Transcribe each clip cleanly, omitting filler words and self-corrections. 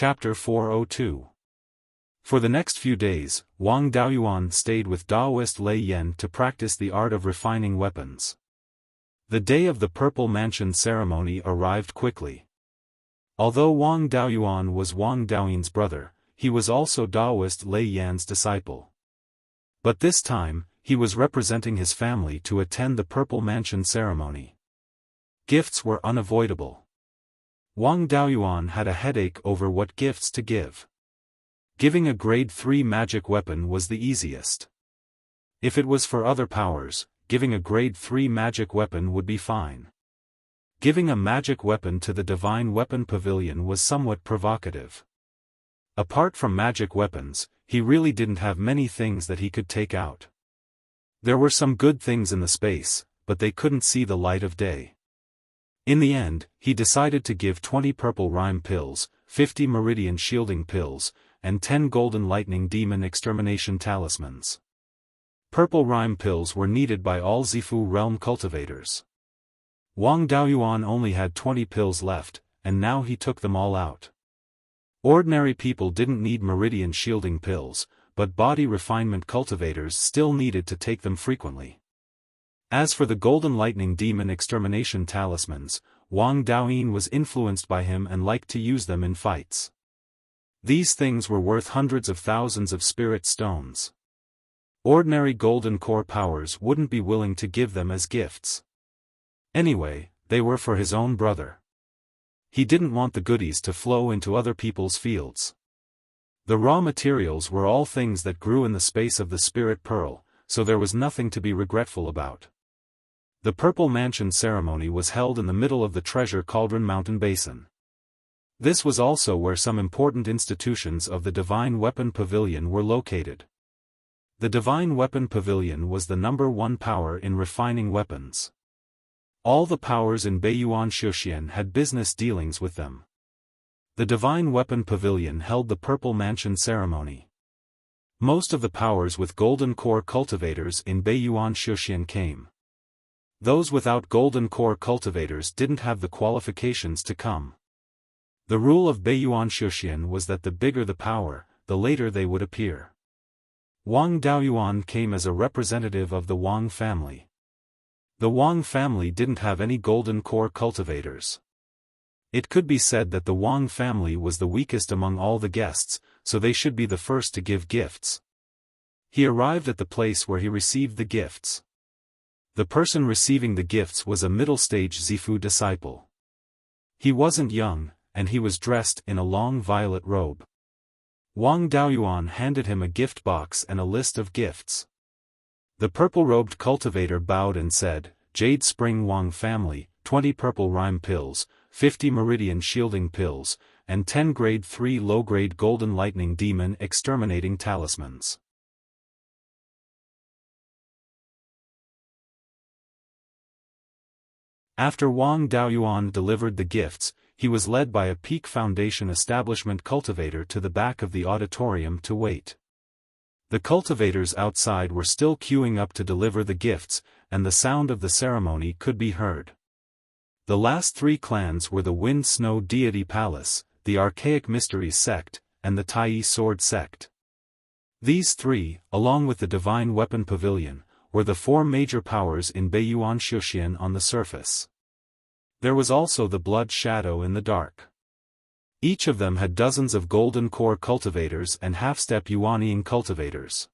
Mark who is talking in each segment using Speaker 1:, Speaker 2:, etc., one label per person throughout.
Speaker 1: Chapter 402. For the next few days, Wang Daoyuan stayed with Daoist Lei Yan to practice the art of refining weapons. The day of the Purple Mansion ceremony arrived quickly. Although Wang Daoyuan was Wang Daoyin's brother, he was also Daoist Lei Yan's disciple. But this time, he was representing his family to attend the Purple Mansion ceremony. Gifts were unavoidable. Wang Daoyuan had a headache over what gifts to give. Giving a grade 3 magic weapon was the easiest. If it was for other powers, giving a grade 3 magic weapon would be fine. Giving a magic weapon to the Divine Weapon Pavilion was somewhat provocative. Apart from magic weapons, he really didn't have many things that he could take out. There were some good things in the space, but they couldn't see the light of day. In the end, he decided to give 20 purple rhyme pills, 50 meridian shielding pills, and 10 golden lightning demon extermination talismans. Purple rhyme pills were needed by all Zifu realm cultivators. Wang Daoyuan only had 20 pills left, and now he took them all out. Ordinary people didn't need meridian shielding pills, but body refinement cultivators still needed to take them frequently. As for the golden lightning demon extermination talismans, Wang Daoyin was influenced by him and liked to use them in fights. These things were worth hundreds of thousands of spirit stones. Ordinary golden core powers wouldn't be willing to give them as gifts. Anyway, they were for his own brother. He didn't want the goodies to flow into other people's fields. The raw materials were all things that grew in the space of the spirit pearl, so there was nothing to be regretful about. The Purple Mansion ceremony was held in the middle of the Treasure Cauldron Mountain Basin. This was also where some important institutions of the Divine Weapon Pavilion were located. The Divine Weapon Pavilion was the #1 power in refining weapons. All the powers in Beiyuan Xiaofan had business dealings with them. The Divine Weapon Pavilion held the Purple Mansion ceremony. Most of the powers with golden core cultivators in Beiyuan Xiaofan came. Those without golden core cultivators didn't have the qualifications to come. The rule of Beiyuan Xiaofan was that the bigger the power, the later they would appear. Wang Daoyuan came as a representative of the Wang family. The Wang family didn't have any golden core cultivators. It could be said that the Wang family was the weakest among all the guests, so they should be the first to give gifts. He arrived at the place where he received the gifts. The person receiving the gifts was a middle-stage Zifu disciple. He wasn't young, and he was dressed in a long violet robe. Wang Daoyuan handed him a gift box and a list of gifts. The purple-robed cultivator bowed and said, "Jade Spring Wang family, 20 purple rhyme pills, 50 meridian shielding pills, and 10 grade 3 low-grade golden lightning demon exterminating talismans." After Wang Daoyuan delivered the gifts, he was led by a Peak Foundation establishment cultivator to the back of the auditorium to wait. The cultivators outside were still queuing up to deliver the gifts, and the sound of the ceremony could be heard. The last 3 clans were the Wind Snow Deity Palace, the Archaic Mysteries sect, and the Tai Sword sect. These 3, along with the Divine Weapon Pavilion, were the 4 major powers in Beiyuan Xiaofan on the surface. There was also the Blood Shadow in the dark. Each of them had dozens of golden core cultivators and half-step Yuanying cultivators.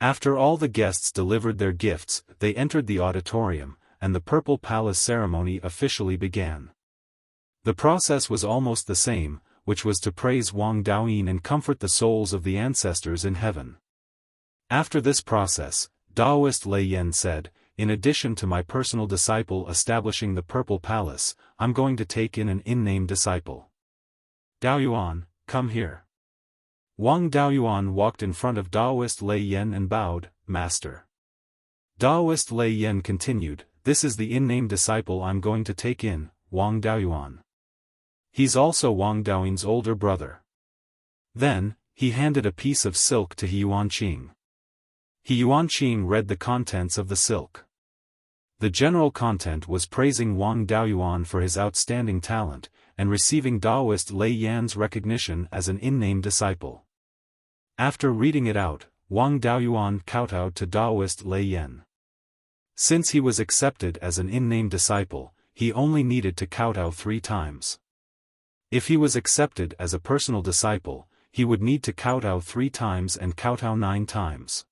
Speaker 1: After all the guests delivered their gifts, they entered the auditorium, and the Purple Palace ceremony officially began. The process was almost the same, which was to praise Wang Daoyin and comfort the souls of the ancestors in heaven. After this process, Daoist Lei Yan said, "In addition to my personal disciple establishing the Purple Palace, I'm going to take in an in-name disciple. Daoyuan, come here." Wang Daoyuan walked in front of Daoist Lei Yan and bowed, "Master." Daoist Lei Yan continued, "This is the in-name disciple I'm going to take in, Wang Daoyuan. He's also Wang Daoyin's older brother." Then, he handed a piece of silk to Yuanqing. Yuanqing read the contents of the silk. The general content was praising Wang Daoyuan for his outstanding talent, and receiving Taoist Lei Yan's recognition as an in-name disciple. After reading it out, Wang Daoyuan kowtowed to Taoist Lei Yan. Since he was accepted as an in-name disciple, he only needed to kowtow 3 times. If he was accepted as a personal disciple, he would need to kowtow 3 times and kowtow 9 times.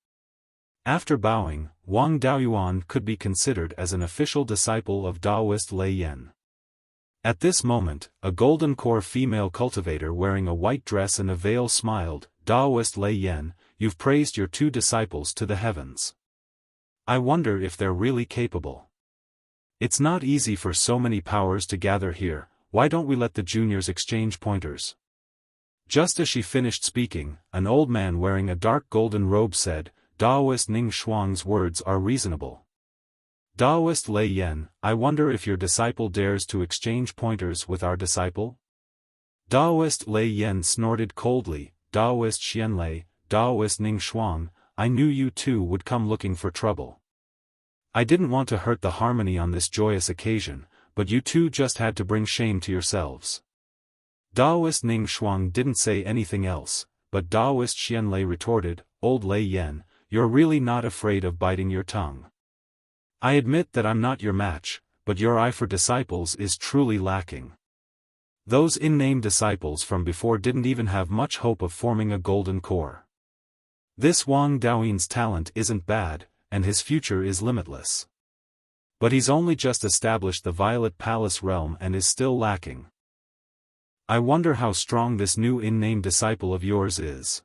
Speaker 1: After bowing, Wang Daoyuan could be considered as an official disciple of Taoist Lei Yan. At this moment, a golden core female cultivator wearing a white dress and a veil smiled. "Taoist Lei Yan, you've praised your 2 disciples to the heavens. I wonder if they're really capable. It's not easy for so many powers to gather here. Why don't we let the juniors exchange pointers?" Just as she finished speaking, an old man wearing a dark golden robe said, "Taoist Ning Shuang's words are reasonable. Taoist Lei Yan, I wonder if your disciple dares to exchange pointers with our disciple?" Taoist Lei Yan snorted coldly. "Taoist Xianlei, Taoist Ning Shuang, I knew you 2 would come looking for trouble. I didn't want to hurt the harmony on this joyous occasion, but you 2 just had to bring shame to yourselves." Taoist Ning Shuang didn't say anything else, but Taoist Xianlei retorted, "Old Lei Yan, you're really not afraid of biting your tongue. I admit that I'm not your match, but your eye for disciples is truly lacking. Those in-name disciples from before didn't even have much hope of forming a golden core. This Wang Daoyuan's talent isn't bad, and his future is limitless. But he's only just established the Violet Palace realm and is still lacking. I wonder how strong this new in-name disciple of yours is.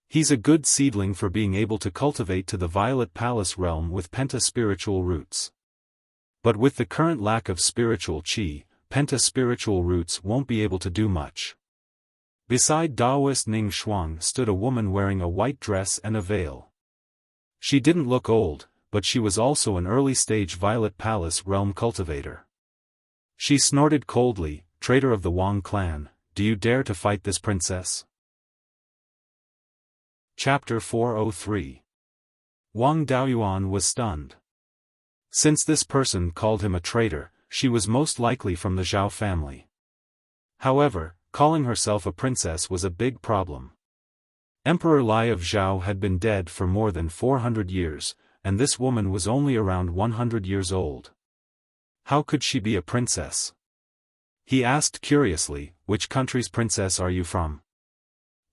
Speaker 1: He's a good seedling for being able to cultivate to the Violet Palace realm with penta-spiritual roots. But with the current lack of spiritual qi, penta-spiritual roots won't be able to do much." Beside Taoist Ning Shuang stood a woman wearing a white dress and a veil. She didn't look old, but she was also an early-stage Violet Palace realm cultivator. She snorted coldly, "Traitor of the Wang clan, do you dare to fight this princess?" Chapter 403. Wang Daoyuan was stunned. Since this person called him a traitor, she was most likely from the Zhao family. However, calling herself a princess was a big problem. Emperor Lai of Zhao had been dead for more than 400 years, and this woman was only around 100 years old. How could she be a princess? He asked curiously, "Which country's princess are you from?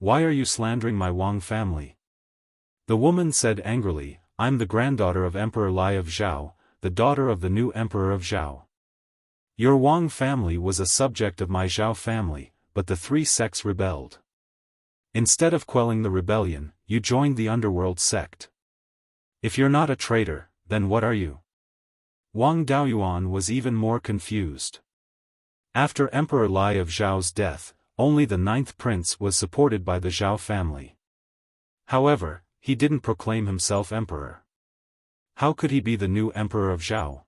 Speaker 1: Why are you slandering my Wang family?" The woman said angrily, "I'm the granddaughter of Emperor Lai of Zhao, the daughter of the new Emperor of Zhao. Your Wang family was a subject of my Zhao family, but the 3 sects rebelled. Instead of quelling the rebellion, you joined the underworld sect. If you're not a traitor, then what are you?" Wang Daoyuan was even more confused. After Emperor Lai of Zhao's death, only the 9th prince was supported by the Zhao family. However, he didn't proclaim himself emperor. How could he be the new emperor of Zhao?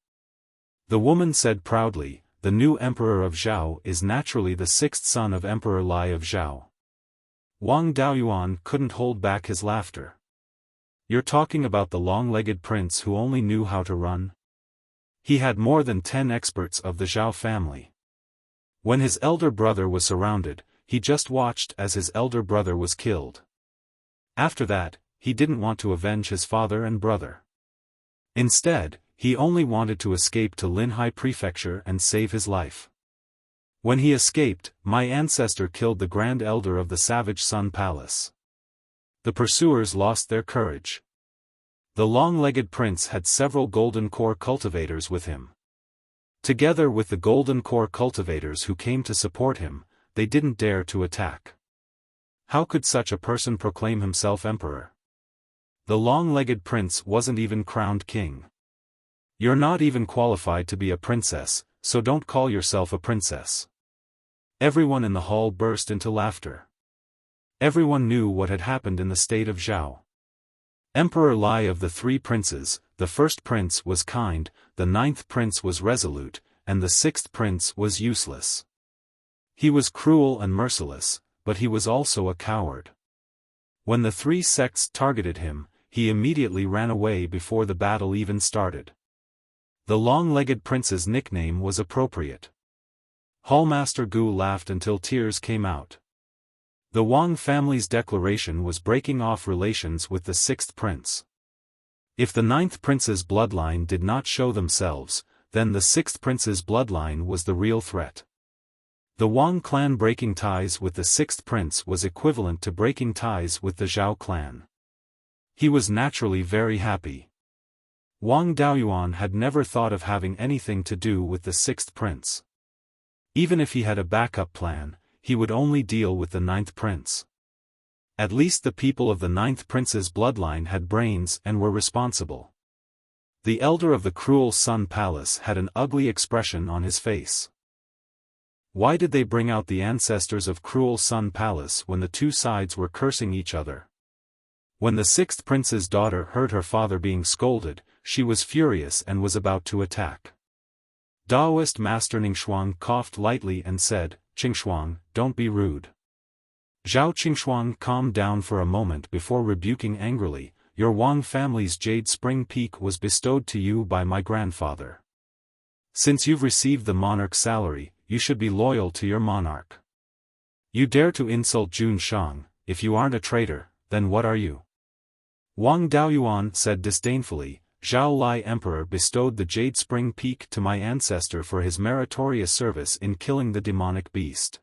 Speaker 1: The woman said proudly, "The new emperor of Zhao is naturally the 6th son of Emperor Lai of Zhao." Wang Daoyuan couldn't hold back his laughter. "You're talking about the long-legged prince who only knew how to run?" He had more than 10 experts of the Zhao family. When his elder brother was surrounded, he just watched as his elder brother was killed. After that, he didn't want to avenge his father and brother. Instead, he only wanted to escape to Linhai Prefecture and save his life. When he escaped, my ancestor killed the Grand Elder of the Savage Sun Palace. The pursuers lost their courage. The long-legged prince had several golden core cultivators with him. Together with the golden core cultivators who came to support him, they didn't dare to attack. How could such a person proclaim himself emperor? The long-legged prince wasn't even crowned king. You're not even qualified to be a princess, so don't call yourself a princess. Everyone in the hall burst into laughter. Everyone knew what had happened in the state of Zhao. Emperor Lai of the 3 princes, the 1st prince was kind, the 9th prince was resolute, and the 6th prince was useless. He was cruel and merciless, but he was also a coward. When the 3 sects targeted him, he immediately ran away before the battle even started. The long-legged prince's nickname was appropriate. Hallmaster Gu laughed until tears came out. The Wang family's declaration was breaking off relations with the sixth prince. If the ninth prince's bloodline did not show themselves, then the sixth prince's bloodline was the real threat. The Wang clan breaking ties with the sixth prince was equivalent to breaking ties with the Zhao clan. He was naturally very happy. Wang Daoyuan had never thought of having anything to do with the sixth prince. Even if he had a backup plan, he would only deal with the ninth prince. At least the people of the ninth prince's bloodline had brains and were responsible. The elder of the Cruel Sun Palace had an ugly expression on his face. Why did they bring out the ancestors of Cruel Sun Palace when the two sides were cursing each other? When the sixth prince's daughter heard her father being scolded, she was furious and was about to attack. Daoist Master Ningshuang coughed lightly and said, "Qingshuang, don't be rude." Zhao Qingshuang calmed down for a moment before rebuking angrily, "Your Wang family's Jade Spring Peak was bestowed to you by my grandfather. Since you've received the monarch's salary, you should be loyal to your monarch. You dare to insult Jun Shang. If you aren't a traitor, then what are you?" Wang Daoyuan said disdainfully, "Zhao Lai Emperor bestowed the Jade Spring Peak to my ancestor for his meritorious service in killing the demonic beast.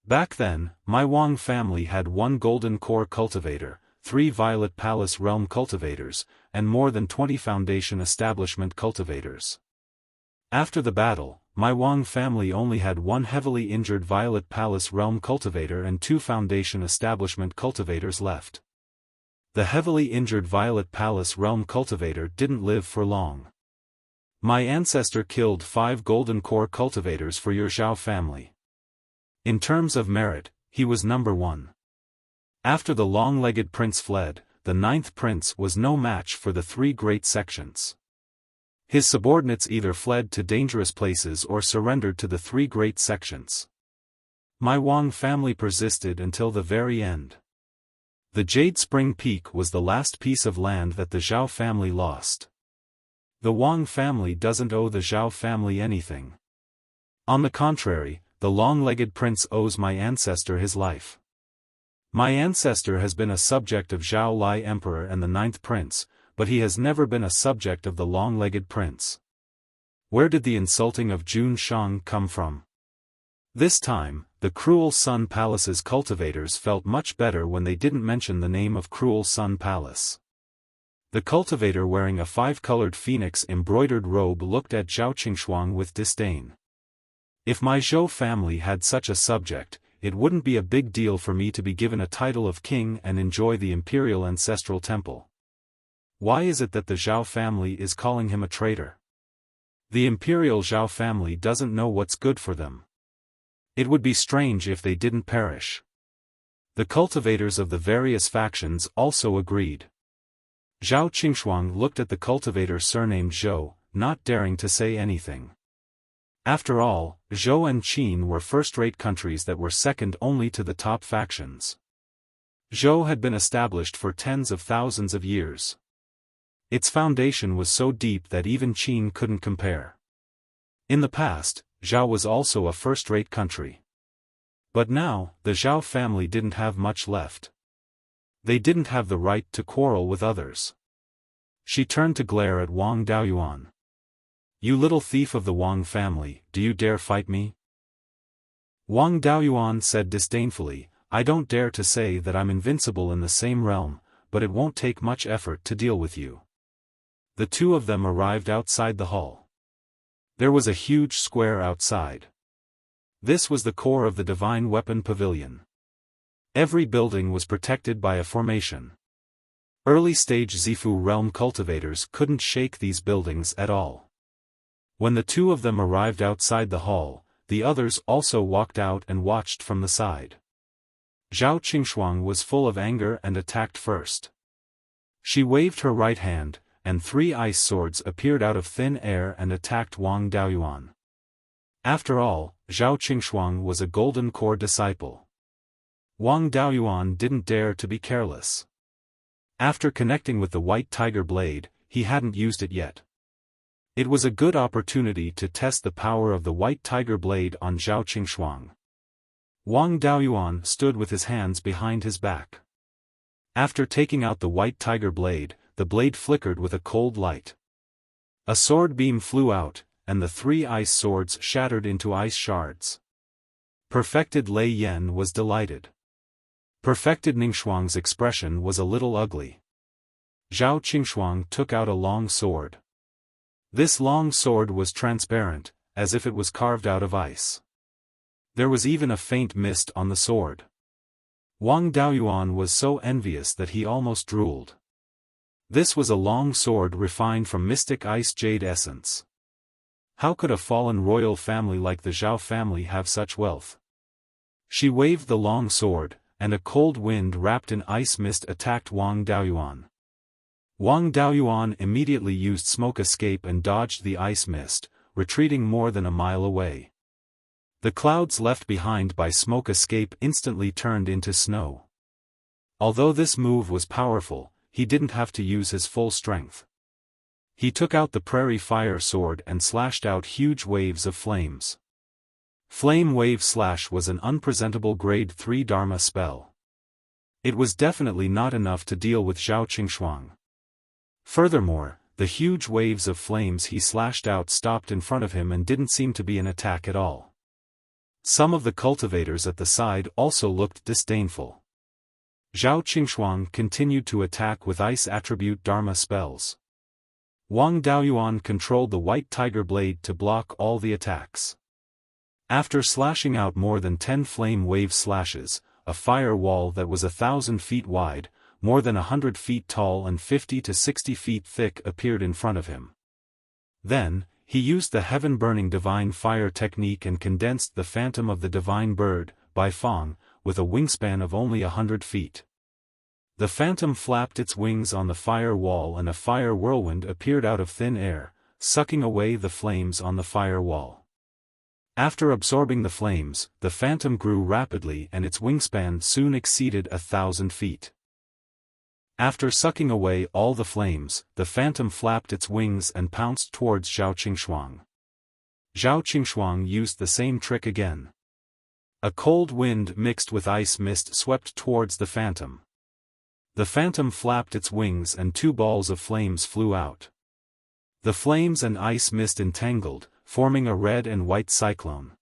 Speaker 1: Back then, my Wang family had 1 golden core cultivator, 3 Violet Palace realm cultivators, and more than 20 Foundation establishment cultivators. After the battle, my Wang family only had 1 heavily injured Violet Palace realm cultivator and 2 Foundation establishment cultivators left. The heavily injured Violet Palace realm cultivator didn't live for long. My ancestor killed 5 golden core cultivators for your Zhao family. In terms of merit, he was number 1. After the long-legged prince fled, the ninth prince was no match for the 3 great sections. His subordinates either fled to dangerous places or surrendered to the 3 great sections. My Wang family persisted until the very end. The Jade Spring Peak was the last piece of land that the Zhao family lost. The Wang family doesn't owe the Zhao family anything. On the contrary, the long-legged prince owes my ancestor his life. My ancestor has been a subject of Zhao Lai Emperor and the ninth prince, but he has never been a subject of the long-legged prince. Where did the insulting of Jun Shang come from? This time, the Cruel Sun Palace's cultivators felt much better when they didn't mention the name of Cruel Sun Palace. The cultivator wearing a 5-colored phoenix embroidered robe looked at Zhao Qingshuang with disdain. If my Zhou family had such a subject, it wouldn't be a big deal for me to be given a title of king and enjoy the imperial ancestral temple. Why is it that the Zhao family is calling him a traitor? The imperial Zhao family doesn't know what's good for them. It would be strange if they didn't perish. The cultivators of the various factions also agreed. Zhao Qingshuang looked at the cultivator surnamed Zhou, not daring to say anything. After all, Zhou and Qin were first-rate countries that were second only to the top factions. Zhou had been established for tens of thousands of years. Its foundation was so deep that even Qin couldn't compare. In the past, Zhao was also a first-rate country. But now, the Zhao family didn't have much left. They didn't have the right to quarrel with others. She turned to glare at Wang Daoyuan. "You little thief of the Wang family, do you dare fight me?" Wang Daoyuan said disdainfully, "I don't dare to say that I'm invincible in the same realm, but it won't take much effort to deal with you." The two of them arrived outside the hall. There was a huge square outside. This was the core of the Divine Weapon Pavilion. Every building was protected by a formation. Early-stage Zifu realm cultivators couldn't shake these buildings at all. When the two of them arrived outside the hall, the others also walked out and watched from the side. Zhao Qingshuang was full of anger and attacked first. She waved her right hand, and 3 ice swords appeared out of thin air and attacked Wang Daoyuan. After all, Zhao Qingshuang was a golden core disciple. Wang Daoyuan didn't dare to be careless. After connecting with the white tiger blade, he hadn't used it yet. It was a good opportunity to test the power of the white tiger blade on Zhao Qingshuang. Wang Daoyuan stood with his hands behind his back. After taking out the white tiger blade, the blade flickered with a cold light. A sword beam flew out, and the 3 ice swords shattered into ice shards. Perfected Lei Yan was delighted. Perfected Ningxuang's expression was a little ugly. Zhao Qingshuang took out a long sword. This long sword was transparent, as if it was carved out of ice. There was even a faint mist on the sword. Wang Daoyuan was so envious that he almost drooled. This was a long sword refined from mystic ice jade essence. How could a fallen royal family like the Zhao family have such wealth? She waved the long sword, and a cold wind wrapped in ice mist attacked Wang Daoyuan. Wang Daoyuan immediately used smoke escape and dodged the ice mist, retreating more than a mile away. The clouds left behind by smoke escape instantly turned into snow. Although this move was powerful, he didn't have to use his full strength. He took out the prairie fire sword and slashed out huge waves of flames. Flame Wave Slash was an unpresentable grade 3 Dharma spell. It was definitely not enough to deal with Zhao Qingshuang. Furthermore, the huge waves of flames he slashed out stopped in front of him and didn't seem to be an attack at all. Some of the cultivators at the side also looked disdainful. Zhao Qingshuang continued to attack with ice attribute Dharma spells. Wang Daoyuan controlled the white tiger blade to block all the attacks. After slashing out more than 10 flame wave slashes, a fire wall that was 1,000 feet wide, more than 100 feet tall and 50 to 60 feet thick appeared in front of him. Then, he used the heaven-burning divine fire technique and condensed the phantom of the divine bird, Beiyuan, with a wingspan of only 100 feet. The phantom flapped its wings on the fire wall and a fire whirlwind appeared out of thin air, sucking away the flames on the fire wall. After absorbing the flames, the phantom grew rapidly and its wingspan soon exceeded 1,000 feet. After sucking away all the flames, the phantom flapped its wings and pounced towards Zhao Qingshuang. Zhao Qingshuang used the same trick again. A cold wind mixed with ice mist swept towards the phantom. The phantom flapped its wings and 2 balls of flames flew out. The flames and ice mist entangled, forming a red and white cyclone.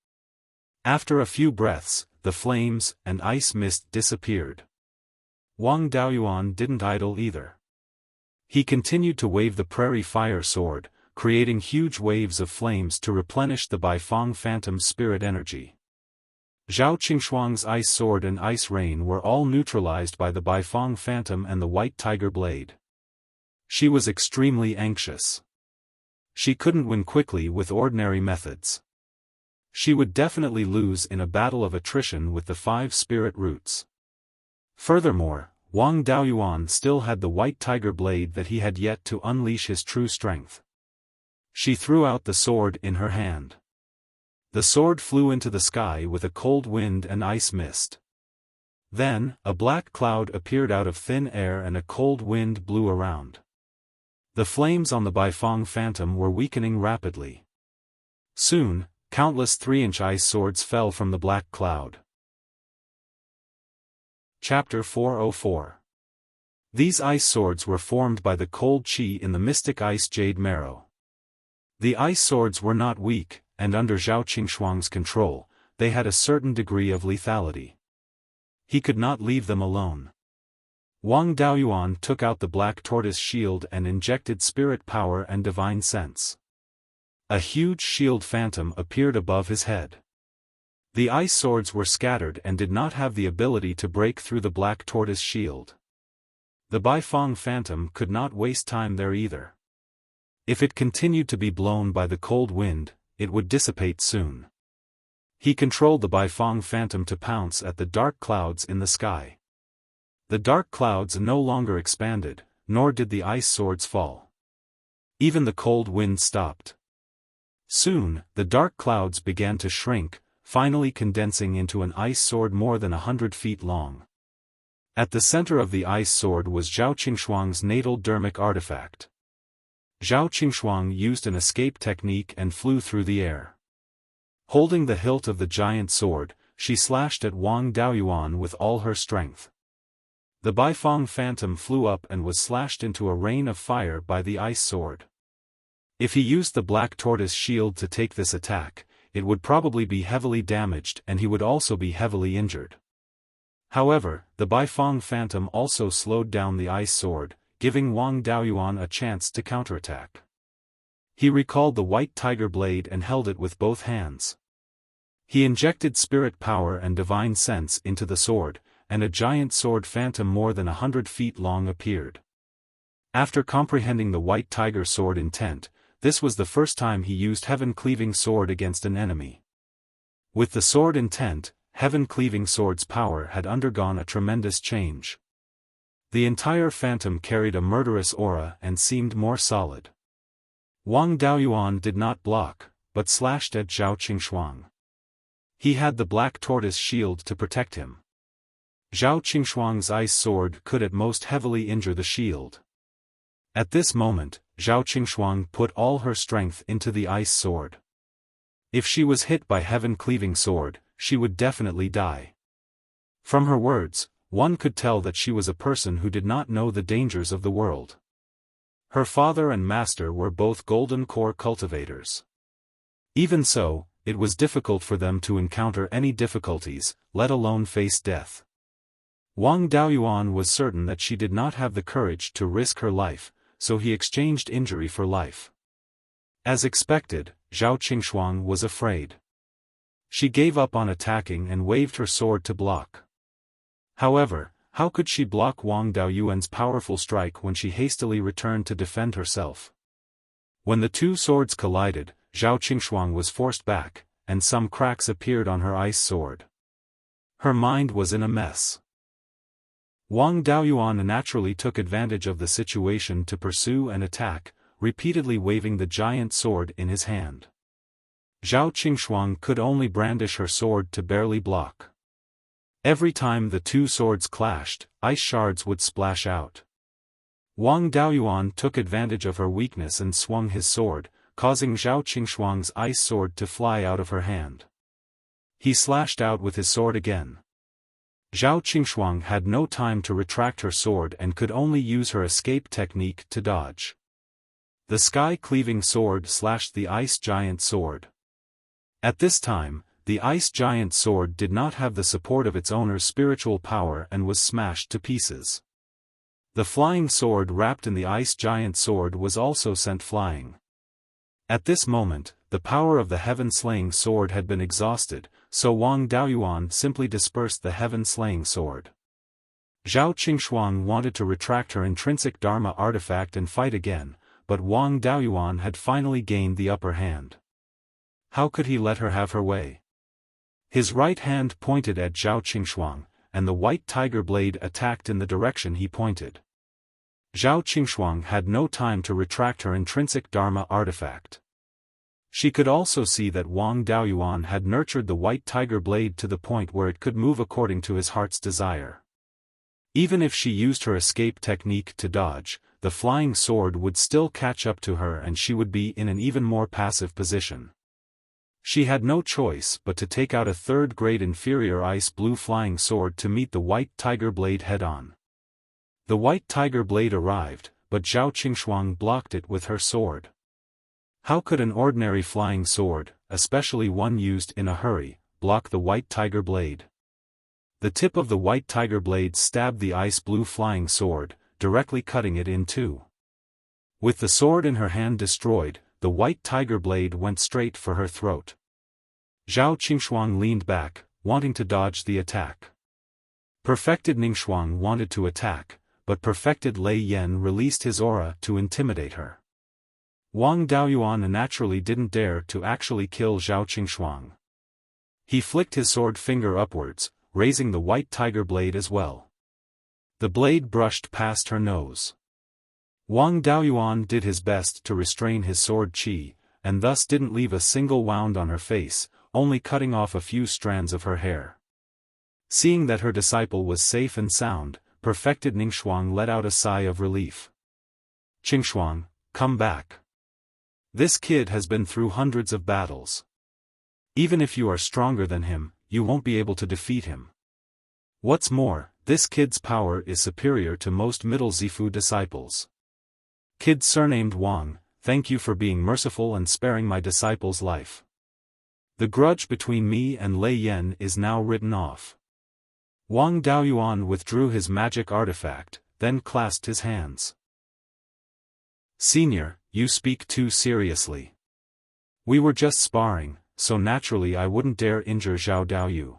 Speaker 1: After a few breaths, the flames and ice mist disappeared. Wang Daoyuan didn't idle either. He continued to wave the prairie fire sword, creating huge waves of flames to replenish the Beiyuan phantom's spirit energy. Zhao Qingshuang's ice sword and ice rain were all neutralized by the Beiyuan phantom and the white tiger blade. She was extremely anxious. She couldn't win quickly with ordinary methods. She would definitely lose in a battle of attrition with the 5 spirit roots. Furthermore, Wang Daoyuan still had the white tiger blade that he had yet to unleash his true strength. She threw out the sword in her hand. The sword flew into the sky with a cold wind and ice mist. Then, a black cloud appeared out of thin air and a cold wind blew around. The flames on the Beiyuan phantom were weakening rapidly. Soon, countless 3-inch ice swords fell from the black cloud. Chapter 404. These ice swords were formed by the cold chi in the mystic ice jade marrow. The ice swords were not weak, and under Zhao Qingshuang's control, they had a certain degree of lethality. He could not leave them alone. Wang Daoyuan took out the black tortoise shield and injected spirit power and divine sense. A huge shield phantom appeared above his head. The ice swords were scattered and did not have the ability to break through the black tortoise shield. The Beiyuan phantom could not waste time there either. If it continued to be blown by the cold wind, it would dissipate soon. He controlled the Beiyuan phantom to pounce at the dark clouds in the sky. The dark clouds no longer expanded, nor did the ice swords fall. Even the cold wind stopped. Soon, the dark clouds began to shrink, finally condensing into an ice sword more than 100 feet long. At the center of the ice sword was Zhao Qingshuang's natal dermic artifact. Zhao Qingshuang used an escape technique and flew through the air. Holding the hilt of the giant sword, she slashed at Wang Daoyuan with all her strength. The Beiyuan phantom flew up and was slashed into a rain of fire by the ice sword. If he used the black tortoise shield to take this attack, it would probably be heavily damaged and he would also be heavily injured. However, the Beiyuan phantom also slowed down the ice sword, giving Wang Daoyuan a chance to counterattack. He recalled the white tiger blade and held it with both hands. He injected spirit power and divine sense into the sword, and a giant sword phantom more than 100 feet long appeared. After comprehending the white tiger sword intent, this was the first time he used heaven-cleaving sword against an enemy. With the sword intent, heaven-cleaving sword's power had undergone a tremendous change. The entire phantom carried a murderous aura and seemed more solid. Wang Daoyuan did not block, but slashed at Zhao Qingshuang. He had the black tortoise shield to protect him. Zhao Qingshuang's ice sword could at most heavily injure the shield. At this moment, Zhao Qingshuang put all her strength into the ice sword. If she was hit by heaven-cleaving sword, she would definitely die. From her words, one could tell that she was a person who did not know the dangers of the world. Her father and master were both golden core cultivators. Even so, it was difficult for them to encounter any difficulties, let alone face death. Wang Daoyuan was certain that she did not have the courage to risk her life, so he exchanged injury for life. As expected, Zhao Qingshuang was afraid. She gave up on attacking and waved her sword to block. However, how could she block Wang Daoyuan's powerful strike when she hastily returned to defend herself? When the two swords collided, Zhao Qingshuang was forced back, and some cracks appeared on her ice sword. Her mind was in a mess. Wang Daoyuan naturally took advantage of the situation to pursue and attack, repeatedly waving the giant sword in his hand. Zhao Qingshuang could only brandish her sword to barely block. Every time the two swords clashed, ice shards would splash out. Wang Daoyuan took advantage of her weakness and swung his sword, causing Zhao Qingshuang's ice sword to fly out of her hand. He slashed out with his sword again. Zhao Qingshuang had no time to retract her sword and could only use her escape technique to dodge. The sky-cleaving sword slashed the ice giant sword. At this time, the ice giant sword did not have the support of its owner's spiritual power and was smashed to pieces. The flying sword wrapped in the ice giant sword was also sent flying. At this moment, the power of the heaven-slaying sword had been exhausted, so Wang Daoyuan simply dispersed the heaven-slaying sword. Zhao Qingshuang wanted to retract her intrinsic Dharma artifact and fight again, but Wang Daoyuan had finally gained the upper hand. How could he let her have her way? His right hand pointed at Zhao Qingshuang, and the white tiger blade attacked in the direction he pointed. Zhao Qingshuang had no time to retract her intrinsic Dharma artifact. She could also see that Wang Daoyuan had nurtured the white tiger blade to the point where it could move according to his heart's desire. Even if she used her escape technique to dodge, the flying sword would still catch up to her and she would be in an even more passive position. She had no choice but to take out a third-grade inferior ice blue flying sword to meet the white tiger blade head-on. The white tiger blade arrived, but Zhao Qingshuang blocked it with her sword. How could an ordinary flying sword, especially one used in a hurry, block the white tiger blade? The tip of the white tiger blade stabbed the ice blue flying sword, directly cutting it in two. With the sword in her hand destroyed, the white tiger blade went straight for her throat. Zhao Qingshuang leaned back, wanting to dodge the attack. Perfected Ningxuang wanted to attack, but perfected Lei Yan released his aura to intimidate her. Wang Daoyuan naturally didn't dare to actually kill Zhao Qingshuang. He flicked his sword finger upwards, raising the white tiger blade as well. The blade brushed past her nose. Wang Daoyuan did his best to restrain his sword qi, and thus didn't leave a single wound on her face, only cutting off a few strands of her hair. Seeing that her disciple was safe and sound, perfected Ningxuang let out a sigh of relief. Qingshuang, come back. This kid has been through hundreds of battles. Even if you are stronger than him, you won't be able to defeat him. What's more, this kid's power is superior to most Middle Zifu disciples. Kid surnamed Wang, thank you for being merciful and sparing my disciple's life. The grudge between me and Lei Yan is now written off. Wang Daoyuan withdrew his magic artifact, then clasped his hands. Senior, you speak too seriously. We were just sparring, so naturally I wouldn't dare injure Zhao Daoyu.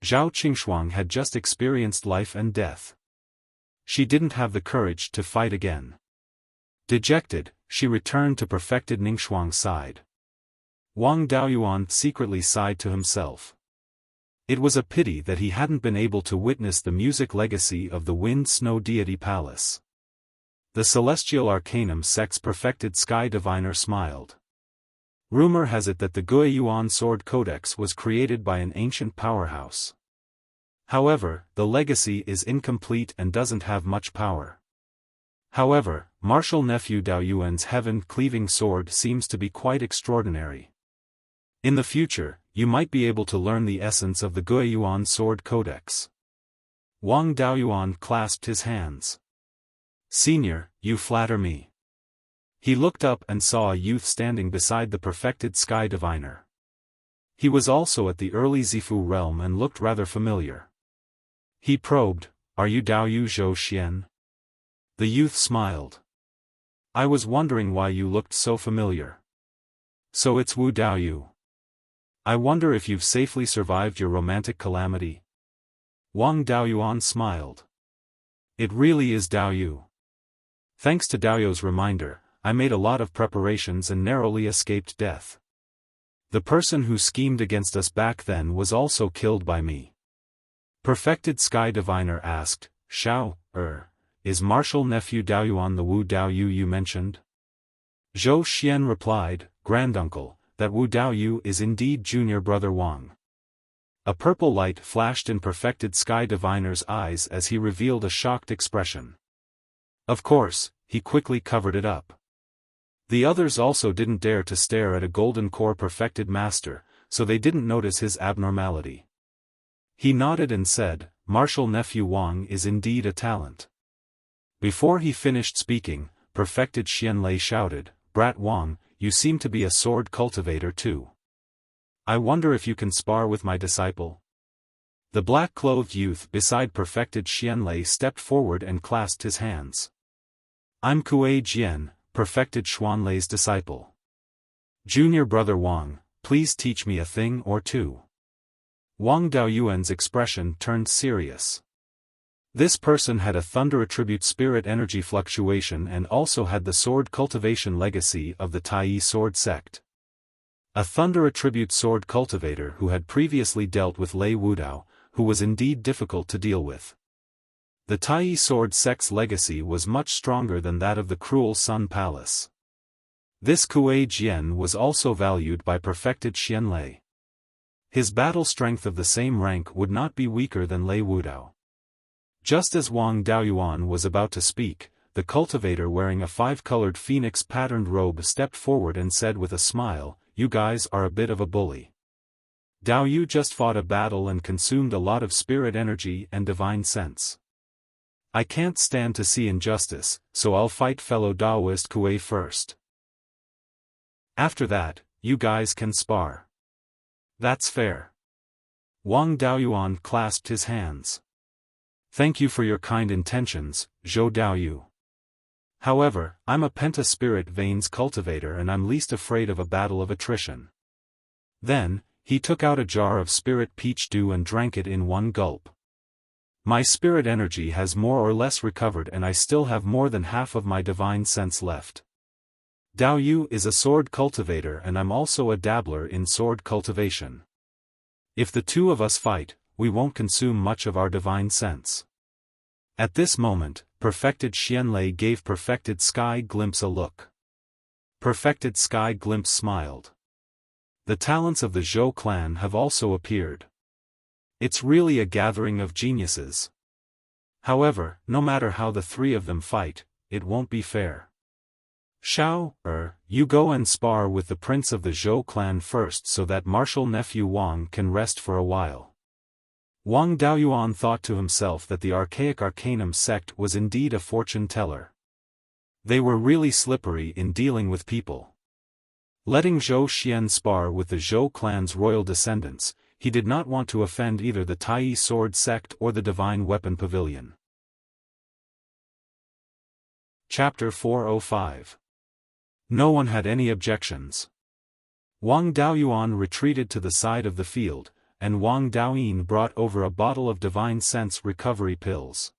Speaker 1: Zhao Qingshuang had just experienced life and death. She didn't have the courage to fight again. Dejected, she returned to perfected Ningxuang's side. Wang Daoyuan secretly sighed to himself. It was a pity that he hadn't been able to witness the music legacy of the Wind Snow Deity Palace. The Celestial Arcanum Sect's perfected Sky Diviner smiled. Rumor has it that the Guiyuan Sword Codex was created by an ancient powerhouse. However, the legacy is incomplete and doesn't have much power. However, martial nephew Daoyuan's heaven-cleaving sword seems to be quite extraordinary. In the future, you might be able to learn the essence of the Guiyuan Sword Codex. Wang Daoyuan clasped his hands. Senior, you flatter me. He looked up and saw a youth standing beside the perfected Sky Diviner. He was also at the early Zifu realm and looked rather familiar. He probed, are you Daoyu Zhou Xian? The youth smiled. I was wondering why you looked so familiar. So it's Wu Daoyu. I wonder if you've safely survived your romantic calamity. Wang Daoyuan smiled. It really is Daoyu. Thanks to Daoyu's reminder, I made a lot of preparations and narrowly escaped death. The person who schemed against us back then was also killed by me. Perfected Sky Diviner asked, Xiao, is martial nephew Daoyuan the Wu Daoyu you mentioned? Zhou Xian replied, Granduncle, that Wu Daoyu is indeed junior brother Wang. A purple light flashed in Perfected Sky Diviner's eyes as he revealed a shocked expression. Of course, he quickly covered it up. The others also didn't dare to stare at a golden core perfected master, so they didn't notice his abnormality. He nodded and said, Martial nephew Wang is indeed a talent. Before he finished speaking, Perfected Xianlei shouted, Brat Wang, you seem to be a sword cultivator too. I wonder if you can spar with my disciple? The black-clothed youth beside Perfected Xianlei stepped forward and clasped his hands. I'm Kuei Jian, Perfected Xuanlei's disciple. Junior brother Wang, please teach me a thing or two. Wang Daoyuan's expression turned serious. This person had a thunder attribute spirit energy fluctuation and also had the sword cultivation legacy of the Tai sword sect. A thunder attribute sword cultivator who had previously dealt with Lei Wudao, who was indeed difficult to deal with. The Tai sword sect's legacy was much stronger than that of the Cruel Sun Palace. This Kuei Jian was also valued by Perfected Xianlei. His battle strength of the same rank would not be weaker than Lei Wudao. Just as Wang Daoyuan was about to speak, the cultivator wearing a five-colored phoenix-patterned robe stepped forward and said with a smile, You guys are a bit of a bully. Daoyu just fought a battle and consumed a lot of spirit energy and divine sense. I can't stand to see injustice, so I'll fight fellow Daoist Kuei first. After that, you guys can spar. That's fair. Wang Daoyuan clasped his hands. Thank you for your kind intentions, Zhou Daoyu. However, I'm a penta-spirit veins cultivator and I'm least afraid of a battle of attrition. Then, he took out a jar of spirit peach dew and drank it in one gulp. My spirit energy has more or less recovered and I still have more than half of my divine sense left. Daoyu is a sword cultivator and I'm also a dabbler in sword cultivation. If the two of us fight, we won't consume much of our divine sense. At this moment, Perfected Xianlei gave Perfected Sky Glimpse a look. Perfected Sky Glimpse smiled. The talents of the Zhou clan have also appeared. It's really a gathering of geniuses. However, no matter how the three of them fight, it won't be fair. Xiao, you go and spar with the prince of the Zhou clan first so that martial nephew Wang can rest for a while. Wang Daoyuan thought to himself that the archaic Arcanum sect was indeed a fortune-teller. They were really slippery in dealing with people. Letting Zhou Xian spar with the Zhou clan's royal descendants, he did not want to offend either the Tai sword sect or the divine weapon pavilion. Chapter 405. No one had any objections. Wang Daoyuan retreated to the side of the field, and Wang Daoyin brought over a bottle of divine sense recovery pills.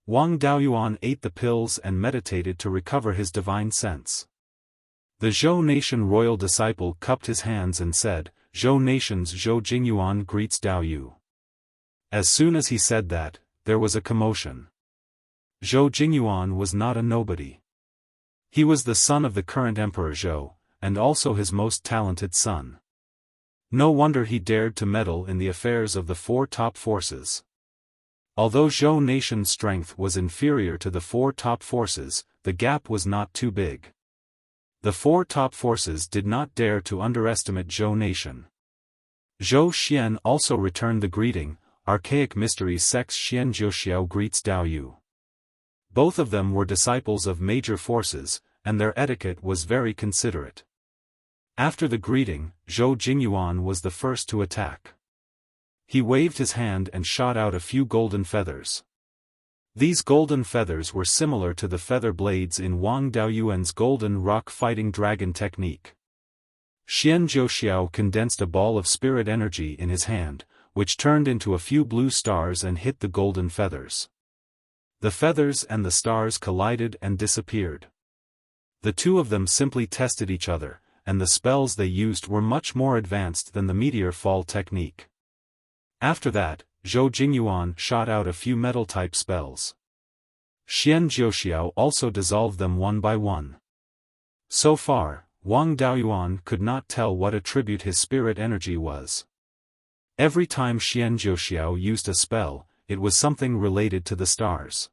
Speaker 1: Wang Daoyuan ate the pills and meditated to recover his divine sense. The Zhou nation royal disciple cupped his hands and said, "Zhou nation's Zhou Jingyuan greets Daoyu." As soon as he said that, there was a commotion. Zhou Jingyuan was not a nobody. He was the son of the current Emperor Zhou, and also his most talented son. No wonder he dared to meddle in the affairs of the four top forces. Although Zhou nation's strength was inferior to the four top forces, the gap was not too big. The four top forces did not dare to underestimate Zhou nation. Zhou Xian also returned the greeting, Archaic Mysteries Sect's Xian Jiuxiao greets Daoyu. Both of them were disciples of major forces, and their etiquette was very considerate. After the greeting, Zhou Jingyuan was the first to attack. He waved his hand and shot out a few golden feathers. These golden feathers were similar to the feather blades in Wang Daoyuan's golden rock fighting dragon technique. Xian Jiuxiao condensed a ball of spirit energy in his hand, which turned into a few blue stars and hit the golden feathers. The feathers and the stars collided and disappeared. The two of them simply tested each other, and the spells they used were much more advanced than the meteor fall technique. After that, Zhou Jingyuan shot out a few metal-type spells. Xian Jiuxiao also dissolved them one by one. So far, Wang Daoyuan could not tell what attribute his spirit energy was. Every time Xian Jiuxiao used a spell, it was something related to the stars.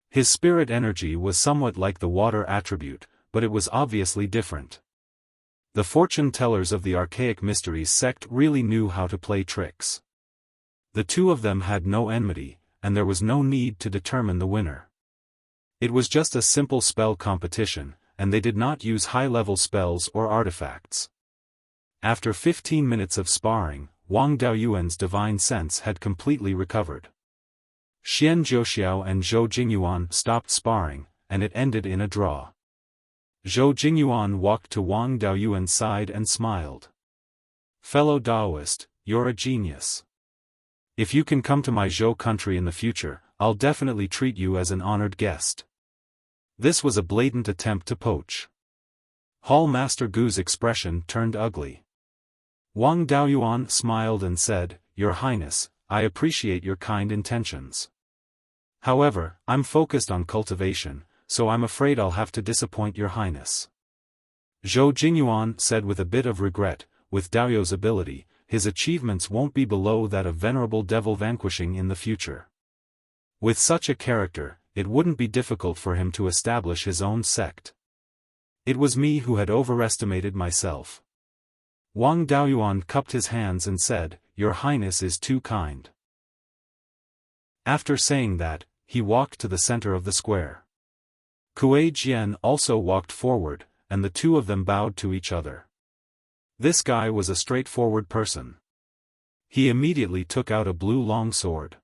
Speaker 1: His spirit energy was somewhat like the water attribute, but it was obviously different. The fortune-tellers of the Archaic Mysteries sect really knew how to play tricks. The two of them had no enmity, and there was no need to determine the winner. It was just a simple spell competition, and they did not use high-level spells or artifacts. After 15 minutes of sparring, Wang Daoyuan's divine sense had completely recovered. Xian Jiuxiao and Zhou Jingyuan stopped sparring, and it ended in a draw. Zhou Jingyuan walked to Wang Daoyuan's side and smiled. "Fellow Daoist, you're a genius. If you can come to my Zhou country in the future, I'll definitely treat you as an honored guest." This was a blatant attempt to poach. Hall Master Gu's expression turned ugly. Wang Daoyuan smiled and said, "Your Highness, I appreciate your kind intentions. However, I'm focused on cultivation, so I'm afraid I'll have to disappoint your Highness." Zhou Jingyuan said with a bit of regret, "With Daoyu's ability, his achievements won't be below that of Venerable Devil vanquishing in the future. With such a character, it wouldn't be difficult for him to establish his own sect. It was me who had overestimated myself." Wang Daoyuan cupped his hands and said, "Your Highness is too kind." After saying that, he walked to the center of the square. Kuei Jian also walked forward, and the two of them bowed to each other. This guy was a straightforward person. He immediately took out a blue longsword.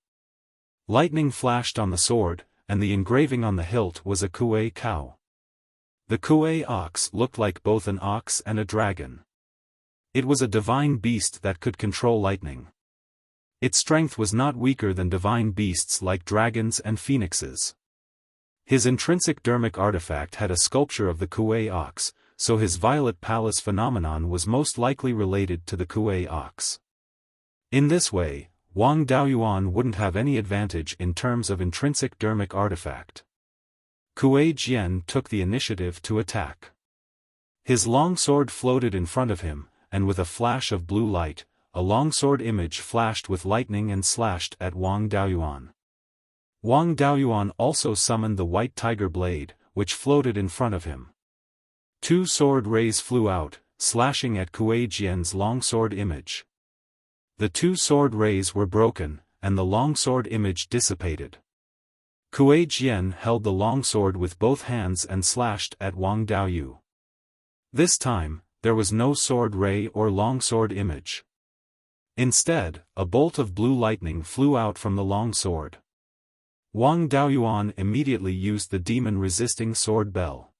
Speaker 1: Lightning flashed on the sword, and the engraving on the hilt was a Kuei cow. The Kuei ox looked like both an ox and a dragon. It was a divine beast that could control lightning. Its strength was not weaker than divine beasts like dragons and phoenixes. His intrinsic dermic artifact had a sculpture of the Kuei ox, so his violet palace phenomenon was most likely related to the Kuei ox. In this way, Wang Daoyuan wouldn't have any advantage in terms of intrinsic dermic artifact. Kuei Jian took the initiative to attack. His longsword floated in front of him, and with a flash of blue light, a longsword image flashed with lightning and slashed at Wang Daoyuan. Wang Daoyuan also summoned the white tiger blade, which floated in front of him. Two sword rays flew out, slashing at Kuei Jian's longsword image. The two sword rays were broken, and the longsword image dissipated. Kuei Jian held the longsword with both hands and slashed at Wang Daoyu. This time, there was no sword ray or longsword image. Instead, a bolt of blue lightning flew out from the longsword. Wang Daoyuan immediately used the demon-resisting sword bell.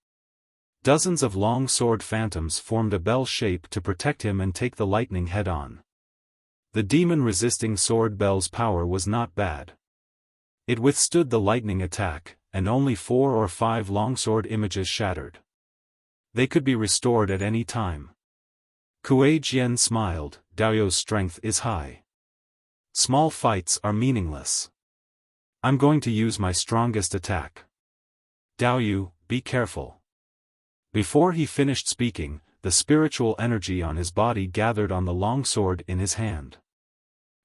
Speaker 1: Dozens of long sword phantoms formed a bell shape to protect him and take the lightning head-on. The demon-resisting sword bell's power was not bad. It withstood the lightning attack, and only 4 or 5 longsword images shattered. They could be restored at any time. Kuei Jian smiled. Daoyu's strength is high. Small fights are meaningless. I'm going to use my strongest attack. Daoyu, be careful. Before he finished speaking, the spiritual energy on his body gathered on the long sword in his hand.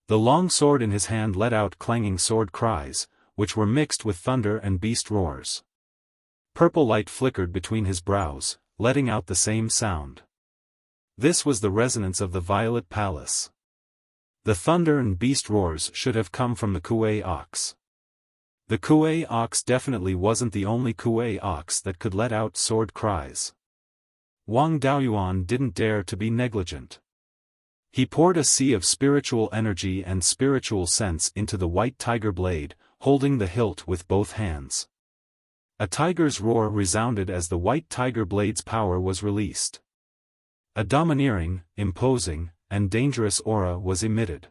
Speaker 1: The long sword in his hand let out clanging sword cries, which were mixed with thunder and beast roars. Purple light flickered between his brows, letting out the same sound. This was the resonance of the Violet Palace. The thunder and beast roars should have come from the Kuei ox. The Kuei ox definitely wasn't the only Kuei ox that could let out sword cries. Wang Daoyuan didn't dare to be negligent. He poured a sea of spiritual energy and spiritual sense into the white tiger blade, holding the hilt with both hands. A tiger's roar resounded as the white tiger blade's power was released. A domineering, imposing, and dangerous aura was emitted.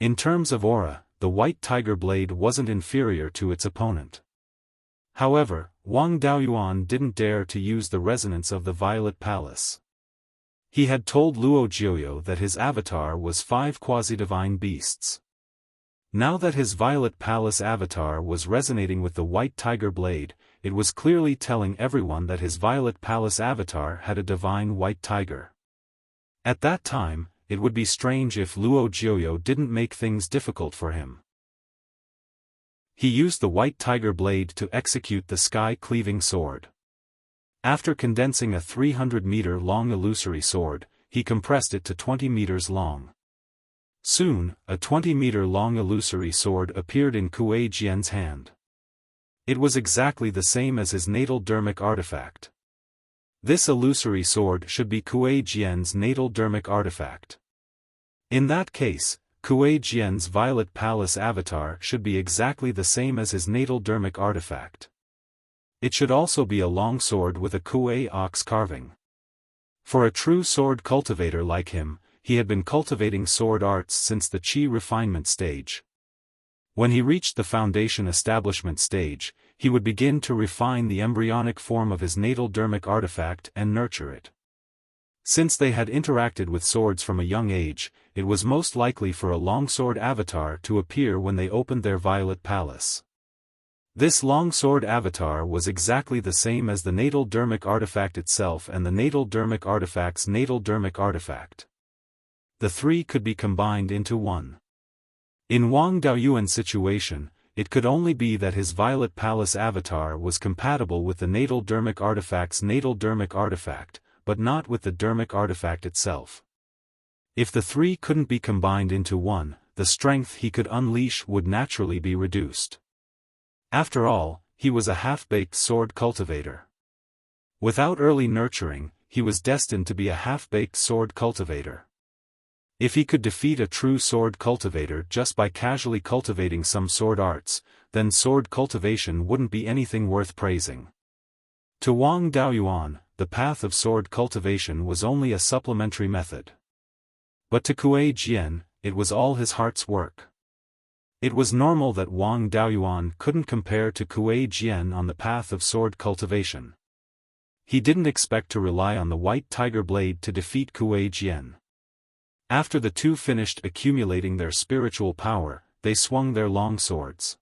Speaker 1: In terms of aura, the white tiger blade wasn't inferior to its opponent. However, Wang Daoyuan didn't dare to use the resonance of the Violet Palace. He had told Luo Jiuyo that his avatar was 5 quasi-divine beasts. Now that his Violet Palace avatar was resonating with the white tiger blade, it was clearly telling everyone that his Violet Palace avatar had a divine white tiger. At that time, it would be strange if Luo Jiuyo didn't make things difficult for him. He used the white tiger blade to execute the sky-cleaving sword. After condensing a 300-meter-long illusory sword, he compressed it to 20 meters long. Soon, a 20-meter-long illusory sword appeared in Kuei Jian's hand. It was exactly the same as his natal dermic artifact. This illusory sword should be Kuei Jian's natal dermic artifact. In that case, Kuei Jian's Violet Palace avatar should be exactly the same as his natal dermic artifact. It should also be a long sword with a Kuei ox carving. For a true sword cultivator like him, he had been cultivating sword arts since the Qi refinement stage. When he reached the foundation establishment stage, he would begin to refine the embryonic form of his natal dermic artifact and nurture it. Since they had interacted with swords from a young age, it was most likely for a longsword avatar to appear when they opened their Violet Palace. This longsword avatar was exactly the same as the natal dermic artifact itself and the natal dermic artifact's natal dermic artifact. The three could be combined into one. In Wang Daoyuan's situation, it could only be that his Violet Palace avatar was compatible with the natal dermic artifact's natal dermic artifact, but not with the dermic artifact itself. If the three couldn't be combined into one, the strength he could unleash would naturally be reduced. After all, he was a half-baked sword cultivator. Without early nurturing, he was destined to be a half-baked sword cultivator. If he could defeat a true sword cultivator just by casually cultivating some sword arts, then sword cultivation wouldn't be anything worth praising. To Wang Daoyuan, the path of sword cultivation was only a supplementary method. But to Kuei Jian, it was all his heart's work. It was normal that Wang Daoyuan couldn't compare to Kuei Jian on the path of sword cultivation. He didn't expect to rely on the white tiger blade to defeat Kuei Jian. After the two finished accumulating their spiritual power, they swung their long swords.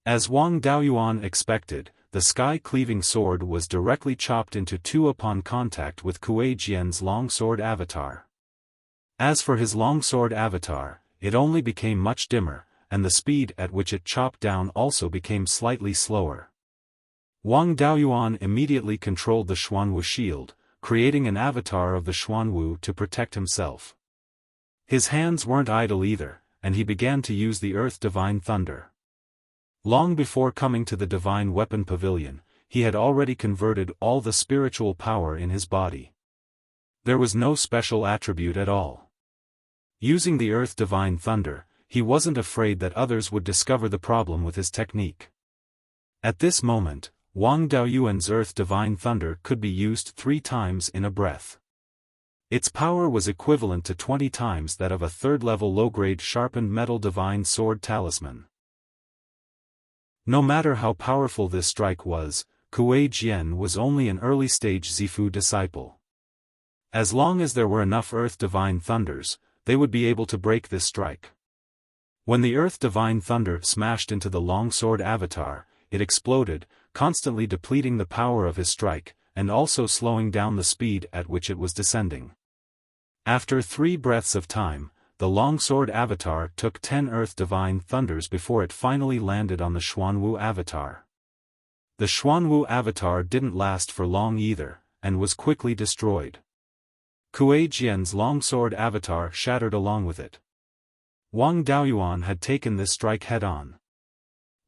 Speaker 1: As Wang Daoyuan expected, the sky-cleaving sword was directly chopped into two upon contact with Kuei Jian's longsword avatar. As for his longsword avatar, it only became much dimmer, and the speed at which it chopped down also became slightly slower. Wang Daoyuan immediately controlled the Xuanwu shield, creating an avatar of the Xuanwu to protect himself. His hands weren't idle either, and he began to use the Earth Divine Thunder. Long before coming to the Divine Weapon Pavilion, he had already converted all the spiritual power in his body. There was no special attribute at all. Using the Earth Divine Thunder, he wasn't afraid that others would discover the problem with his technique. At this moment, Wang Daoyuan's Earth Divine Thunder could be used 3 times in a breath. Its power was equivalent to 20 times that of a 3rd-level low-grade sharpened metal divine sword talisman. No matter how powerful this strike was, Kuei Jian was only an early-stage Zifu disciple. As long as there were enough Earth Divine Thunders, they would be able to break this strike. When the Earth Divine Thunder smashed into the longsword avatar, it exploded, constantly depleting the power of his strike, and also slowing down the speed at which it was descending. After 3 breaths of time, the longsword avatar took 10 Earth Divine Thunders before it finally landed on the Xuanwu avatar. The Xuanwu avatar didn't last for long either, and was quickly destroyed. Kuei Jian's longsword avatar shattered along with it. Wang Daoyuan had taken this strike head-on.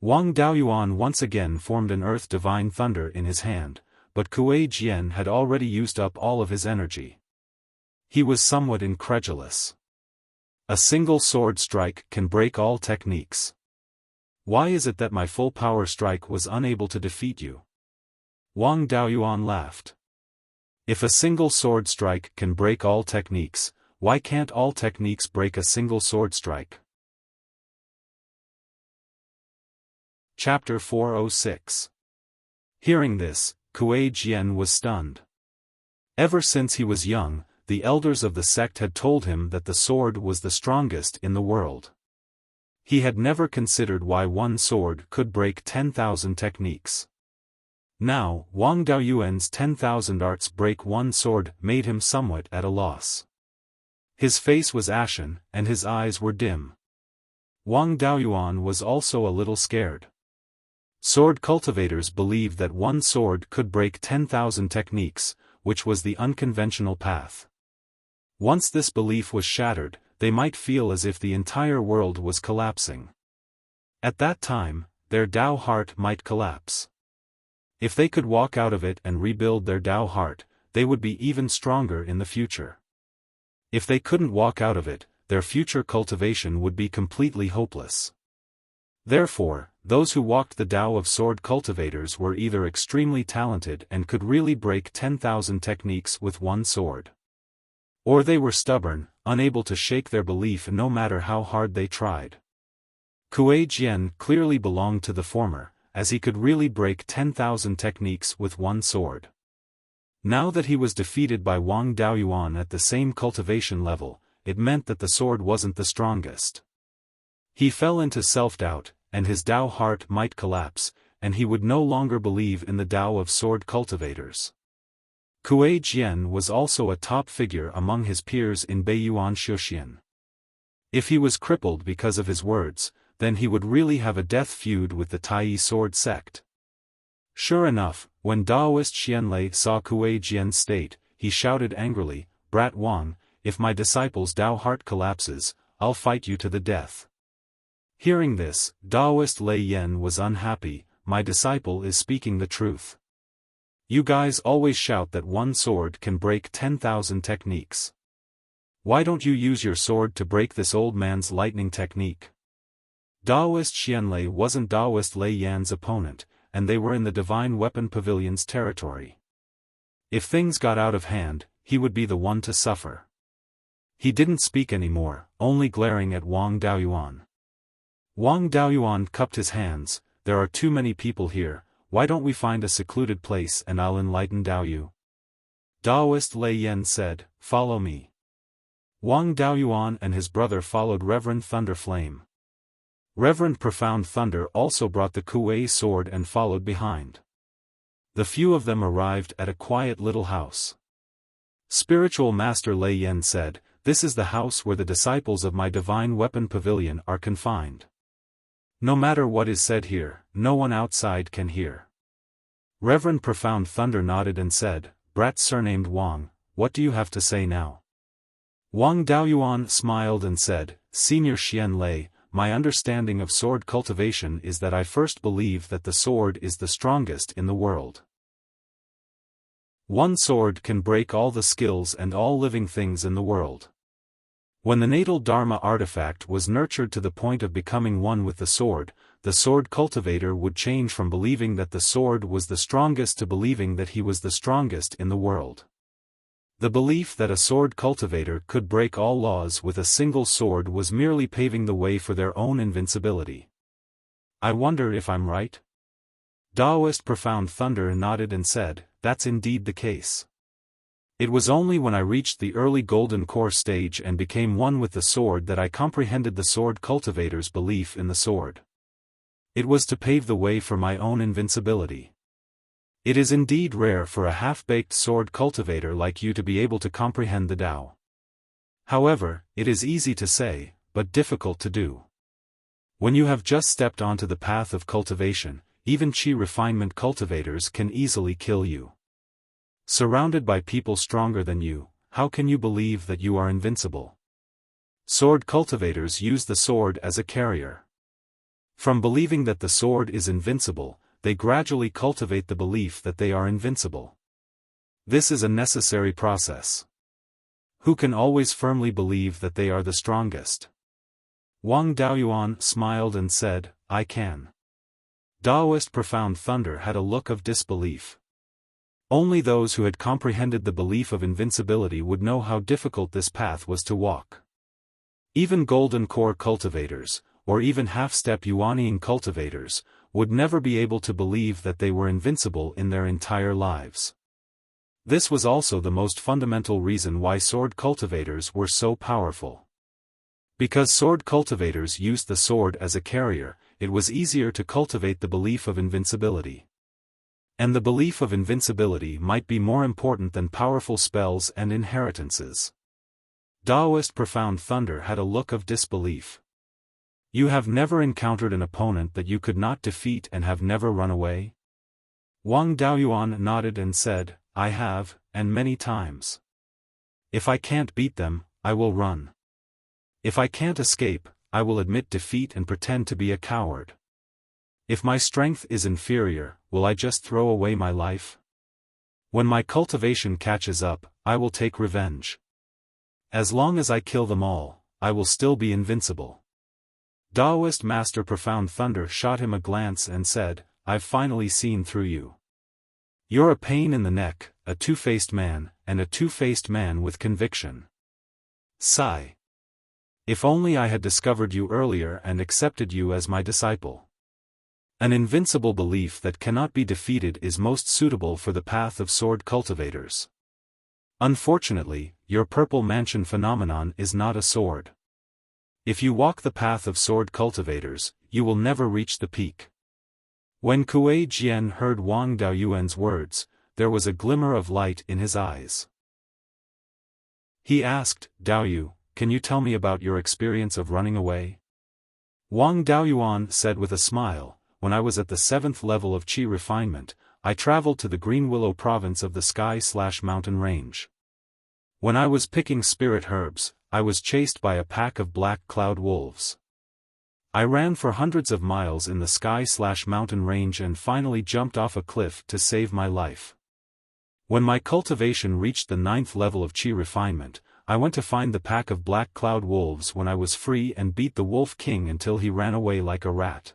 Speaker 1: Wang Daoyuan once again formed an Earth Divine Thunder in his hand, but Kuei Jian had already used up all of his energy. He was somewhat incredulous. A single sword strike can break all techniques. Why is it that my full power strike was unable to defeat you? Wang Daoyuan laughed. If a single sword strike can break all techniques, why can't all techniques break a single sword strike? Chapter 406. Hearing this, Kuei Jian was stunned. Ever since he was young, the elders of the sect had told him that the sword was the strongest in the world. He had never considered why one sword could break 10,000 techniques. Now, Wang Daoyuan's 10,000 arts break one sword made him somewhat at a loss. His face was ashen, and his eyes were dim. Wang Daoyuan was also a little scared. Sword cultivators believed that one sword could break 10,000 techniques, which was the unconventional path. Once this belief was shattered, they might feel as if the entire world was collapsing. At that time, their Tao heart might collapse. If they could walk out of it and rebuild their Tao heart, they would be even stronger in the future. If they couldn't walk out of it, their future cultivation would be completely hopeless. Therefore, those who walked the Tao of sword cultivators were either extremely talented and could really break 10,000 techniques with one sword. Or they were stubborn, unable to shake their belief no matter how hard they tried. Kuei Jian clearly belonged to the former, as he could really break 10,000 techniques with one sword. Now that he was defeated by Wang Daoyuan at the same cultivation level, it meant that the sword wasn't the strongest. He fell into self-doubt, and his Tao heart might collapse, and he would no longer believe in the Tao of sword cultivators. Kuei Jian was also a top figure among his peers in Beiyuan Shuxian. If he was crippled because of his words, then he would really have a death feud with the Tai sword sect. Sure enough, when Daoist Xianlei saw Kuei Jian's state, he shouted angrily, "Brat Wang, if my disciple's Tao heart collapses, I'll fight you to the death." Hearing this, Daoist Lei Yan was unhappy. "My disciple is speaking the truth. You guys always shout that one sword can break 10,000 techniques. Why don't you use your sword to break this old man's lightning technique?" Daoist Xianlei wasn't Daoist Lei Yan's opponent, and they were in the Divine Weapon Pavilion's territory. If things got out of hand, he would be the one to suffer. He didn't speak anymore, only glaring at Wang Daoyuan. Wang Daoyuan cupped his hands. "There are too many people here, why don't we find a secluded place and I'll enlighten Daoyu?" Daoist Lei Yan said, "Follow me." Wang Daoyuan and his brother followed Reverend Thunder Flame. Reverend Profound Thunder also brought the Kuei sword and followed behind. The few of them arrived at a quiet little house. Spiritual Master Lei Yan said, "This is the house where the disciples of my Divine Weapon Pavilion are confined. No matter what is said here, no one outside can hear. Reverend Profound Thunder nodded and said, "Brat surnamed Wang, what do you have to say now?" Wang Daoyuan smiled and said, "Senior Xian Lei, my understanding of sword cultivation is that I first believe that the sword is the strongest in the world. One sword can break all the skills and all living things in the world. When the natal Dharma artifact was nurtured to the point of becoming one with the sword cultivator would change from believing that the sword was the strongest to believing that he was the strongest in the world. The belief that a sword cultivator could break all laws with a single sword was merely paving the way for their own invincibility. I wonder if I'm right?" Taoist Profound Thunder nodded and said, "That's indeed the case. It was only when I reached the early Golden Core stage and became one with the sword that I comprehended the sword cultivator's belief in the sword. It was to pave the way for my own invincibility. It is indeed rare for a half-baked sword cultivator like you to be able to comprehend the Tao. However, it is easy to say, but difficult to do. When you have just stepped onto the path of cultivation, even Qi refinement cultivators can easily kill you. Surrounded by people stronger than you, how can you believe that you are invincible? Sword cultivators use the sword as a carrier. From believing that the sword is invincible, they gradually cultivate the belief that they are invincible. This is a necessary process. Who can always firmly believe that they are the strongest?" Wang Daoyuan smiled and said, "I can." Taoist Profound Thunder had a look of disbelief. Only those who had comprehended the belief of invincibility would know how difficult this path was to walk. Even Golden Core cultivators, or even half-step Yuaniing cultivators, would never be able to believe that they were invincible in their entire lives. This was also the most fundamental reason why sword cultivators were so powerful. Because sword cultivators used the sword as a carrier, it was easier to cultivate the belief of invincibility. And the belief of invincibility might be more important than powerful spells and inheritances. Taoist Profound Thunder had a look of disbelief. "You have never encountered an opponent that you could not defeat and have never run away?" Wang Daoyuan nodded and said, "I have, and many times. If I can't beat them, I will run. If I can't escape, I will admit defeat and pretend to be a coward. If my strength is inferior, will I just throw away my life? When my cultivation catches up, I will take revenge. As long as I kill them all, I will still be invincible." Taoist Master Profound Thunder shot him a glance and said, "I've finally seen through you. You're a pain in the neck, a two-faced man, and a two-faced man with conviction. Sigh. If only I had discovered you earlier and accepted you as my disciple. An invincible belief that cannot be defeated is most suitable for the path of sword cultivators. Unfortunately, your purple mansion phenomenon is not a sword. If you walk the path of sword cultivators, you will never reach the peak." When Kuei Jian heard Wang Daoyuan's words, there was a glimmer of light in his eyes. He asked, "Daoyu, can you tell me about your experience of running away?" Wang Daoyuan said with a smile, "When I was at the 7th level of Qi refinement, I traveled to the Green Willow province of the Sky/Mountain Range. When I was picking spirit herbs, I was chased by a pack of black cloud wolves. I ran for hundreds of miles in the Sky/Mountain Range and finally jumped off a cliff to save my life. When my cultivation reached the 9th level of Qi refinement, I went to find the pack of black cloud wolves when I was free and beat the Wolf King until he ran away like a rat.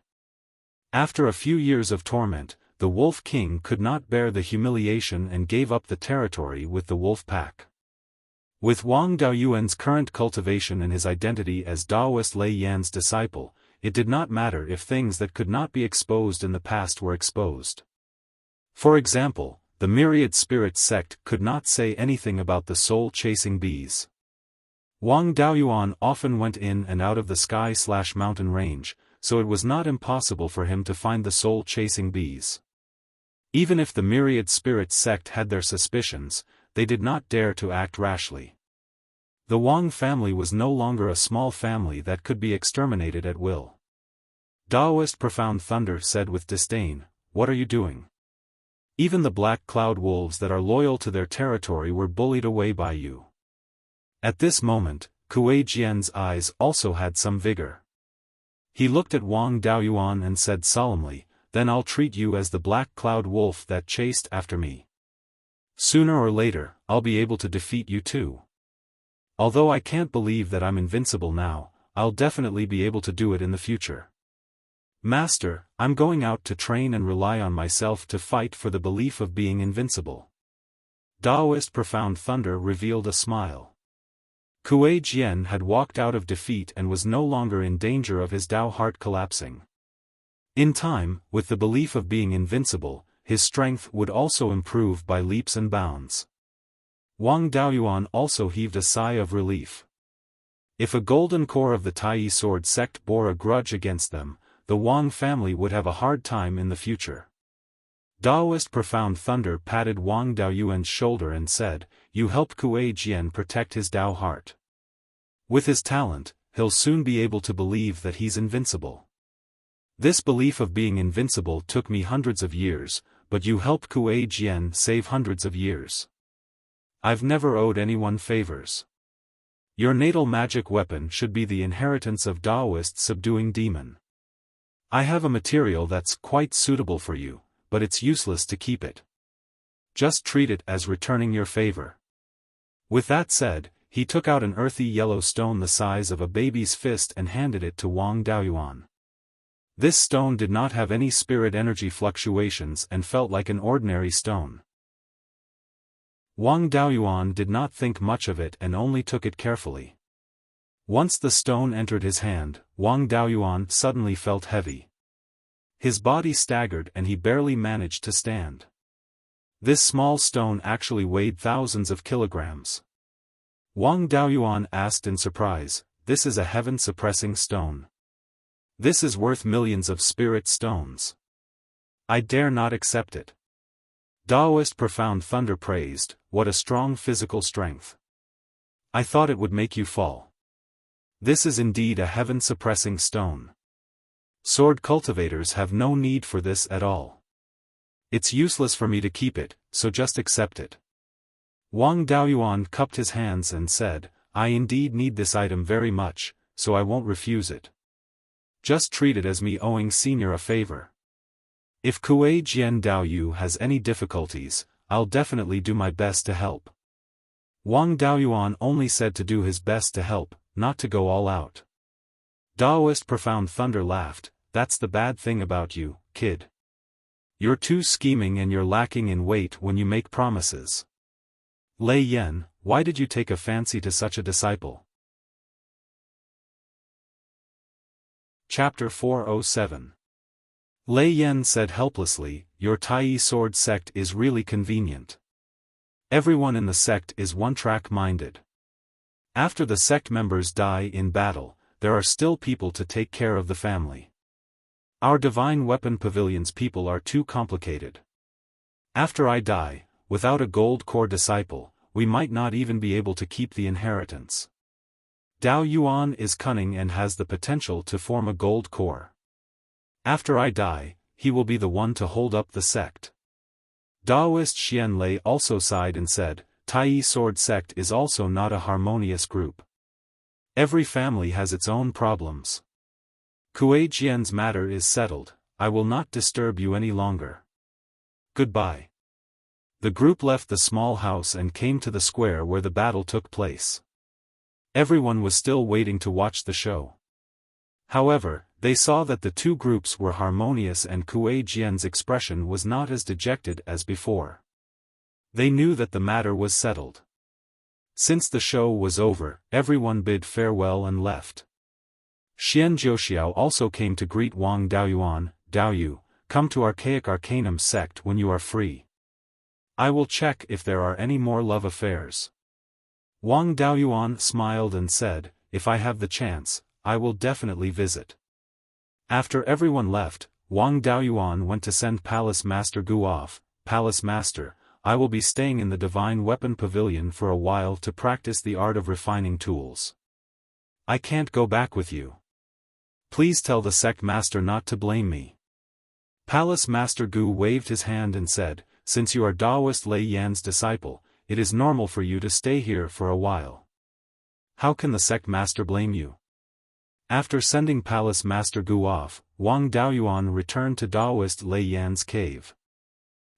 Speaker 1: After a few years of torment, the Wolf King could not bear the humiliation and gave up the territory with the wolf pack." With Wang Daoyuan's current cultivation and his identity as Taoist Lei Yan's disciple, it did not matter if things that could not be exposed in the past were exposed. For example, the myriad spirit sect could not say anything about the soul-chasing bees. Wang Daoyuan often went in and out of the Sky/Mountain Range, so it was not impossible for him to find the soul-chasing bees. Even if the myriad spirit sect had their suspicions, they did not dare to act rashly. The Wang family was no longer a small family that could be exterminated at will. Taoist Profound Thunder said with disdain, "What are you doing? Even the black cloud wolves that are loyal to their territory were bullied away by you. At this moment, Kuei Jian's eyes also had some vigor. He looked at Wang Daoyuan and said solemnly, "Then I'll treat you as the black cloud wolf that chased after me. Sooner or later, I'll be able to defeat you too. Although I can't believe that I'm invincible now, I'll definitely be able to do it in the future. Master, I'm going out to train and rely on myself to fight for the belief of being invincible." Daoist Profound Thunder revealed a smile. Kuei Jian had walked out of defeat and was no longer in danger of his Dao heart collapsing. In time, with the belief of being invincible, his strength would also improve by leaps and bounds. Wang Daoyuan also heaved a sigh of relief. If a golden core of the Tai sword sect bore a grudge against them, the Wang family would have a hard time in the future. Daoist Profound Thunder patted Wang Daoyuan's shoulder and said, "You help Kuei Jian protect his Dao heart. With his talent, he'll soon be able to believe that he's invincible. This belief of being invincible took me hundreds of years, but you helped Kuei Jian save hundreds of years. I've never owed anyone favors. Your natal magic weapon should be the inheritance of Daoist subduing demon. I have a material that's quite suitable for you, but it's useless to keep it. Just treat it as returning your favor." With that said, he took out an earthy yellow stone the size of a baby's fist and handed it to Wang Daoyuan. This stone did not have any spirit energy fluctuations and felt like an ordinary stone. Wang Daoyuan did not think much of it and only took it carefully. Once the stone entered his hand, Wang Daoyuan suddenly felt heavy. His body staggered and he barely managed to stand. This small stone actually weighed thousands of kilograms. Wang Daoyuan asked in surprise, "This is a heaven-suppressing stone. This is worth millions of spirit stones. I dare not accept it." Daoist Profound Thunder praised, "What a strong physical strength. I thought it would make you fall. This is indeed a heaven-suppressing stone. Sword cultivators have no need for this at all. It's useless for me to keep it, so just accept it." Wang Daoyuan cupped his hands and said, "I indeed need this item very much, so I won't refuse it. Just treat it as me owing Senior a favor. If Kuei Jian Daoyu has any difficulties, I'll definitely do my best to help." Wang Daoyuan only said to do his best to help, not to go all out. Daoist Profound Thunder laughed, "That's the bad thing about you, kid. You're too scheming and you're lacking in weight when you make promises. Lei Yan, why did you take a fancy to such a disciple?" Chapter 407. Lei Yan said helplessly, "Your Tai sword sect is really convenient. Everyone in the sect is one-track minded. After the sect members die in battle, there are still people to take care of the family. Our divine weapon pavilion's people are too complicated. After I die, without a gold core disciple, we might not even be able to keep the inheritance. Dao Yuan is cunning and has the potential to form a gold core. After I die, he will be the one to hold up the sect." Daoist Xian Lei also sighed and said, "Tai sword sect is also not a harmonious group. Every family has its own problems. Kuei Jian's matter is settled, I will not disturb you any longer. Goodbye." The group left the small house and came to the square where the battle took place. Everyone was still waiting to watch the show. However, they saw that the two groups were harmonious and Kuei Jian's expression was not as dejected as before. They knew that the matter was settled. Since the show was over, everyone bid farewell and left. Xian Jiuxiao also came to greet Wang Daoyuan. "Daoyu, come to Archaic Arcanum sect when you are free. I will check if there are any more love affairs." Wang Daoyuan smiled and said, "If I have the chance, I will definitely visit." After everyone left, Wang Daoyuan went to send Palace Master Gu off. "Palace Master, I will be staying in the Divine Weapon Pavilion for a while to practice the art of refining tools. I can't go back with you. Please tell the sect master not to blame me." Palace Master Gu waved his hand and said, since you are Taoist Lei Yan's disciple, it is normal for you to stay here for a while. How can the sect master blame you? After sending Palace Master Gu off, Wang Daoyuan returned to Taoist Lei Yan's cave.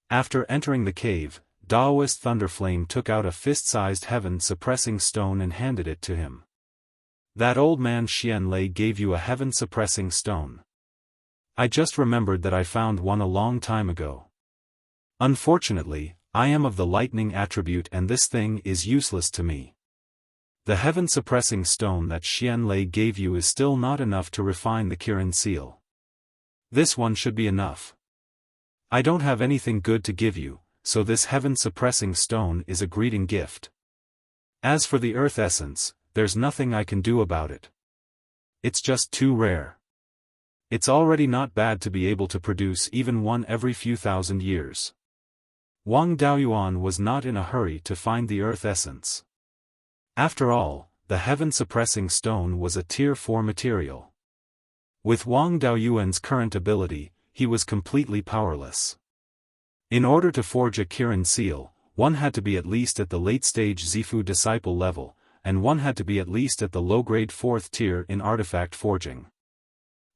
Speaker 1: After entering the cave, Taoist Thunderflame took out a fist-sized heaven-suppressing stone and handed it to him. That old man Xian Lei gave you a heaven-suppressing stone. I just remembered that I found one a long time ago. Unfortunately, I am of the lightning attribute and this thing is useless to me. The heaven-suppressing stone that Xian Lei gave you is still not enough to refine the Kirin seal. This one should be enough. I don't have anything good to give you, so this heaven-suppressing stone is a greeting gift. As for the earth essence, there's nothing I can do about it. It's just too rare. It's already not bad to be able to produce even one every few thousand years. Wang Daoyuan was not in a hurry to find the earth essence. After all, the heaven-suppressing stone was a Tier 4 material. With Wang Daoyuan's current ability, he was completely powerless. In order to forge a Kirin seal, one had to be at least at the late-stage Zifu disciple level, and one had to be at least at the low-grade 4th tier in artifact forging.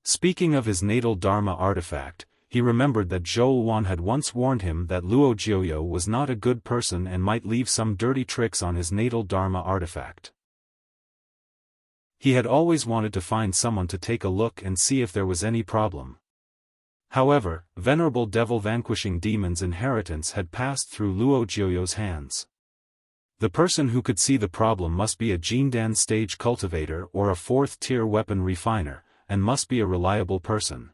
Speaker 1: Speaking of his natal Dharma artifact, he remembered that Zhou Wan had once warned him that Luo Jiuyo was not a good person and might leave some dirty tricks on his natal Dharma artifact. He had always wanted to find someone to take a look and see if there was any problem. However, Venerable Devil Vanquishing Demon's inheritance had passed through Luo Jiuyo's hands. The person who could see the problem must be a Jindan stage cultivator or a 4th tier weapon refiner, and must be a reliable person.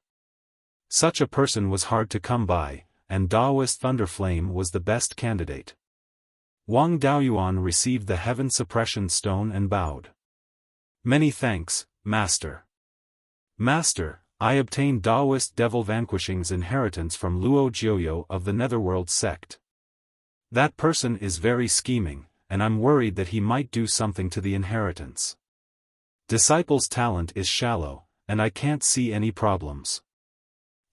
Speaker 1: Such a person was hard to come by, and Taoist Thunderflame was the best candidate. Wang Daoyuan received the Heaven Suppression Stone and bowed. Many thanks, Master. Master, I obtained Taoist Devil Vanquishing's inheritance from Luo Jiuyo of the Netherworld sect. That person is very scheming, and I'm worried that he might do something to the inheritance. Disciple's talent is shallow, and I can't see any problems.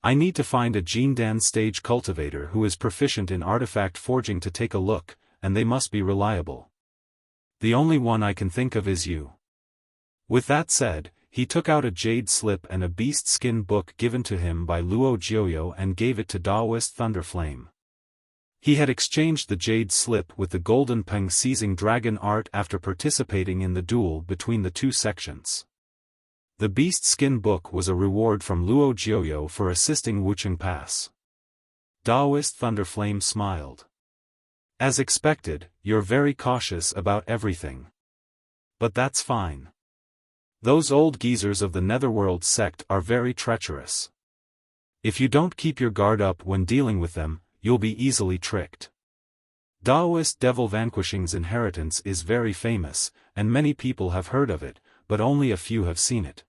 Speaker 1: I need to find a Jindan stage cultivator who is proficient in artifact forging to take a look, and they must be reliable. The only one I can think of is you. With that said, he took out a jade slip and a beast skin book given to him by Luo Jiuyo and gave it to Taoist Thunderflame. He had exchanged the jade slip with the golden peng seizing dragon art after participating in the duel between the two sections. The beast skin book was a reward from Luo Jiuyo for assisting Wucheng Pass. Taoist Thunderflame smiled. As expected, you're very cautious about everything. But that's fine. Those old geezers of the Netherworld sect are very treacherous. If you don't keep your guard up when dealing with them, you'll be easily tricked. Taoist Devil Vanquishing's inheritance is very famous, and many people have heard of it, but only a few have seen it.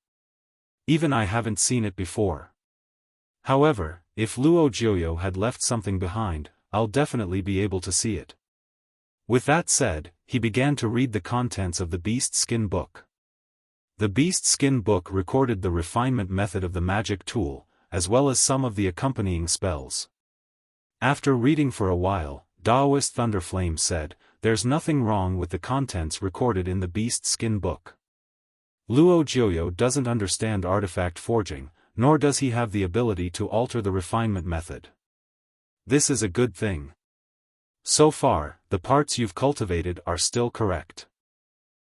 Speaker 1: Even I haven't seen it before. However, if Luo Jiuyo had left something behind, I'll definitely be able to see it. With that said, he began to read the contents of the Beast Skin book. The Beast Skin book recorded the refinement method of the magic tool, as well as some of the accompanying spells. After reading for a while, Taoist Thunderflame said, "There's nothing wrong with the contents recorded in the Beast Skin book. Luo Jiuyo doesn't understand artifact forging, nor does he have the ability to alter the refinement method. This is a good thing. So far, the parts you've cultivated are still correct.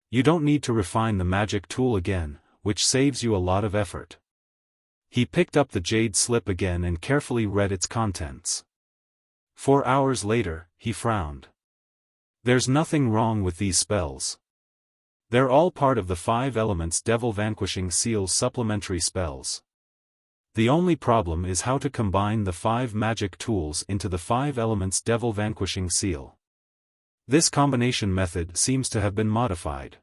Speaker 1: You don't need to refine the magic tool again, which saves you a lot of effort." He picked up the jade slip again and carefully read its contents. 4 hours later, he frowned. There's nothing wrong with these spells. They're all part of the 5 elements Devil Vanquishing Seal's supplementary spells. The only problem is how to combine the 5 magic tools into the 5 elements Devil Vanquishing Seal. This combination method seems to have been modified.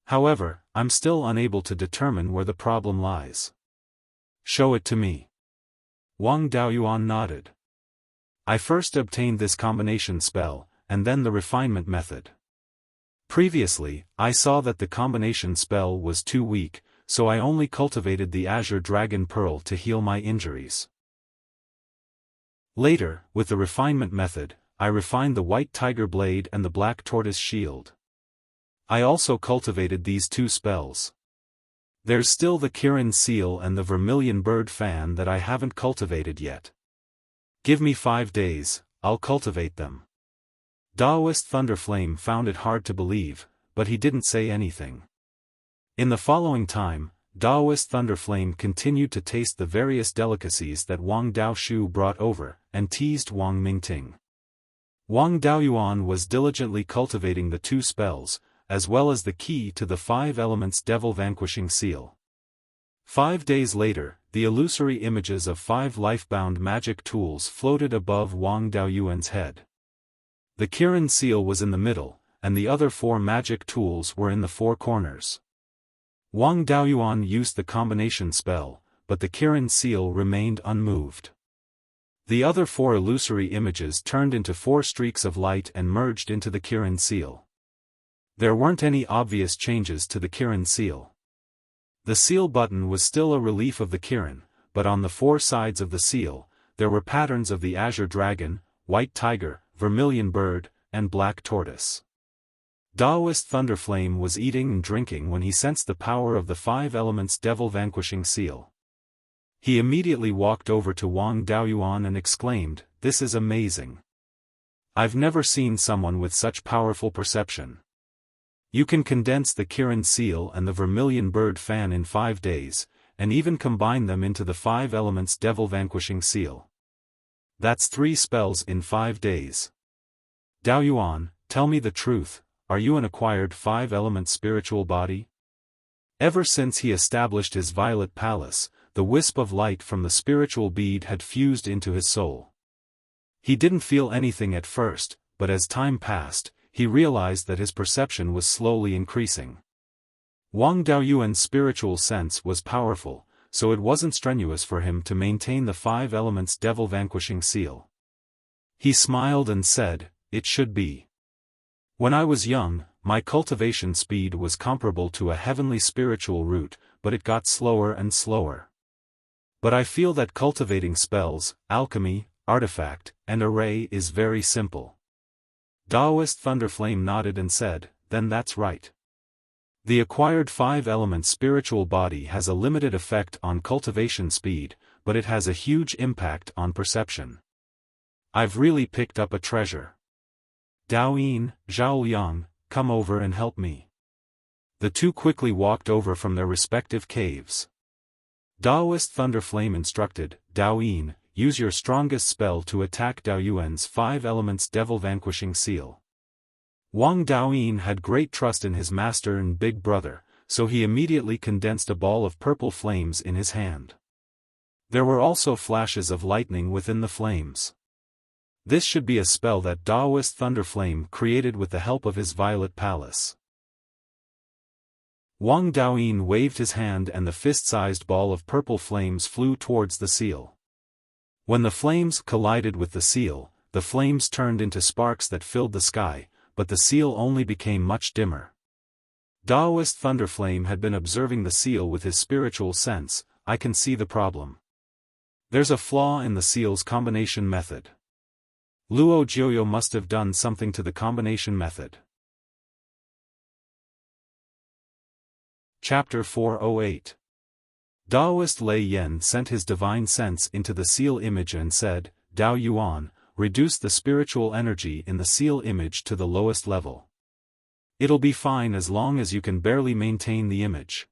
Speaker 1: However, I'm still unable to determine where the problem lies. Show it to me. Wang Daoyuan nodded. I first obtained this combination spell, and then the refinement method. Previously, I saw that the combination spell was too weak, so I only cultivated the Azure Dragon Pearl to heal my injuries. Later, with the refinement method, I refined the white tiger blade and the black tortoise shield. I also cultivated these two spells. There's still the Kirin seal and the vermilion bird fan that I haven't cultivated yet. Give me 5 days, I'll cultivate them. Daoist Thunderflame found it hard to believe, but he didn't say anything. In the following time, Daoist Thunderflame continued to taste the various delicacies that Wang Daoshu brought over, and teased Wang Mingting. Wang Daoyuan was diligently cultivating the two spells, as well as the key to the 5 elements devil vanquishing seal. 5 days later, the illusory images of 5 life-bound magic tools floated above Wang Daoyuan's head. The Kirin seal was in the middle, and the other 4 magic tools were in the 4 corners. Wang Daoyuan used the combination spell, but the Kirin seal remained unmoved. The other 4 illusory images turned into 4 streaks of light and merged into the Kirin seal. There weren't any obvious changes to the Kirin seal. The seal button was still a relief of the Kirin, but on the 4 sides of the seal, there were patterns of the azure dragon, white tiger, vermilion bird, and black tortoise. Daoist Thunderflame was eating and drinking when he sensed the power of the 5 elements devil vanquishing seal. He immediately walked over to Wang Daoyuan and exclaimed, "This is amazing. I've never seen someone with such powerful perception. You can condense the Kirin seal and the vermilion bird fan in 5 days, and even combine them into the 5 elements devil vanquishing seal. That's 3 spells in 5 days. Daoyuan, tell me the truth, are you an acquired 5-element spiritual body?" Ever since he established his violet palace, the wisp of light from the spiritual bead had fused into his soul. He didn't feel anything at first, but as time passed, he realized that his perception was slowly increasing. Wang Daoyuan's spiritual sense was powerful, so it wasn't strenuous for him to maintain the 5 elements devil vanquishing seal. He smiled and said, "It should be. When I was young, my cultivation speed was comparable to a heavenly spiritual root, but it got slower and slower. But I feel that cultivating spells, alchemy, artifact, and array is very simple." Daoist Thunderflame nodded and said, "Then that's right. The acquired 5-element spiritual body has a limited effect on cultivation speed, but it has a huge impact on perception. I've really picked up a treasure. Daoyin, Zhaoliang, come over and help me." The two quickly walked over from their respective caves. Daoist Thunderflame instructed, "Daoyin, use your strongest spell to attack Daoyuan's 5 elements devil vanquishing seal." Wang Daoyin had great trust in his master and big brother, so he immediately condensed a ball of purple flames in his hand. There were also flashes of lightning within the flames. This should be a spell that Daoist Thunderflame created with the help of his violet palace. Wang Daoyin waved his hand and the fist-sized ball of purple flames flew towards the seal. When the flames collided with the seal, the flames turned into sparks that filled the sky, but the seal only became much dimmer. Daoist Thunderflame had been observing the seal with his spiritual sense. "I can see the problem. There's a flaw in the seal's combination method. Luo Jiuyo must have done something to the combination method." Chapter 408. Daoist Lei Yen sent his divine sense into the seal image and said, "Dao Yuan, reduce the spiritual energy in the seal image to the lowest level. It'll be fine as long as you can barely maintain the image."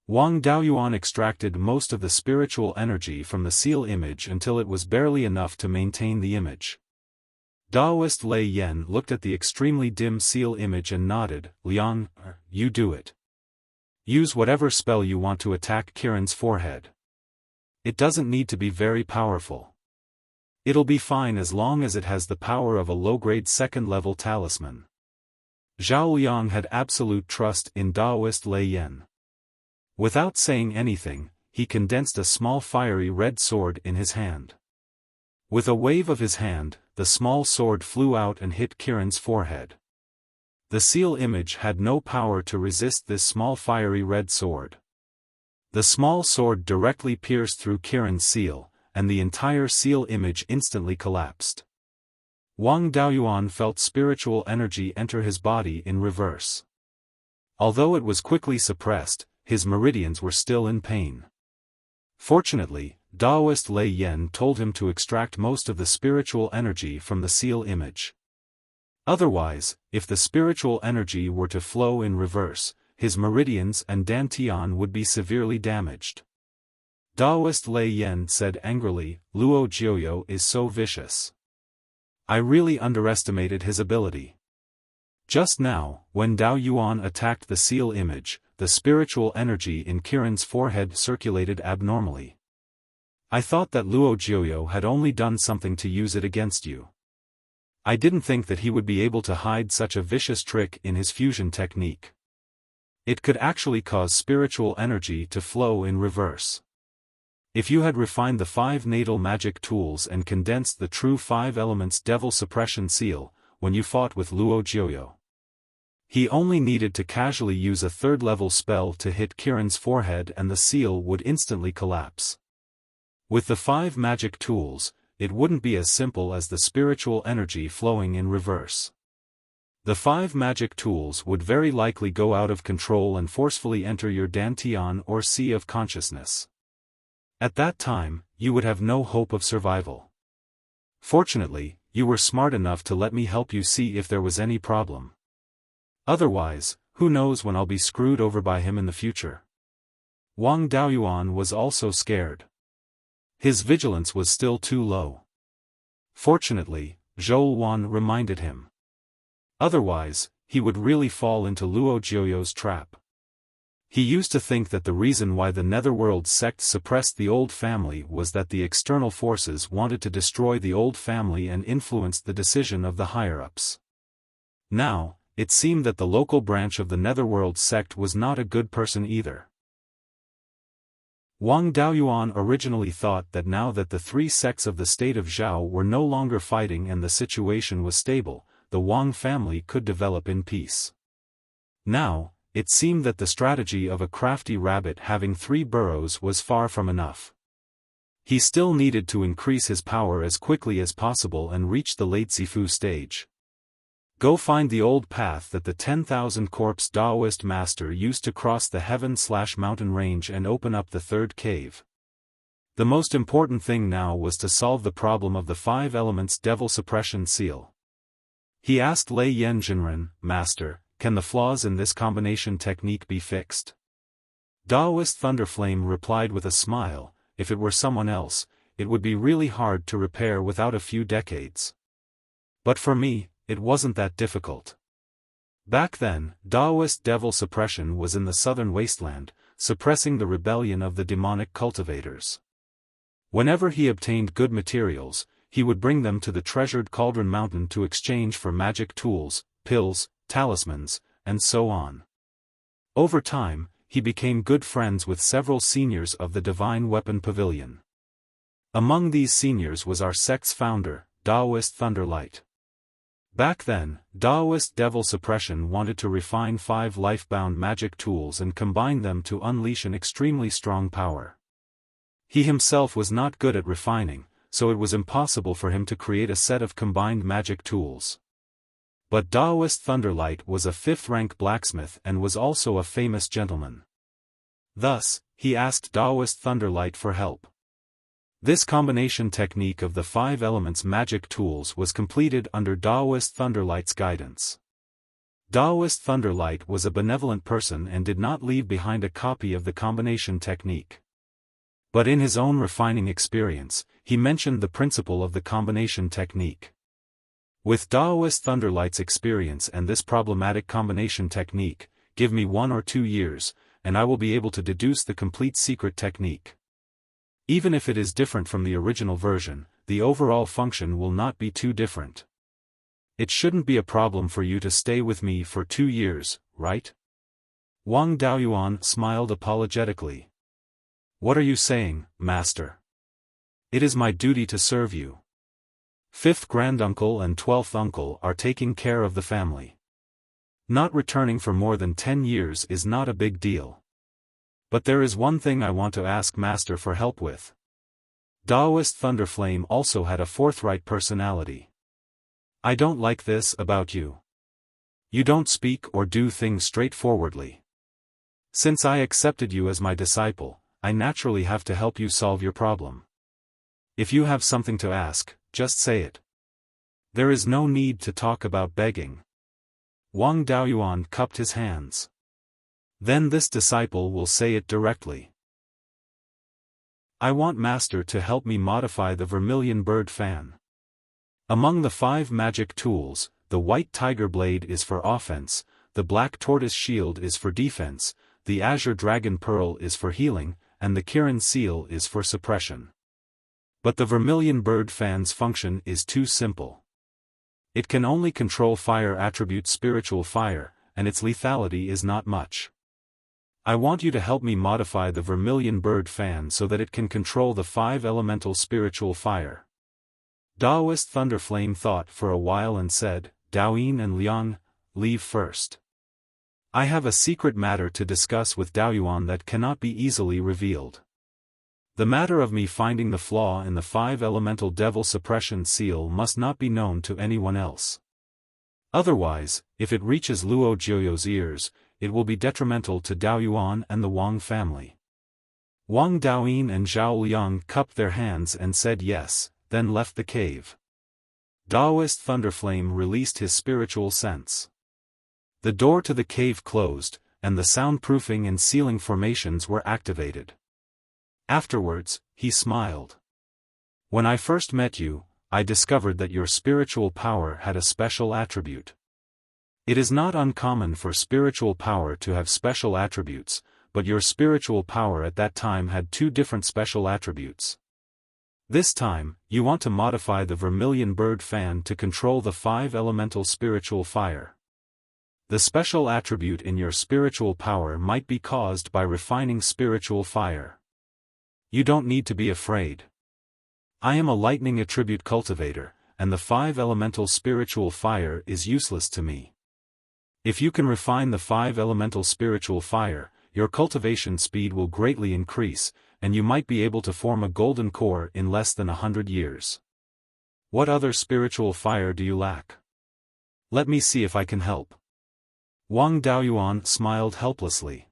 Speaker 1: Wang Daoyuan extracted most of the spiritual energy from the seal image until it was barely enough to maintain the image. Daoist Lei Yen looked at the extremely dim seal image and nodded, "Liang, you do it. Use whatever spell you want to attack Kirin's forehead. It doesn't need to be very powerful. It'll be fine as long as it has the power of a low-grade second-level talisman." Zhaoliang had absolute trust in Daoist Lei Yen. Without saying anything, he condensed a small fiery red sword in his hand. With a wave of his hand, the small sword flew out and hit Kirin's forehead. The seal image had no power to resist this small fiery red sword. The small sword directly pierced through Kirin's seal, and the entire seal image instantly collapsed. Wang Daoyuan felt spiritual energy enter his body in reverse. Although it was quickly suppressed, his meridians were still in pain. Fortunately, Taoist Lei Yan told him to extract most of the spiritual energy from the seal image. Otherwise, if the spiritual energy were to flow in reverse, his meridians and dantian would be severely damaged. Taoist Lei Yan said angrily, "Luo Jiuyo is so vicious. I really underestimated his ability." Just now, when Dao Yuan attacked the seal image, the spiritual energy in Kiran's forehead circulated abnormally. I thought that Luo Jiuyo had only done something to use it against you. I didn't think that he would be able to hide such a vicious trick in his fusion technique. It could actually cause spiritual energy to flow in reverse. If you had refined the 5 natal magic tools and condensed the true 5 elements devil suppression seal, when you fought with Luo Jiuyo, he only needed to casually use a 3rd-level spell to hit Kiran's forehead and the seal would instantly collapse. With the 5 magic tools, it wouldn't be as simple as the spiritual energy flowing in reverse. The 5 magic tools would very likely go out of control and forcefully enter your dantian or sea of consciousness. At that time, you would have no hope of survival. Fortunately, you were smart enough to let me help you see if there was any problem. Otherwise, who knows when I'll be screwed over by him in the future. Wang Daoyuan was also scared. His vigilance was still too low. Fortunately, Zhou Wan reminded him. Otherwise, he would really fall into Luo Jiuyo's trap. He used to think that the reason why the Netherworld sect suppressed the old family was that the external forces wanted to destroy the old family and influenced the decision of the higher-ups. Now, it seemed that the local branch of the Netherworld sect was not a good person either. Wang Daoyuan originally thought that now that the 3 sects of the state of Zhao were no longer fighting and the situation was stable, the Wang family could develop in peace. Now, it seemed that the strategy of a crafty rabbit having 3 burrows was far from enough. He still needed to increase his power as quickly as possible and reach the late Zifu stage. Go find the old path that the 10,000 corpse Taoist master used to cross the heaven/mountain range and open up the 3rd cave. The most important thing now was to solve the problem of the 5 elements devil suppression seal. He asked Lei Yan Jinren, "Master, can the flaws in this combination technique be fixed?" Taoist Thunderflame replied with a smile, "If it were someone else, it would be really hard to repair without a few decades. But for me, it wasn't that difficult." Back then, Taoist devil suppression was in the southern wasteland, suppressing the rebellion of the demonic cultivators. Whenever he obtained good materials, he would bring them to the treasured Cauldron Mountain to exchange for magic tools, pills, talismans, and so on. Over time, he became good friends with several seniors of the Divine Weapon Pavilion. Among these seniors was our sect's founder, Taoist Thunderlight. Back then, Taoist devil suppression wanted to refine 5 life-bound magic tools and combine them to unleash an extremely strong power. He himself was not good at refining, so it was impossible for him to create a set of combined magic tools. But Taoist Thunderlight was a 5th-rank blacksmith and was also a famous gentleman. Thus, he asked Taoist Thunderlight for help. This combination technique of the 5 elements magic tools was completed under Taoist Thunderlight's guidance. Taoist Thunderlight was a benevolent person and did not leave behind a copy of the combination technique. But in his own refining experience, he mentioned the principle of the combination technique. With Taoist Thunderlight's experience and this problematic combination technique, give me 1 or 2 years, and I will be able to deduce the complete secret technique. Even if it is different from the original version, the overall function will not be too different. It shouldn't be a problem for you to stay with me for 2 years, right? Wang Daoyuan smiled apologetically. What are you saying, Master? It is my duty to serve you. 5th granduncle and 12th uncle are taking care of the family. Not returning for more than 10 years is not a big deal. But there is one thing I want to ask Master for help with. Daoist Thunderflame also had a forthright personality. I don't like this about you. You don't speak or do things straightforwardly. Since I accepted you as my disciple, I naturally have to help you solve your problem. If you have something to ask, just say it. There is no need to talk about begging. Wang Daoyuan cupped his hands. Then this disciple will say it directly. I want Master to help me modify the vermilion bird fan. Among the 5 magic tools, the white tiger blade is for offense, the black tortoise shield is for defense, the azure dragon pearl is for healing, and the Kirin seal is for suppression. But the vermilion bird fan's function is too simple. It can only control fire attribute spiritual fire, and its lethality is not much. I want you to help me modify the vermilion bird fan so that it can control the 5 elemental spiritual fire. Daoist Thunderflame thought for a while and said, Daoyin and Liang, leave first. I have a secret matter to discuss with Daoyuan that cannot be easily revealed. The matter of me finding the flaw in the 5 elemental devil suppression seal must not be known to anyone else. Otherwise, if it reaches Luo Jiuyo's ears, it will be detrimental to Daoyuan and the Wang family. Wang Daoyin and Zhao Liang cupped their hands and said yes, then left the cave. Daoist Thunderflame released his spiritual sense. The door to the cave closed, and the soundproofing and sealing formations were activated. Afterwards, he smiled. When I first met you, I discovered that your spiritual power had a special attribute. It is not uncommon for spiritual power to have special attributes, but your spiritual power at that time had 2 different special attributes. This time, you want to modify the vermilion bird fan to control the 5 elemental spiritual fire. The special attribute in your spiritual power might be caused by refining spiritual fire. You don't need to be afraid. I am a lightning attribute cultivator, and the 5 elemental spiritual fire is useless to me. If you can refine the 5 elemental spiritual fire, your cultivation speed will greatly increase, and you might be able to form a golden core in less than 100 years. What other spiritual fire do you lack? Let me see if I can help. Wang Daoyuan smiled helplessly.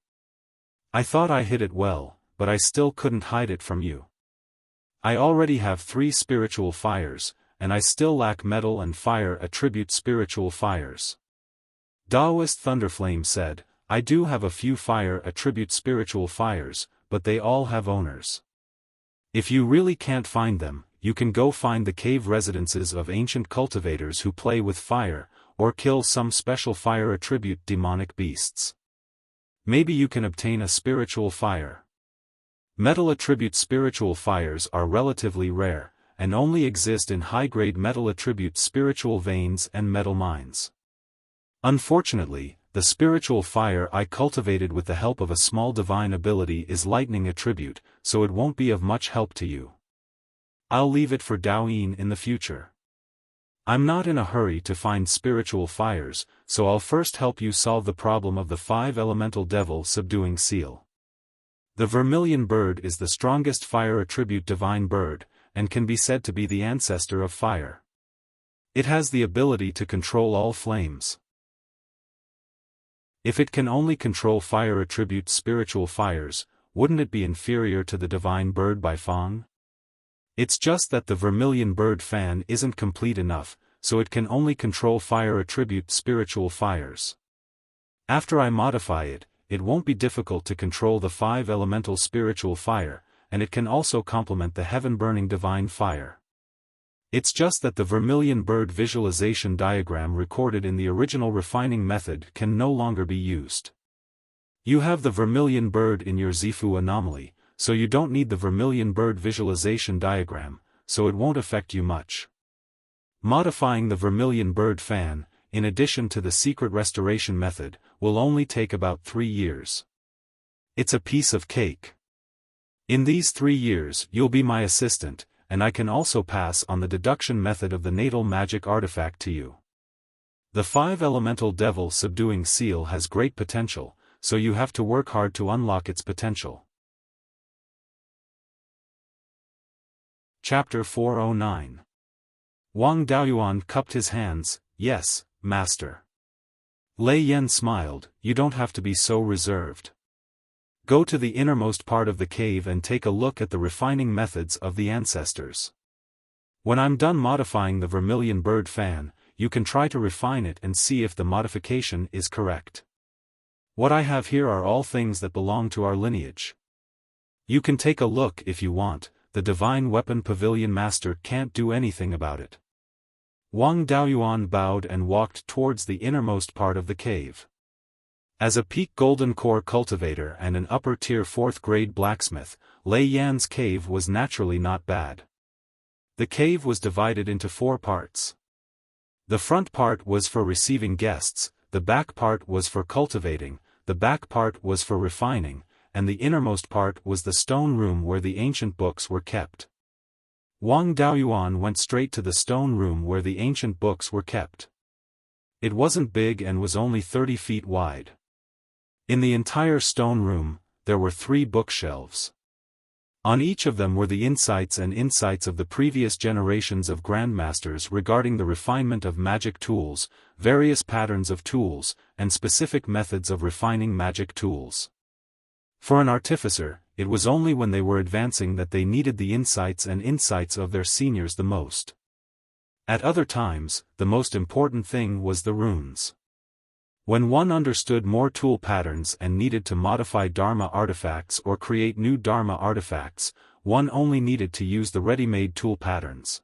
Speaker 1: I thought I hid it well, but I still couldn't hide it from you. I already have 3 spiritual fires, and I still lack metal and fire attribute spiritual fires. Daoist Thunderflame said, I do have a few fire attribute spiritual fires, but they all have owners. If you really can't find them, you can go find the cave residences of ancient cultivators who play with fire, or kill some special fire attribute demonic beasts. Maybe you can obtain a spiritual fire. Metal attribute spiritual fires are relatively rare, and only exist in high-grade metal attribute spiritual veins and metal mines. Unfortunately, the spiritual fire I cultivated with the help of a small divine ability is lightning attribute, so it won't be of much help to you. I'll leave it for Daoyin in the future. I'm not in a hurry to find spiritual fires, so I'll first help you solve the problem of the 5 elemental devil subduing seal. The vermilion bird is the strongest fire attribute divine bird, and can be said to be the ancestor of fire. It has the ability to control all flames. If it can only control fire attribute spiritual fires, wouldn't it be inferior to the divine bird by Fang? It's just that the vermilion bird fan isn't complete enough, so it can only control fire attribute spiritual fires. After I modify it, it won't be difficult to control the 5 elemental spiritual fire, and it can also complement the heaven-burning divine fire. It's just that the vermilion bird visualization diagram recorded in the original refining method can no longer be used. You have the vermilion bird in your Zifu anomaly, so you don't need the vermilion bird visualization diagram, so it won't affect you much. Modifying the vermilion bird fan, in addition to the secret restoration method, will only take about 3 years. It's a piece of cake. In these 3 years you'll be my assistant, and I can also pass on the deduction method of the natal magic artifact to you. The 5 elemental devil subduing seal has great potential, so you have to work hard to unlock its potential. Chapter 409. Wang Daoyuan cupped his hands. Yes, master. Lei Yan smiled. You don't have to be so reserved. Go to the innermost part of the cave and take a look at the refining methods of the ancestors. When I'm done modifying the vermilion bird fan, you can try to refine it and see if the modification is correct. What I have here are all things that belong to our lineage. You can take a look if you want. The divine weapon pavilion master can't do anything about it. Wang Daoyuan bowed and walked towards the innermost part of the cave. As a peak golden core cultivator and an upper-tier 4th-grade blacksmith, Lei Yan's cave was naturally not bad. The cave was divided into 4 parts. The front part was for receiving guests, the back part was for cultivating, the back part was for refining, and the innermost part was the stone room where the ancient books were kept. Wang Daoyuan went straight to the stone room where the ancient books were kept. It wasn't big and was only 30 feet wide. In the entire stone room, there were 3 bookshelves. On each of them were the insights of the previous generations of grandmasters regarding the refinement of magic tools, various patterns of tools, and specific methods of refining magic tools. For an artificer, it was only when they were advancing that they needed the insights of their seniors the most. At other times, the most important thing was the runes. When one understood more tool patterns and needed to modify Dharma artifacts or create new Dharma artifacts, one only needed to use the ready-made tool patterns.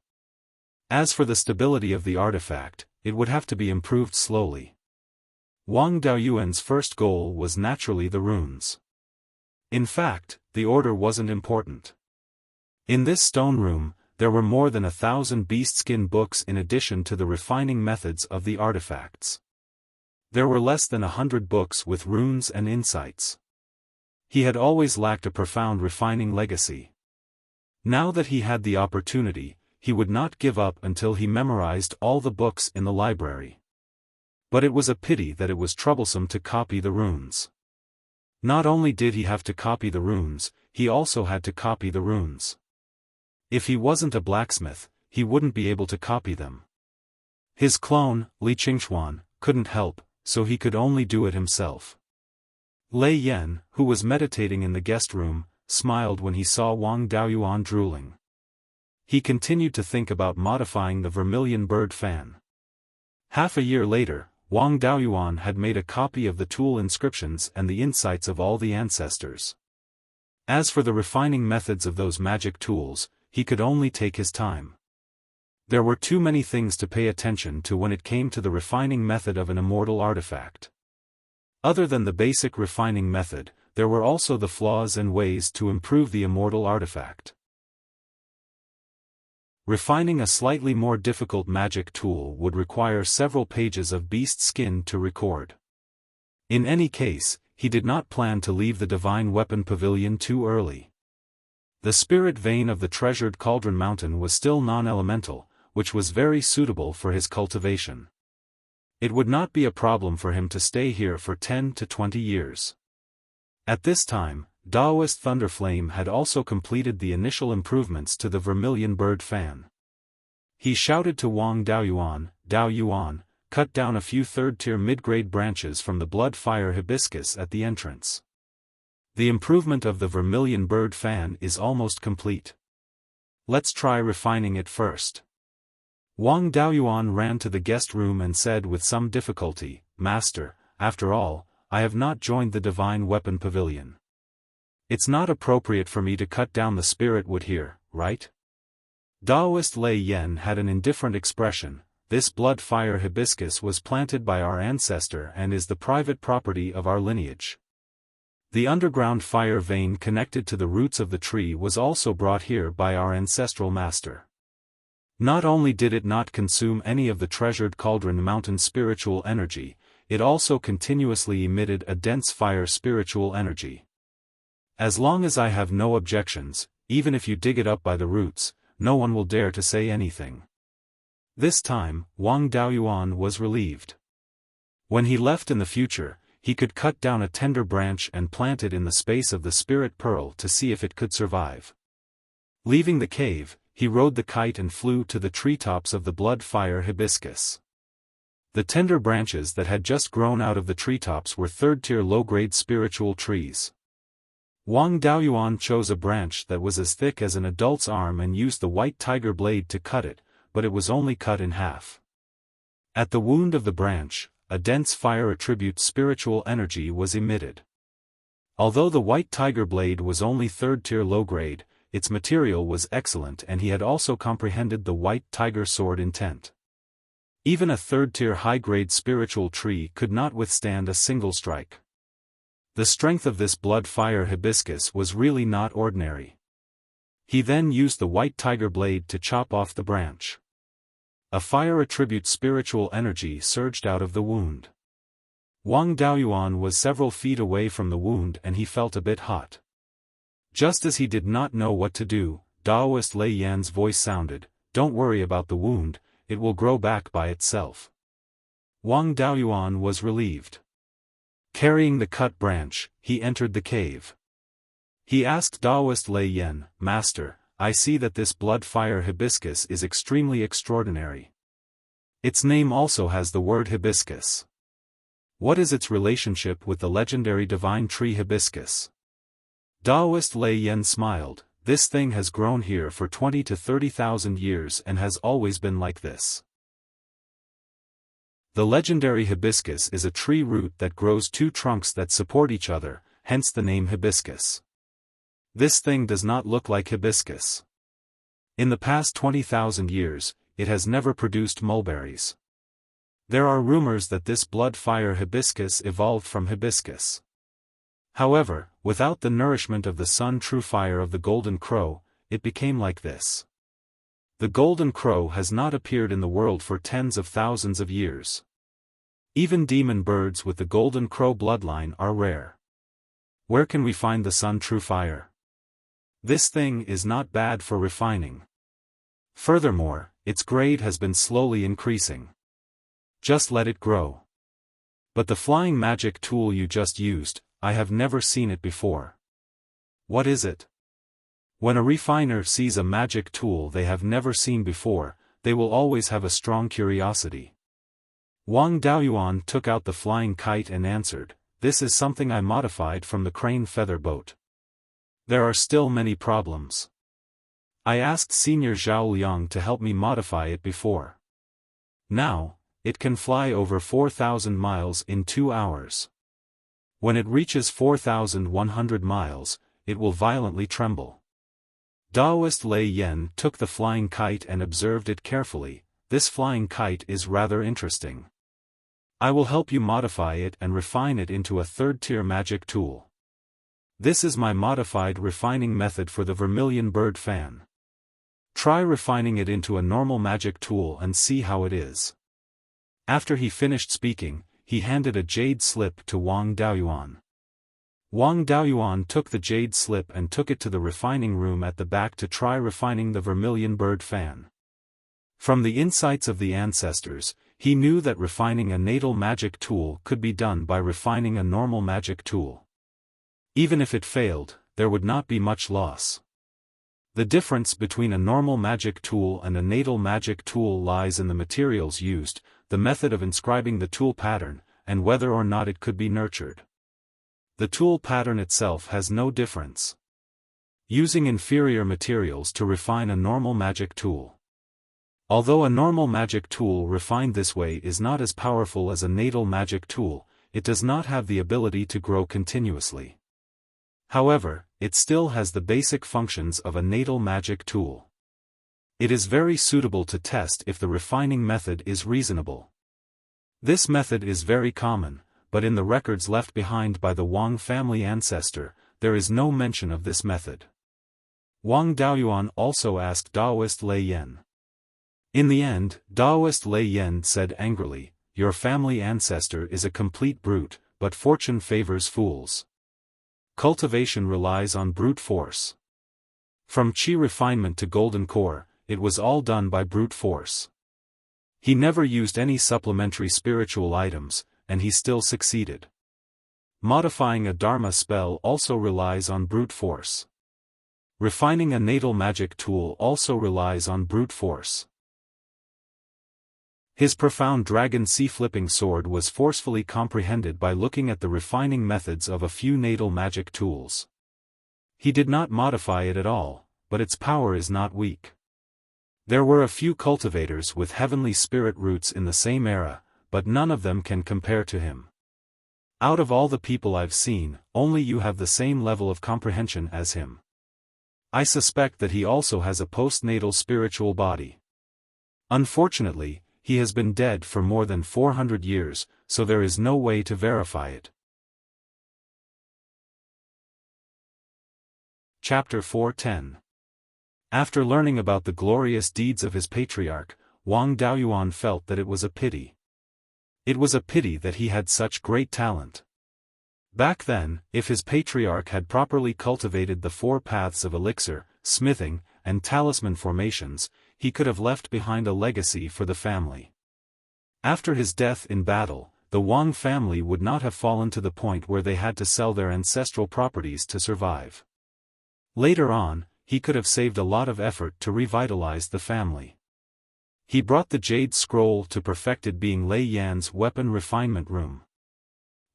Speaker 1: As for the stability of the artifact, it would have to be improved slowly. Wang Daoyuan's first goal was naturally the runes. In fact, the order wasn't important. In this stone room, there were more than 1,000 beast-skin books in addition to the refining methods of the artifacts. There were less than 100 books with runes and insights. He had always lacked a profound refining legacy. Now that he had the opportunity, he would not give up until he memorized all the books in the library. But it was a pity that it was troublesome to copy the runes. Not only did he have to copy the runes, he also had to copy the runes. If he wasn't a blacksmith, he wouldn't be able to copy them. His clone, Li Qingxuan, couldn't help, so he could only do it himself. Lei Yan, who was meditating in the guest room, smiled when he saw Wang Daoyuan drooling. He continued to think about modifying the vermilion bird fan. Half a year later, Wang Daoyuan had made a copy of the tool inscriptions and the insights of all the ancestors. As for the refining methods of those magic tools, he could only take his time. There were too many things to pay attention to when it came to the refining method of an immortal artifact. Other than the basic refining method, there were also the flaws and ways to improve the immortal artifact. Refining a slightly more difficult magic tool would require several pages of beast skin to record. In any case, he did not plan to leave the divine weapon pavilion too early. The spirit vein of the treasured cauldron mountain was still non-elemental, which was very suitable for his cultivation. It would not be a problem for him to stay here for 10 to 20 years. At this time, Daoist Thunderflame had also completed the initial improvements to the vermilion bird fan. He shouted to Wang Daoyuan, "Daoyuan, cut down a few third-tier mid-grade branches from the blood fire hibiscus at the entrance. The improvement of the vermilion bird fan is almost complete. Let's try refining it first." Wang Daoyuan ran to the guest room and said with some difficulty, "Master, after all, I have not joined the divine weapon pavilion. It's not appropriate for me to cut down the spirit wood here, right?" Daoist Lei Yan had an indifferent expression. "This blood fire hibiscus was planted by our ancestor and is the private property of our lineage. The underground fire vein connected to the roots of the tree was also brought here by our ancestral master. Not only did it not consume any of the treasured cauldron mountain spiritual energy, it also continuously emitted a dense fire spiritual energy. As long as I have no objections, even if you dig it up by the roots, no one will dare to say anything." This time, Wang Daoyuan was relieved. When he left in the future, he could cut down a tender branch and plant it in the space of the spirit pearl to see if it could survive. Leaving the cave, he rode the kite and flew to the treetops of the blood fire hibiscus. The tender branches that had just grown out of the treetops were third-tier low-grade spiritual trees. Wang Daoyuan chose a branch that was as thick as an adult's arm and used the white tiger blade to cut it, but it was only cut in half. At the wound of the branch, a dense fire attribute spiritual energy was emitted. Although the white tiger blade was only third-tier low-grade, its material was excellent and he had also comprehended the white tiger sword intent. Even a third-tier high-grade spiritual tree could not withstand a single strike. The strength of this blood fire hibiscus was really not ordinary. He then used the white tiger blade to chop off the branch. A fire attribute spiritual energy surged out of the wound. Wang Daoyuan was several feet away from the wound and he felt a bit hot. Just as he did not know what to do, Daoist Lei Yan's voice sounded, "Don't worry about the wound, it will grow back by itself." Wang Daoyuan was relieved. Carrying the cut branch, he entered the cave. He asked Daoist Lei Yan, "Master, I see that this blood fire hibiscus is extremely extraordinary. Its name also has the word hibiscus. What is its relationship with the legendary divine tree hibiscus?" Daoist Lei Yan smiled, "This thing has grown here for 20 to 30,000 years and has always been like this. The legendary hibiscus is a tree root that grows two trunks that support each other, hence the name hibiscus. This thing does not look like hibiscus. In the past 20,000 years, it has never produced mulberries. There are rumors that this blood fire hibiscus evolved from hibiscus. However, without the nourishment of the sun true fire of the golden crow, it became like this. The golden crow has not appeared in the world for tens of thousands of years. Even demon birds with the golden crow bloodline are rare. Where can we find the sun true fire? This thing is not bad for refining. Furthermore, its grade has been slowly increasing. Just let it grow. But the flying magic tool you just used, I have never seen it before. What is it? When a refiner sees a magic tool they have never seen before, they will always have a strong curiosity. Wang Daoyuan took out the flying kite and answered, "This is something I modified from the crane feather boat. There are still many problems. I asked Senior Zhao Liang to help me modify it before. Now, it can fly over 4,000 miles in 2 hours. When it reaches 4,100 miles, it will violently tremble." Daoist Lei Yan took the flying kite and observed it carefully. "This flying kite is rather interesting. I will help you modify it and refine it into a third-tier magic tool. This is my modified refining method for the vermilion bird fan. Try refining it into a normal magic tool and see how it is." After he finished speaking, he handed a jade slip to Wang Daoyuan. Wang Daoyuan took the jade slip and took it to the refining room at the back to try refining the vermilion bird fan. From the insights of the ancestors, he knew that refining a natal magic tool could be done by refining a normal magic tool. Even if it failed, there would not be much loss. The difference between a normal magic tool and a natal magic tool lies in the materials used, the method of inscribing the tool pattern, and whether or not it could be nurtured. The tool pattern itself has no difference. Using inferior materials to refine a normal magic tool. Although a normal magic tool refined this way is not as powerful as a natal magic tool, it does not have the ability to grow continuously. However, it still has the basic functions of a natal magic tool. It is very suitable to test if the refining method is reasonable. This method is very common, but in the records left behind by the Wang family ancestor, there is no mention of this method. Wang Daoyuan also asked Daoist Lei Yan. In the end, Daoist Lei Yan said angrily, "Your family ancestor is a complete brute, but fortune favors fools. Cultivation relies on brute force. From chi refinement to golden core, it was all done by brute force. He never used any supplementary spiritual items, and he still succeeded. Modifying a dharma spell also relies on brute force. Refining a natal magic tool also relies on brute force. His profound dragon sea-flipping sword was forcefully comprehended by looking at the refining methods of a few natal magic tools. He did not modify it at all, but its power is not weak. There were a few cultivators with heavenly spirit roots in the same era, but none of them can compare to him. Out of all the people I've seen, only you have the same level of comprehension as him. I suspect that he also has a postnatal spiritual body. Unfortunately, he has been dead for more than 400 years, so there is no way to verify it. Chapter 4:10. After learning about the glorious deeds of his patriarch, Wang Daoyuan felt that it was a pity. It was a pity that he had such great talent. Back then, if his patriarch had properly cultivated the 4 paths of elixir, smithing, and talisman formations, he could have left behind a legacy for the family. After his death in battle, the Wang family would not have fallen to the point where they had to sell their ancestral properties to survive. Later on, he could have saved a lot of effort to revitalize the family. He brought the jade scroll to perfected being Lei Yan's weapon refinement room.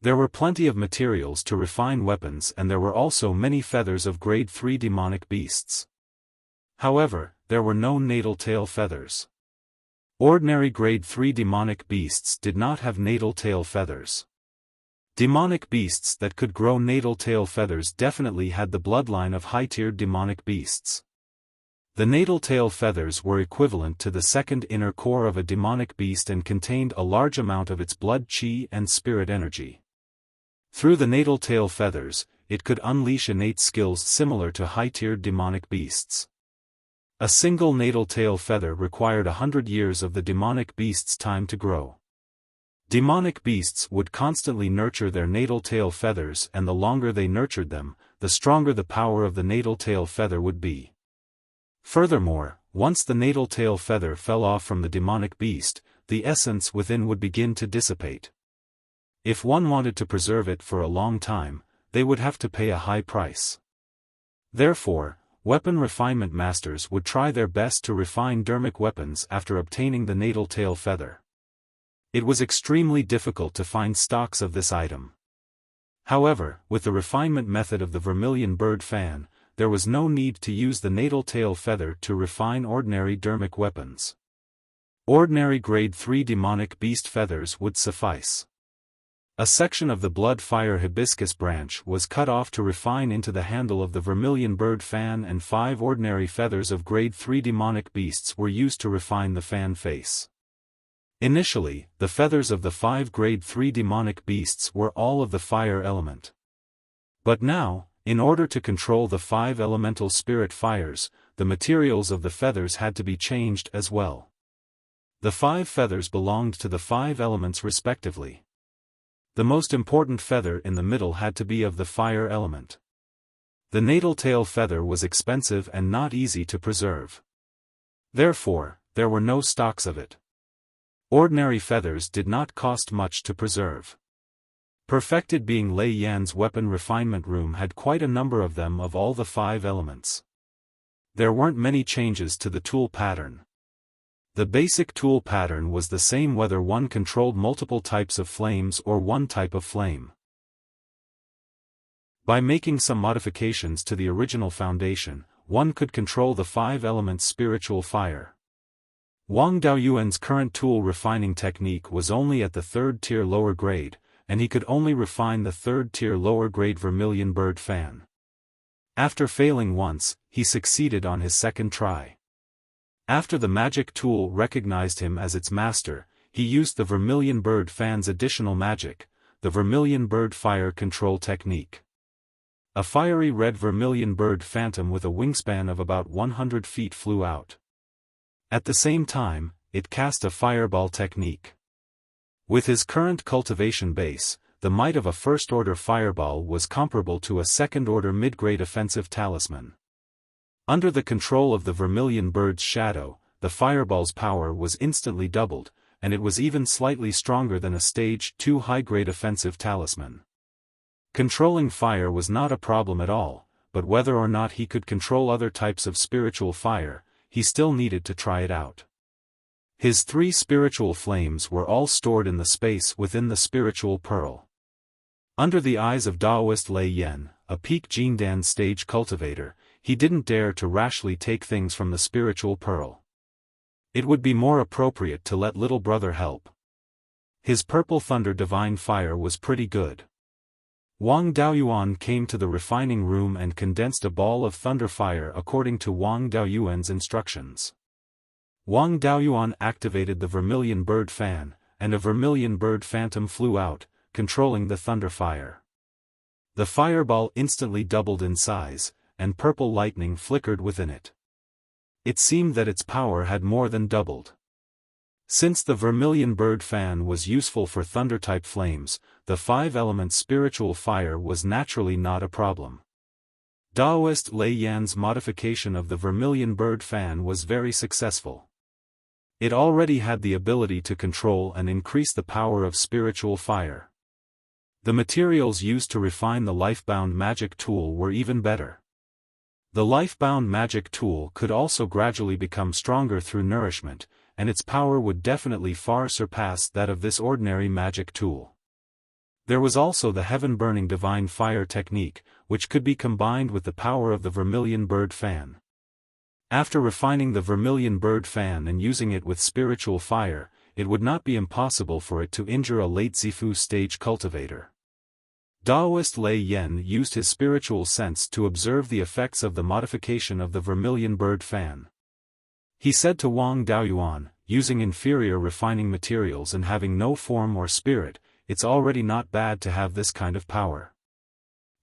Speaker 1: There were plenty of materials to refine weapons, and there were also many feathers of grade 3 demonic beasts. However, there were no natal tail feathers. Ordinary grade 3 demonic beasts did not have natal tail feathers. Demonic beasts that could grow natal tail feathers definitely had the bloodline of high-tiered demonic beasts. The natal tail feathers were equivalent to the second inner core of a demonic beast and contained a large amount of its blood chi and spirit energy. Through the natal tail feathers, it could unleash innate skills similar to high-tiered demonic beasts. A single natal tail feather required 100 years of the demonic beast's time to grow. Demonic beasts would constantly nurture their natal tail feathers, and the longer they nurtured them, the stronger the power of the natal tail feather would be. Furthermore, once the natal tail feather fell off from the demonic beast, the essence within would begin to dissipate. If one wanted to preserve it for a long time, they would have to pay a high price. Therefore, weapon refinement masters would try their best to refine dermic weapons after obtaining the natal tail feather. It was extremely difficult to find stocks of this item. However, with the refinement method of the vermilion bird fan, there was no need to use the natal tail feather to refine ordinary dermic weapons. Ordinary grade 3 demonic beast feathers would suffice. A section of the blood fire hibiscus branch was cut off to refine into the handle of the vermilion bird fan, and 5 ordinary feathers of grade 3 demonic beasts were used to refine the fan face. Initially, the feathers of the 5 grade 3 demonic beasts were all of the fire element. But now, in order to control the 5 elemental spirit fires, the materials of the feathers had to be changed as well. The 5 feathers belonged to the 5 elements respectively. The most important feather in the middle had to be of the fire element. The natal tail feather was expensive and not easy to preserve. Therefore, there were no stocks of it. Ordinary feathers did not cost much to preserve. Perfected being Lei Yan's weapon refinement room had quite a number of them of all the 5 elements. There weren't many changes to the tool pattern. The basic tool pattern was the same whether one controlled multiple types of flames or one type of flame. By making some modifications to the original foundation, one could control the 5 elements spiritual fire. Wang Daoyuan's current tool refining technique was only at the 3rd tier lower grade, and he could only refine the 3rd tier lower grade vermilion bird fan. After failing once, he succeeded on his 2nd try. After the magic tool recognized him as its master, he used the vermilion bird fan's additional magic, the vermilion bird fire control technique. A fiery red vermilion bird phantom with a wingspan of about 100 feet flew out. At the same time, it cast a fireball technique. With his current cultivation base, the might of a first-order fireball was comparable to a second-order mid-grade offensive talisman. Under the control of the vermilion bird's shadow, the fireball's power was instantly doubled, and it was even slightly stronger than a stage 2 high-grade offensive talisman. Controlling fire was not a problem at all, but whether or not he could control other types of spiritual fire, he still needed to try it out. His 3 spiritual flames were all stored in the space within the spiritual pearl. Under the eyes of Taoist Lei Yan, a peak Jindan stage cultivator, he didn't dare to rashly take things from the spiritual pearl. It would be more appropriate to let little brother help. His purple thunder divine fire was pretty good. Wang Daoyuan came to the refining room and condensed a ball of thunder fire according to Wang Daoyuan's instructions. Wang Daoyuan activated the vermilion bird fan, and a vermilion bird phantom flew out, controlling the thunder fire. The fireball instantly doubled in size, and purple lightning flickered within it. It seemed that its power had more than doubled. Since the vermilion bird fan was useful for thunder-type flames, the 5-element spiritual fire was naturally not a problem. Taoist Lei Yan's modification of the vermilion bird fan was very successful. It already had the ability to control and increase the power of spiritual fire. The materials used to refine the life-bound magic tool were even better. The life-bound magic tool could also gradually become stronger through nourishment, and its power would definitely far surpass that of this ordinary magic tool. There was also the heaven-burning divine fire technique, which could be combined with the power of the vermilion bird fan. After refining the vermilion bird fan and using it with spiritual fire, it would not be impossible for it to injure a late Zifu stage cultivator. Taoist Lei Yan used his spiritual sense to observe the effects of the modification of the vermilion bird fan. He said to Wang Daoyuan, using inferior refining materials and having no form or spirit, it's already not bad to have this kind of power.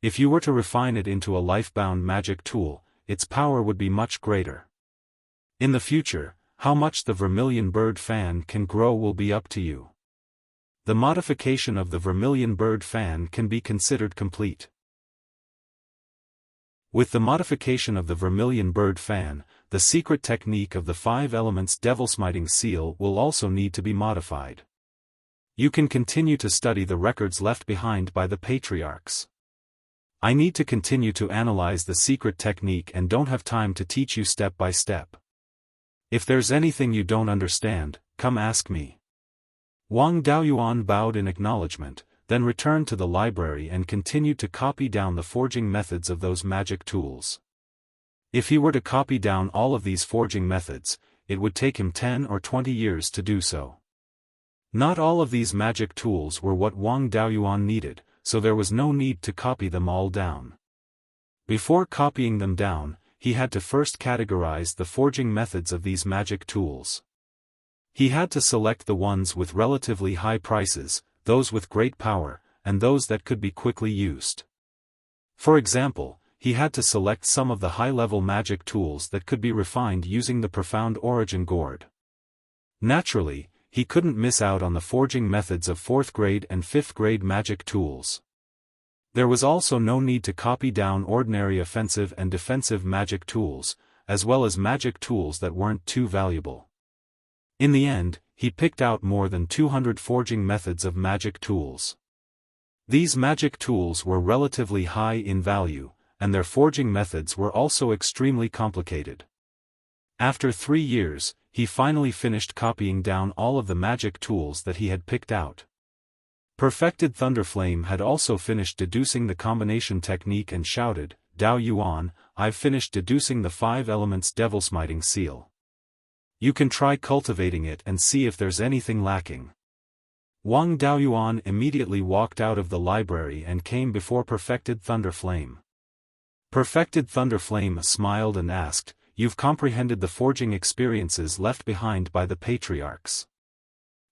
Speaker 1: If you were to refine it into a life-bound magic tool, its power would be much greater. In the future, how much the vermilion bird fan can grow will be up to you. The modification of the vermilion bird fan can be considered complete. With the modification of the vermilion bird fan, the secret technique of the 5 elements devil-smiting seal will also need to be modified. You can continue to study the records left behind by the patriarchs. I need to continue to analyze the secret technique and don't have time to teach you step by step. If there's anything you don't understand, come ask me. Wang Daoyuan bowed in acknowledgement, then returned to the library and continued to copy down the forging methods of those magic tools. If he were to copy down all of these forging methods, it would take him 10 or 20 years to do so. Not all of these magic tools were what Wang Daoyuan needed, so there was no need to copy them all down. Before copying them down, he had to first categorize the forging methods of these magic tools. He had to select the ones with relatively high prices, those with great power, and those that could be quickly used. For example, he had to select some of the high-level magic tools that could be refined using the profound origin gourd. Naturally, he couldn't miss out on the forging methods of 4th grade and 5th grade magic tools. There was also no need to copy down ordinary offensive and defensive magic tools, as well as magic tools that weren't too valuable. In the end, he picked out more than 200 forging methods of magic tools. These magic tools were relatively high in value, and their forging methods were also extremely complicated. After 3 years, he finally finished copying down all of the magic tools that he had picked out. Perfected Thunderflame had also finished deducing the combination technique and shouted, "Dao Yuan, I've finished deducing the 5 elements devil-smiting seal. You can try cultivating it and see if there's anything lacking." Wang Daoyuan immediately walked out of the library and came before Perfected Thunderflame. Perfected Thunderflame smiled and asked, "You've comprehended the forging experiences left behind by the patriarchs.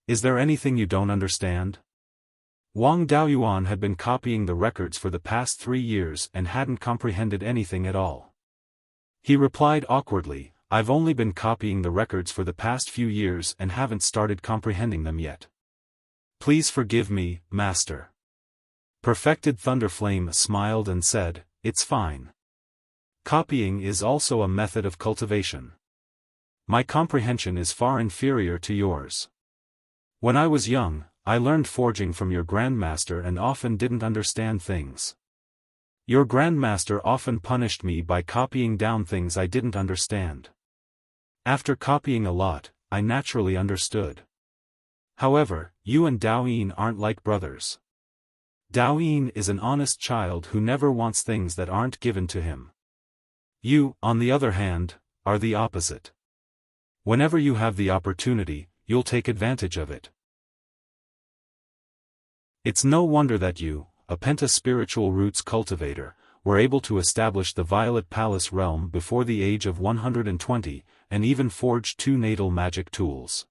Speaker 1: Is there anything you don't understand?" Wang Daoyuan had been copying the records for the past 3 years and hadn't comprehended anything at all. He replied awkwardly, "I've only been copying the records for the past few years and haven't started comprehending them yet. Please forgive me, Master." Perfected Thunderflame smiled and said, "It's fine. Copying is also a method of cultivation. My comprehension is far inferior to yours. When I was young, I learned forging from your grandmaster and often didn't understand things. Your grandmaster often punished me by copying down things I didn't understand. After copying a lot, I naturally understood. However, you and Daoyin aren't like brothers. Daoyin is an honest child who never wants things that aren't given to him. You, on the other hand, are the opposite. Whenever you have the opportunity, you'll take advantage of it. It's no wonder that you, a penta-spiritual roots cultivator, were able to establish the Violet Palace realm before the age of 120, and even forged 2 natal magic tools.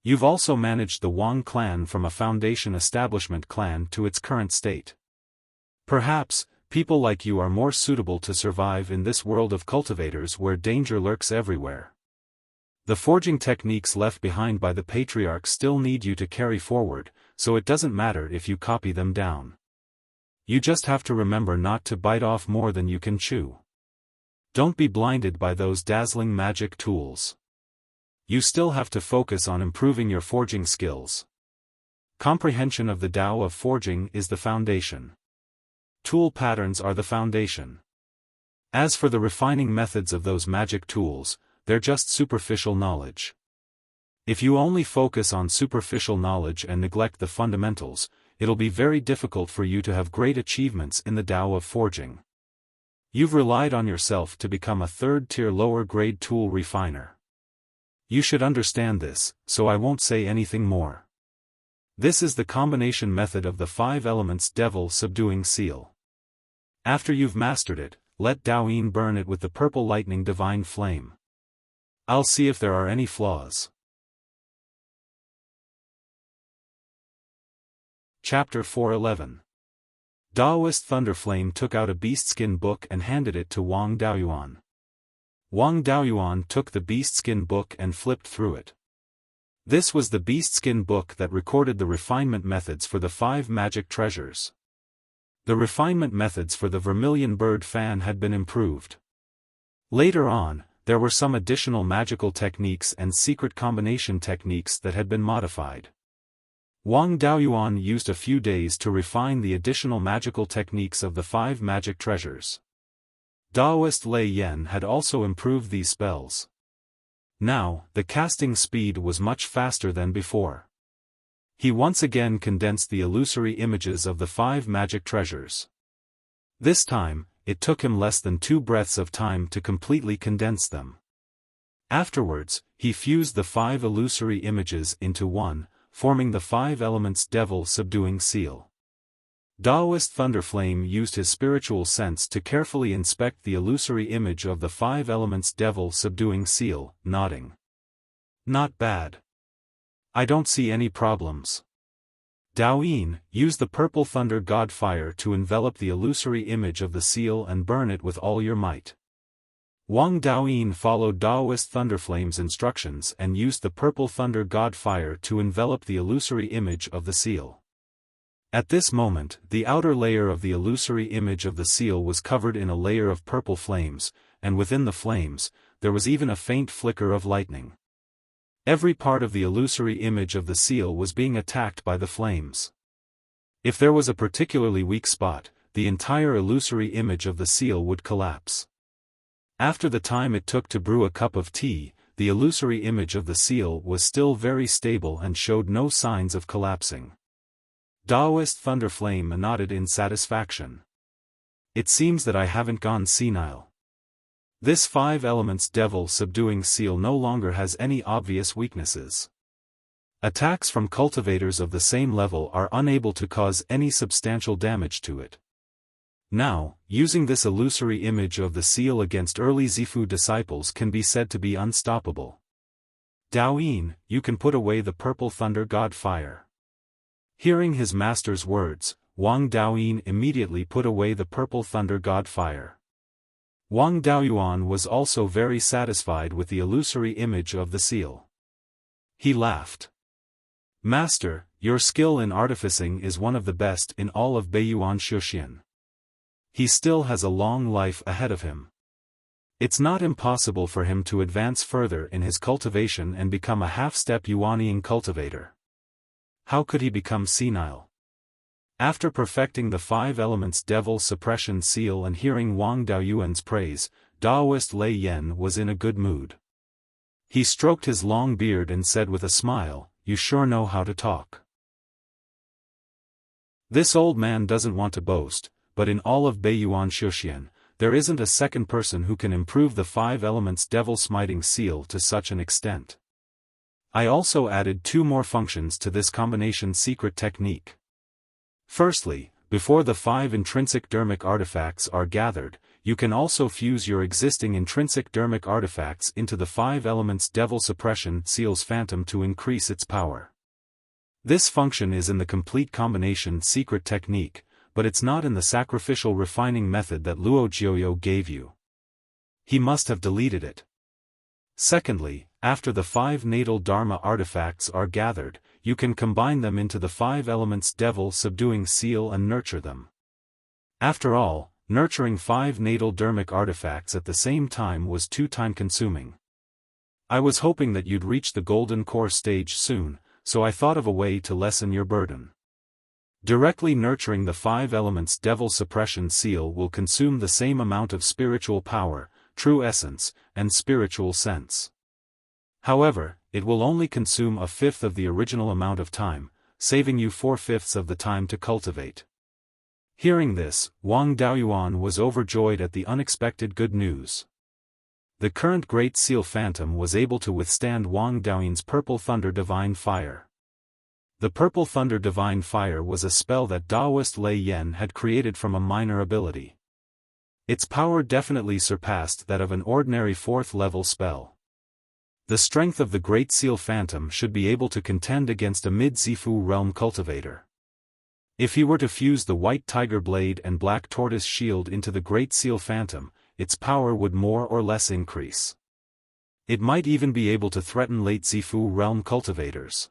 Speaker 1: You've also managed the Wang clan from a foundation establishment clan to its current state. Perhaps, people like you are more suitable to survive in this world of cultivators where danger lurks everywhere. The forging techniques left behind by the patriarchs still need you to carry forward, so it doesn't matter if you copy them down. You just have to remember not to bite off more than you can chew. Don't be blinded by those dazzling magic tools. You still have to focus on improving your forging skills. Comprehension of the Tao of forging is the foundation. Tool patterns are the foundation. As for the refining methods of those magic tools, they're just superficial knowledge. If you only focus on superficial knowledge and neglect the fundamentals, it'll be very difficult for you to have great achievements in the Tao of forging. You've relied on yourself to become a 3rd-tier lower-grade tool refiner. You should understand this, so I won't say anything more. This is the combination method of the 5 elements devil subduing seal. After you've mastered it, let Daoyin burn it with the purple lightning divine flame. I'll see if there are any flaws. Chapter 411. Daoist Thunderflame took out a beastskin book and handed it to Wang Daoyuan. Wang Daoyuan took the beastskin book and flipped through it. This was the beastskin book that recorded the refinement methods for the 5 magic treasures. The refinement methods for the vermilion bird fan had been improved. Later on, there were some additional magical techniques and secret combination techniques that had been modified. Wang Daoyuan used a few days to refine the additional magical techniques of the 5 magic treasures. Daoist Lei Yen had also improved these spells. Now, the casting speed was much faster than before. He once again condensed the illusory images of the 5 magic treasures. This time, it took him less than 2 breaths of time to completely condense them. Afterwards, he fused the 5 illusory images into one, forming the 5 elements devil subduing seal. Daoist Thunderflame used his spiritual sense to carefully inspect the illusory image of the 5 elements devil subduing seal, nodding. Not bad. I don't see any problems. Daoyin, use the purple thunder god fire to envelop the illusory image of the seal and burn it with all your might. Wang Daoyin followed Daoist Thunderflame's instructions and used the purple thunder god fire to envelop the illusory image of the seal. At this moment, the outer layer of the illusory image of the seal was covered in a layer of purple flames, and within the flames, there was even a faint flicker of lightning. Every part of the illusory image of the seal was being attacked by the flames. If there was a particularly weak spot, the entire illusory image of the seal would collapse. After the time it took to brew a cup of tea, the illusory image of the seal was still very stable and showed no signs of collapsing. Daoist Thunderflame nodded in satisfaction. It seems that I haven't gone senile. This 5 elements devil subduing seal no longer has any obvious weaknesses. Attacks from cultivators of the same level are unable to cause any substantial damage to it. Now, using this illusory image of the seal against early Zifu disciples can be said to be unstoppable. Daoyin, you can put away the purple thunder god fire. Hearing his master's words, Wang Daoyin immediately put away the purple thunder god fire. Wang Daoyuan was also very satisfied with the illusory image of the seal. He laughed. Master, your skill in artificing is one of the best in all of Beiyuan Shuxian. He still has a long life ahead of him. It's not impossible for him to advance further in his cultivation and become a half-step Yuanian cultivator. How could he become senile? After perfecting the 5 elements devil suppression seal and hearing Wang Daoyuan's praise, Daoist Lei Yan was in a good mood. He stroked his long beard and said with a smile, "You sure know how to talk." This old man doesn't want to boast, but in all of Beiyuan Xiuxian, there isn't a second person who can improve the 5 elements devil smiting seal to such an extent. I also added 2 more functions to this combination secret technique. Firstly, before the 5 intrinsic dermic artifacts are gathered, you can also fuse your existing intrinsic dermic artifacts into the 5 elements devil suppression seal's phantom to increase its power. This function is in the complete combination secret technique, but it's not in the sacrificial refining method that Luo Jiuyo gave you. He must have deleted it. Secondly, after the 5 natal dharma artifacts are gathered, you can combine them into the 5 elements devil subduing seal and nurture them. After all, nurturing 5 natal dermic artifacts at the same time was too time-consuming. I was hoping that you'd reach the golden core stage soon, so I thought of a way to lessen your burden. Directly nurturing the 5 elements devil suppression seal will consume the same amount of spiritual power, true essence, and spiritual sense. However, it will only consume 1/5 of the original amount of time, saving you 4/5 of the time to cultivate. Hearing this, Wang Daoyuan was overjoyed at the unexpected good news. The current Great Seal Phantom was able to withstand Wang Daoyuan's Purple Thunder Divine Fire. The Purple Thunder Divine Fire was a spell that Daoist Lei Yan had created from a minor ability. Its power definitely surpassed that of an ordinary 4th-level spell. The strength of the Great Seal Phantom should be able to contend against a mid-Zifu realm cultivator. If he were to fuse the White Tiger Blade and Black Tortoise Shield into the Great Seal Phantom, its power would more or less increase. It might even be able to threaten late Zifu realm cultivators.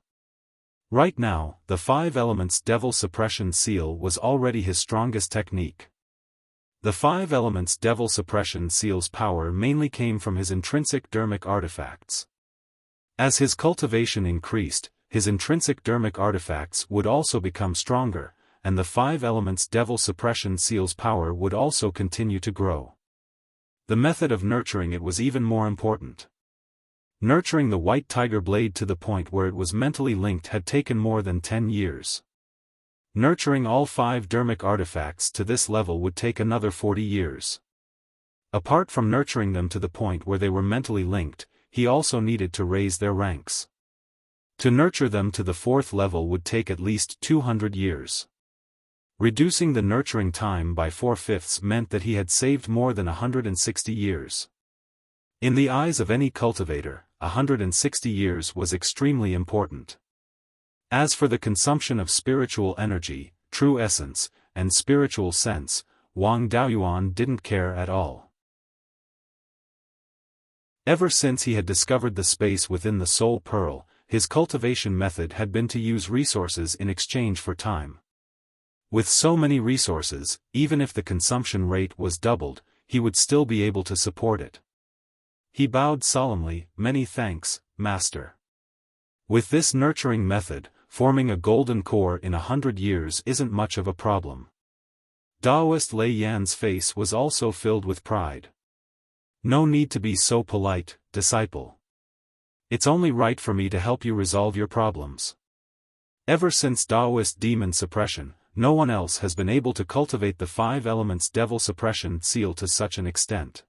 Speaker 1: Right now, the 5 elements devil suppression seal was already his strongest technique. The 5 elements devil suppression seal's power mainly came from his intrinsic dermic artifacts. As his cultivation increased, his intrinsic dermic artifacts would also become stronger, and the 5 elements devil suppression seal's power would also continue to grow. The method of nurturing it was even more important. Nurturing the White Tiger Blade to the point where it was mentally linked had taken more than 10 years. Nurturing all 5 dermic artifacts to this level would take another 40 years. Apart from nurturing them to the point where they were mentally linked, he also needed to raise their ranks. To nurture them to the 4th level would take at least 200 years. Reducing the nurturing time by 4/5 meant that he had saved more than 160 years. In the eyes of any cultivator, 160 years was extremely important. As for the consumption of spiritual energy, true essence, and spiritual sense, Wang Daoyuan didn't care at all. Ever since he had discovered the space within the Soul Pearl, his cultivation method had been to use resources in exchange for time. With so many resources, even if the consumption rate was doubled, he would still be able to support it. He bowed solemnly, "Many thanks, Master." With this nurturing method, forming a golden core in 100 years isn't much of a problem. Daoist Lei Yan's face was also filled with pride. "No need to be so polite, disciple. It's only right for me to help you resolve your problems. Ever since Daoist demon suppression, no one else has been able to cultivate the 5 elements devil suppression seal to such an extent.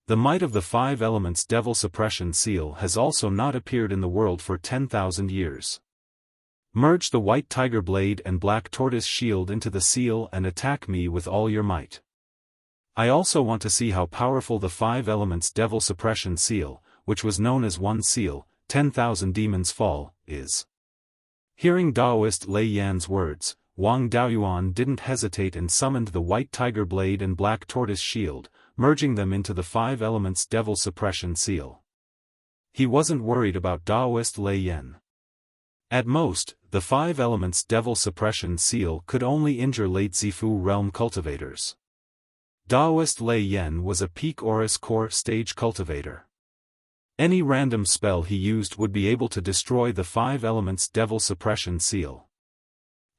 Speaker 1: The might of the 5 elements devil suppression seal has also not appeared in the world for 10,000 years. Merge the White Tiger Blade and Black Tortoise Shield into the seal and attack me with all your might. I also want to see how powerful the 5 elements devil suppression seal, which was known as one seal, 10,000 demons fall, is." Hearing Daoist Lei Yan's words, Wang Daoyuan didn't hesitate and summoned the White Tiger Blade and Black Tortoise Shield, merging them into the 5 elements devil suppression seal. He wasn't worried about Daoist Lei Yan. At most, the 5 elements devil suppression seal could only injure late Zifu realm cultivators. Daoist Lei Yan was a peak Aurus core stage cultivator. Any random spell he used would be able to destroy the 5 elements devil suppression seal.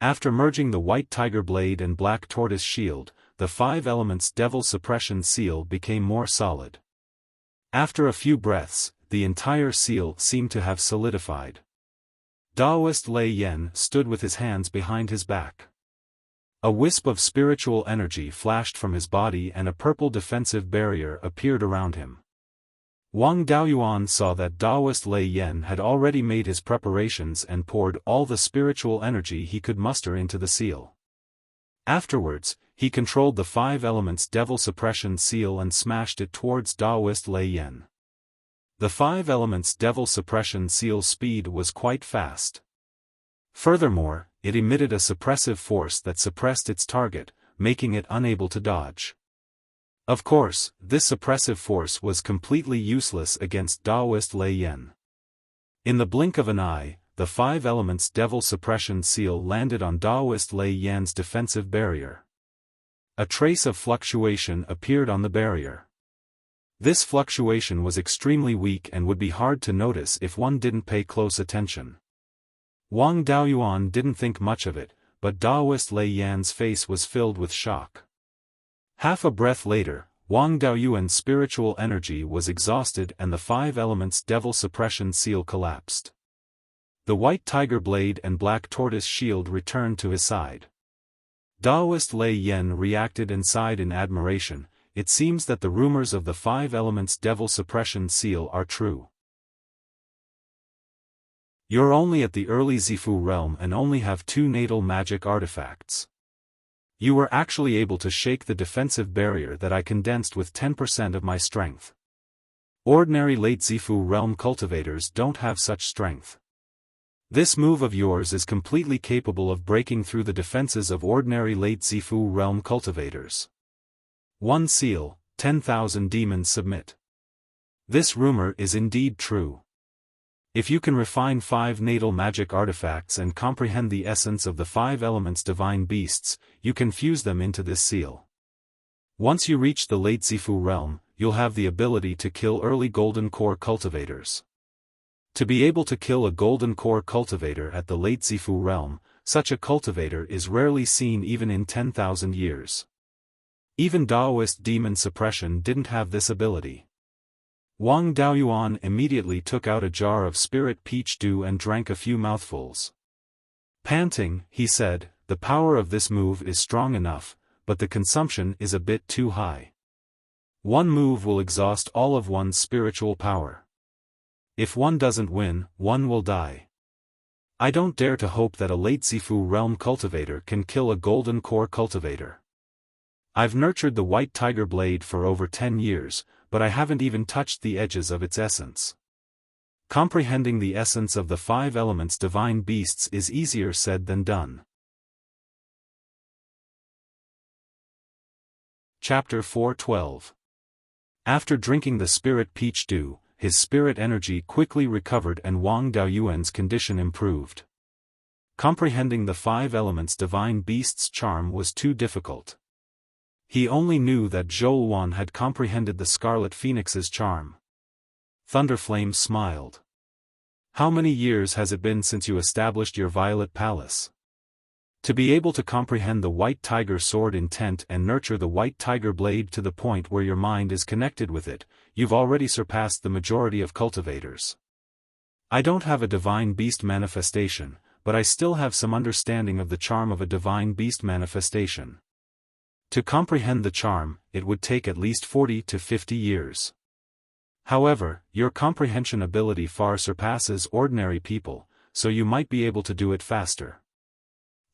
Speaker 1: After merging the white tiger blade and black tortoise shield, the 5 elements devil suppression seal became more solid. After a few breaths, the entire seal seemed to have solidified. Daoist Lei Yan stood with his hands behind his back. A wisp of spiritual energy flashed from his body and a purple defensive barrier appeared around him. Wang Daoyuan saw that Daoist Lei Yan had already made his preparations and poured all the spiritual energy he could muster into the seal. Afterwards, he controlled the 5 elements devil suppression seal and smashed it towards Daoist Lei Yan. The 5 elements devil suppression seal's speed was quite fast. Furthermore, it emitted a suppressive force that suppressed its target, making it unable to dodge. Of course, this suppressive force was completely useless against Daoist Lei Yan. In the blink of an eye, the 5 elements devil suppression seal landed on Daoist Lei Yan's defensive barrier. A trace of fluctuation appeared on the barrier. This fluctuation was extremely weak and would be hard to notice if one didn't pay close attention. Wang Daoyuan didn't think much of it, but Daoist Lei Yan's face was filled with shock. Half a breath later, Wang Daoyuan's spiritual energy was exhausted and the 5 elements devil suppression seal collapsed. The white tiger blade and black tortoise shield returned to his side. Daoist Lei Yan reacted and sighed in admiration. It seems that the rumors of the 5 elements devil suppression seal are true. You're only at the early Zifu realm and only have 2 natal magic artifacts. You were actually able to shake the defensive barrier that I condensed with 10% of my strength. Ordinary late Zifu realm cultivators don't have such strength. This move of yours is completely capable of breaking through the defenses of ordinary late Zifu realm cultivators. 1 seal, 10,000 demons submit. This rumor is indeed true. If you can refine 5 natal magic artifacts and comprehend the essence of the 5 elements divine beasts, you can fuse them into this seal. Once you reach the late Zifu realm, you'll have the ability to kill early golden core cultivators. To be able to kill a golden core cultivator at the late Zifu realm, such a cultivator is rarely seen even in 10,000 years. Even Daoist demon suppression didn't have this ability. Wang Daoyuan immediately took out a jar of spirit peach dew and drank a few mouthfuls. Panting, he said, the power of this move is strong enough, but the consumption is a bit too high. One move will exhaust all of one's spiritual power. If one doesn't win, one will die. I don't dare to hope that a late Zifu realm cultivator can kill a golden core cultivator. I've nurtured the white tiger blade for over 10 years, but I haven't even touched the edges of its essence. Comprehending the essence of the 5 elements divine beasts is easier said than done. Chapter 4:12. After drinking the spirit peach dew, his spirit energy quickly recovered and Wang Daoyuan's condition improved. Comprehending the 5 elements divine beasts' charm was too difficult. He only knew that Zhouwan had comprehended the Scarlet Phoenix's charm. Thunderflame smiled. How many years has it been since you established your Violet Palace? To be able to comprehend the White Tiger sword intent and nurture the White Tiger blade to the point where your mind is connected with it, you've already surpassed the majority of cultivators. I don't have a divine beast manifestation, but I still have some understanding of the charm of a divine beast manifestation. To comprehend the charm, it would take at least 40 to 50 years. However, your comprehension ability far surpasses ordinary people, so you might be able to do it faster.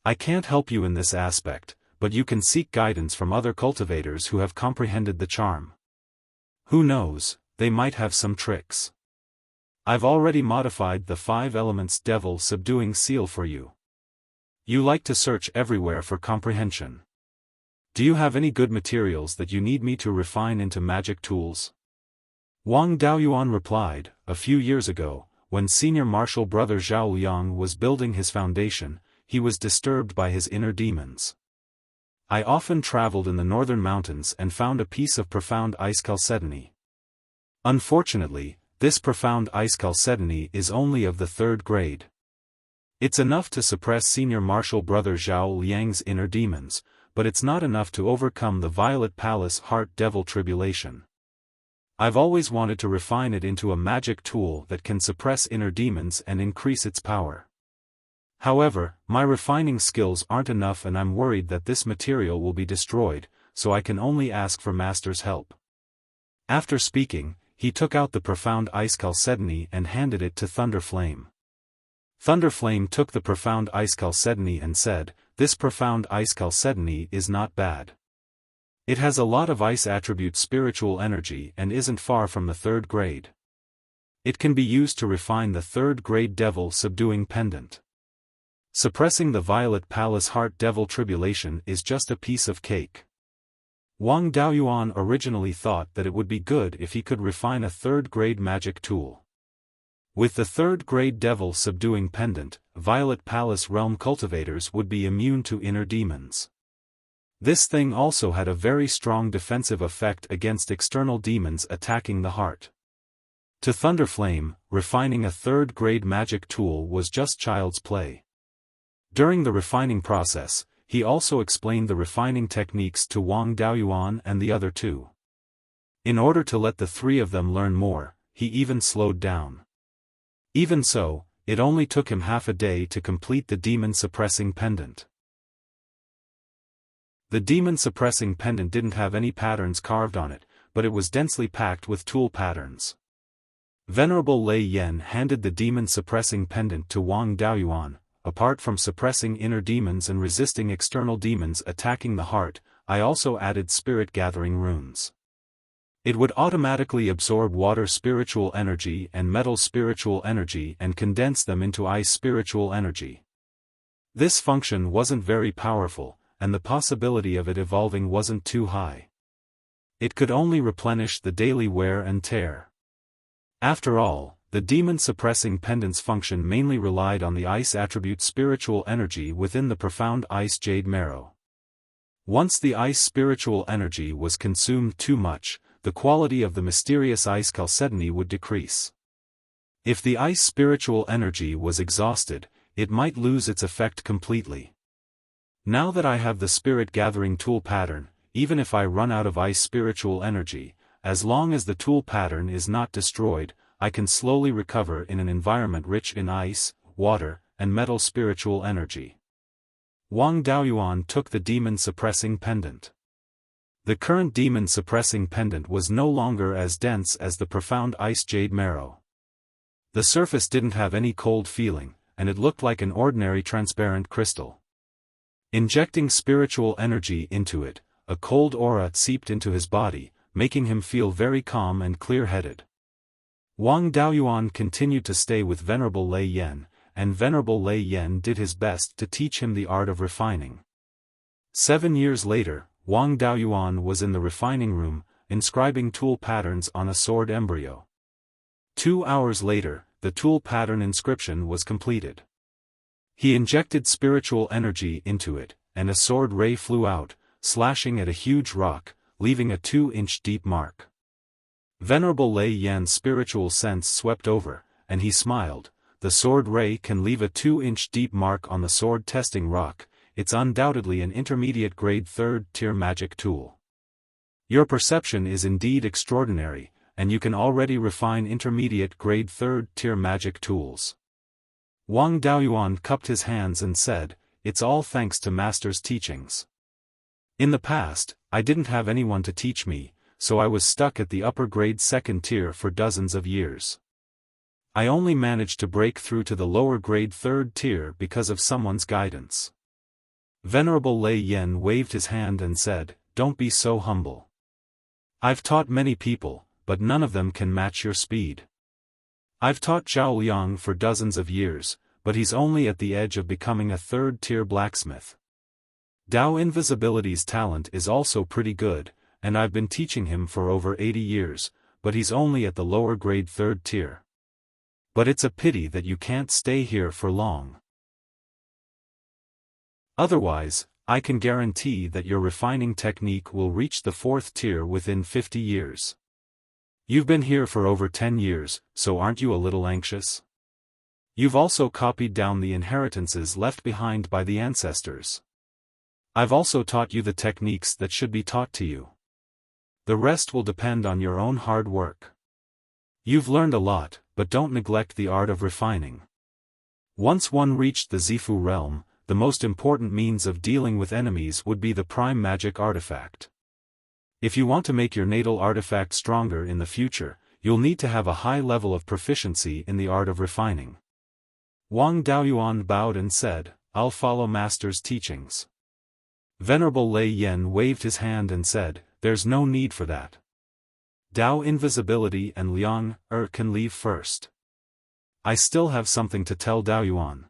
Speaker 1: I can't help you in this aspect, but you can seek guidance from other cultivators who have comprehended the charm. Who knows, they might have some tricks. I've already modified the 5 elements devil subduing seal for you. You like to search everywhere for comprehension. Do you have any good materials that you need me to refine into magic tools? Wang Daoyuan replied, a few years ago, when senior martial brother Zhao Liang was building his foundation, he was disturbed by his inner demons. I often traveled in the northern mountains and found a piece of profound ice chalcedony. Unfortunately, this profound ice chalcedony is only of the 3rd grade. It's enough to suppress senior martial brother Zhao Liang's inner demons, but it's not enough to overcome the Violet Palace Heart Devil Tribulation. I've always wanted to refine it into a magic tool that can suppress inner demons and increase its power. However, my refining skills aren't enough and I'm worried that this material will be destroyed, so I can only ask for Master's help. After speaking, he took out the profound ice chalcedony and handed it to Thunderflame. Thunderflame took the profound ice chalcedony and said, "This profound ice chalcedony is not bad. It has a lot of ice attribute spiritual energy and isn't far from the 3rd grade. It can be used to refine the 3rd grade devil subduing pendant. Suppressing the Violet Palace Heart Devil Tribulation is just a piece of cake." Wang Daoyuan originally thought that it would be good if he could refine a 3rd grade magic tool. With the 3rd grade devil subduing pendant, Violet Palace realm cultivators would be immune to inner demons. This thing also had a very strong defensive effect against external demons attacking the heart. To Thunderflame, refining a 3rd grade magic tool was just child's play. During the refining process, he also explained the refining techniques to Wang Daoyuan and the other two. In order to let the 3 of them learn more, he even slowed down. Even so, it only took him half a day to complete the demon-suppressing pendant. The demon-suppressing pendant didn't have any patterns carved on it, but it was densely packed with tool patterns. Venerable Lei Yen handed the demon-suppressing pendant to Wang Daoyuan. "Apart from suppressing inner demons and resisting external demons attacking the heart, I also added spirit-gathering runes. It would automatically absorb water spiritual energy and metal spiritual energy and condense them into ice spiritual energy. This function wasn't very powerful, and the possibility of it evolving wasn't too high. It could only replenish the daily wear and tear. After all, the demon-suppressing pendant's function mainly relied on the ice attribute spiritual energy within the profound ice jade marrow. Once the ice spiritual energy was consumed too much, the quality of the mysterious ice chalcedony would decrease. If the ice spiritual energy was exhausted, it might lose its effect completely. Now that I have the spirit-gathering tool pattern, even if I run out of ice spiritual energy, as long as the tool pattern is not destroyed, I can slowly recover in an environment rich in ice, water, and metal spiritual energy." Wang Daoyuan took the demon-suppressing pendant. The current demon-suppressing pendant was no longer as dense as the profound ice jade marrow. The surface didn't have any cold feeling, and it looked like an ordinary transparent crystal. Injecting spiritual energy into it, a cold aura seeped into his body, making him feel very calm and clear-headed. Wang Daoyuan continued to stay with Venerable Lei Yen, and Venerable Lei Yen did his best to teach him the art of refining. 7 years later, Wang Daoyuan was in the refining room, inscribing tool patterns on a sword embryo. 2 hours later, the tool pattern inscription was completed. He injected spiritual energy into it, and a sword ray flew out, slashing at a huge rock, leaving a 2-inch deep mark. Venerable Lei Yan's spiritual sense swept over, and he smiled. "The sword ray can leave a 2-inch deep mark on the sword testing rock. It's undoubtedly an intermediate grade 3rd tier magic tool. Your perception is indeed extraordinary, and you can already refine intermediate grade 3rd tier magic tools." Wang Daoyuan cupped his hands and said, "It's all thanks to Master's teachings. In the past, I didn't have anyone to teach me, so I was stuck at the upper grade 2nd tier for dozens of years. I only managed to break through to the lower grade 3rd tier because of someone's guidance." Venerable Lei Yen waved his hand and said, "Don't be so humble. I've taught many people, but none of them can match your speed. I've taught Zhao Liang for dozens of years, but he's only at the edge of becoming a 3rd tier blacksmith. Dao Invisibility's talent is also pretty good, and I've been teaching him for over 80 years, but he's only at the lower grade 3rd tier. But it's a pity that you can't stay here for long. Otherwise, I can guarantee that your refining technique will reach the 4th tier within 50 years. You've been here for over 10 years, so aren't you a little anxious?" You've also copied down the inheritances left behind by the ancestors. I've also taught you the techniques that should be taught to you. The rest will depend on your own hard work. You've learned a lot, but don't neglect the art of refining. Once one reached the Zifu realm, the most important means of dealing with enemies would be the prime magic artifact. If you want to make your natal artifact stronger in the future, you'll need to have a high level of proficiency in the art of refining. Wang Daoyuan bowed and said, I'll follow Master's teachings. Venerable Lei Yen waved his hand and said, there's no need for that. Dao Invisibility and Liang can leave first. I still have something to tell Daoyuan.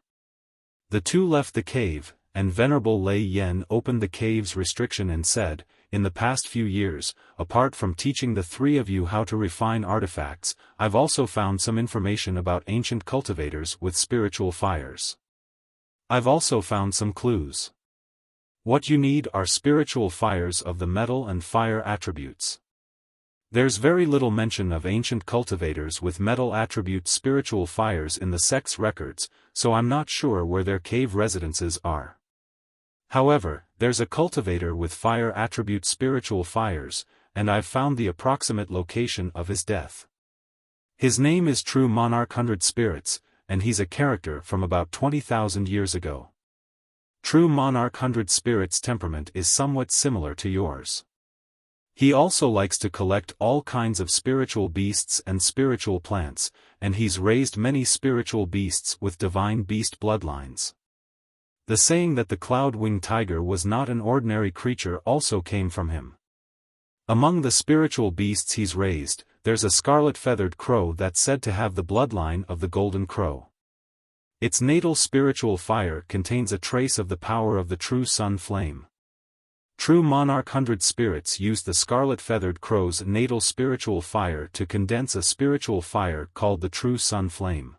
Speaker 1: The two left the cave, and Venerable Lei Yen opened the cave's restriction and said, in the past few years, apart from teaching the three of you how to refine artifacts, I've also found some information about ancient cultivators with spiritual fires. I've also found some clues. What you need are spiritual fires of the metal and fire attributes. There's very little mention of ancient cultivators with metal attribute spiritual fires in the sect's records, so I'm not sure where their cave residences are. However, there's a cultivator with fire attribute spiritual fires, and I've found the approximate location of his death. His name is True Monarch 100 Spirits, and he's a character from about 20,000 years ago. True Monarch 100 Spirits' temperament is somewhat similar to yours. He also likes to collect all kinds of spiritual beasts and spiritual plants, and he's raised many spiritual beasts with divine beast bloodlines. The saying that the cloud-winged tiger was not an ordinary creature also came from him. Among the spiritual beasts he's raised, there's a scarlet-feathered crow that's said to have the bloodline of the golden crow. Its natal spiritual fire contains a trace of the power of the true sun flame. True Monarch 100 Spirits use the scarlet-feathered crow's natal spiritual fire to condense a spiritual fire called the true sun flame.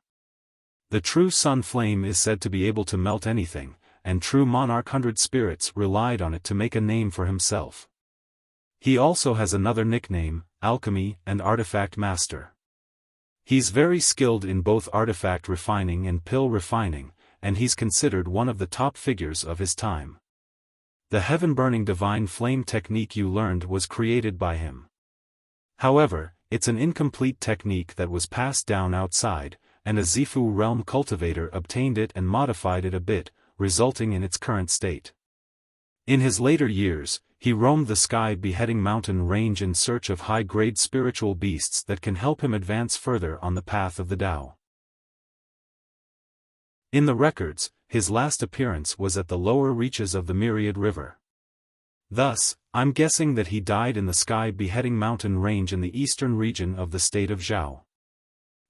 Speaker 1: The true sun flame is said to be able to melt anything, and True Monarch 100 Spirits relied on it to make a name for himself. He also has another nickname, Alchemy and Artifact Master. He's very skilled in both artifact refining and pill refining, and he's considered one of the top figures of his time. The heaven-burning divine flame technique you learned was created by him. However, it's an incomplete technique that was passed down outside, and a Zifu realm cultivator obtained it and modified it a bit, resulting in its current state. In his later years, he roamed the sky-beheading mountain range in search of high-grade spiritual beasts that can help him advance further on the path of the Tao. In the records, his last appearance was at the lower reaches of the Myriad River. Thus, I'm guessing that he died in the sky-beheading mountain range in the eastern region of the state of Zhao.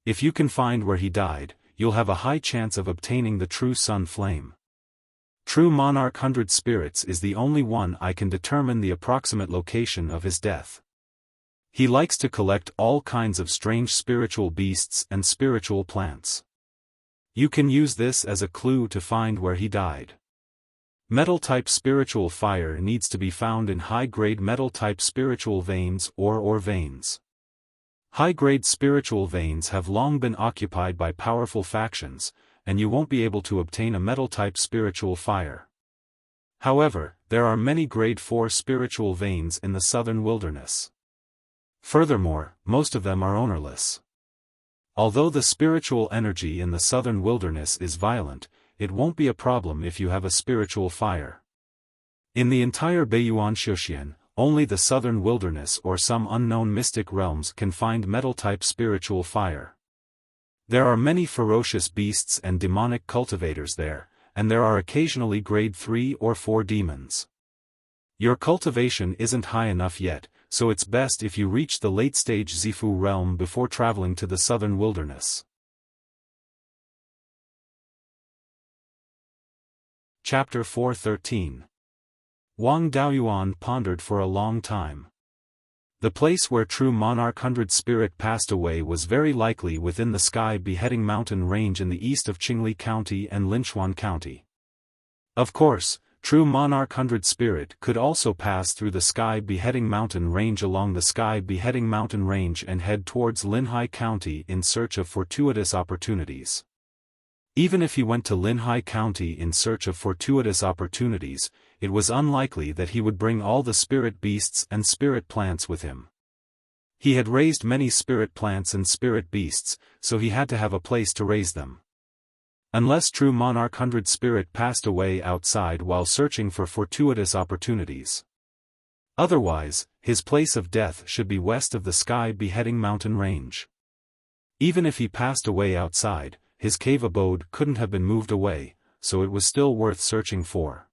Speaker 1: If you can find where he died, you'll have a high chance of obtaining the true sun flame. True Monarch 100 Spirits is the only one I can determine the approximate location of his death. He likes to collect all kinds of strange spiritual beasts and spiritual plants. You can use this as a clue to find where he died. Metal-type spiritual fire needs to be found in high-grade metal-type spiritual veins or ore veins. High-grade spiritual veins have long been occupied by powerful factions, and you won't be able to obtain a metal-type spiritual fire. However, there are many grade 4 spiritual veins in the southern wilderness. Furthermore, most of them are ownerless. Although the spiritual energy in the southern wilderness is violent, it won't be a problem if you have a spiritual fire. In the entire Beiyuan Xiuxian, only the southern wilderness or some unknown mystic realms can find metal-type spiritual fire. There are many ferocious beasts and demonic cultivators there, and there are occasionally grade 3 or 4 demons. Your cultivation isn't high enough yet, so it's best if you reach the late-stage Zifu realm before traveling to the southern wilderness. Chapter 413. Wang Daoyuan pondered for a long time. The place where True Monarch 100 Spirit passed away was very likely within the sky-beheading mountain range in the east of Qingli County and Linchuan County. Of course, True Monarch 100 Spirit could also pass through the sky-beheading mountain range along the sky-beheading mountain range and head towards Linhai County in search of fortuitous opportunities. Even if he went to Linhai County in search of fortuitous opportunities, it was unlikely that he would bring all the spirit beasts and spirit plants with him. He had raised many spirit plants and spirit beasts, so he had to have a place to raise them. Unless true monarch 100 spirit passed away outside while searching for fortuitous opportunities. Otherwise, his place of death should be west of the Sky Beheading Mountain Range. Even if he passed away outside, his cave abode couldn't have been moved away, so it was still worth searching for.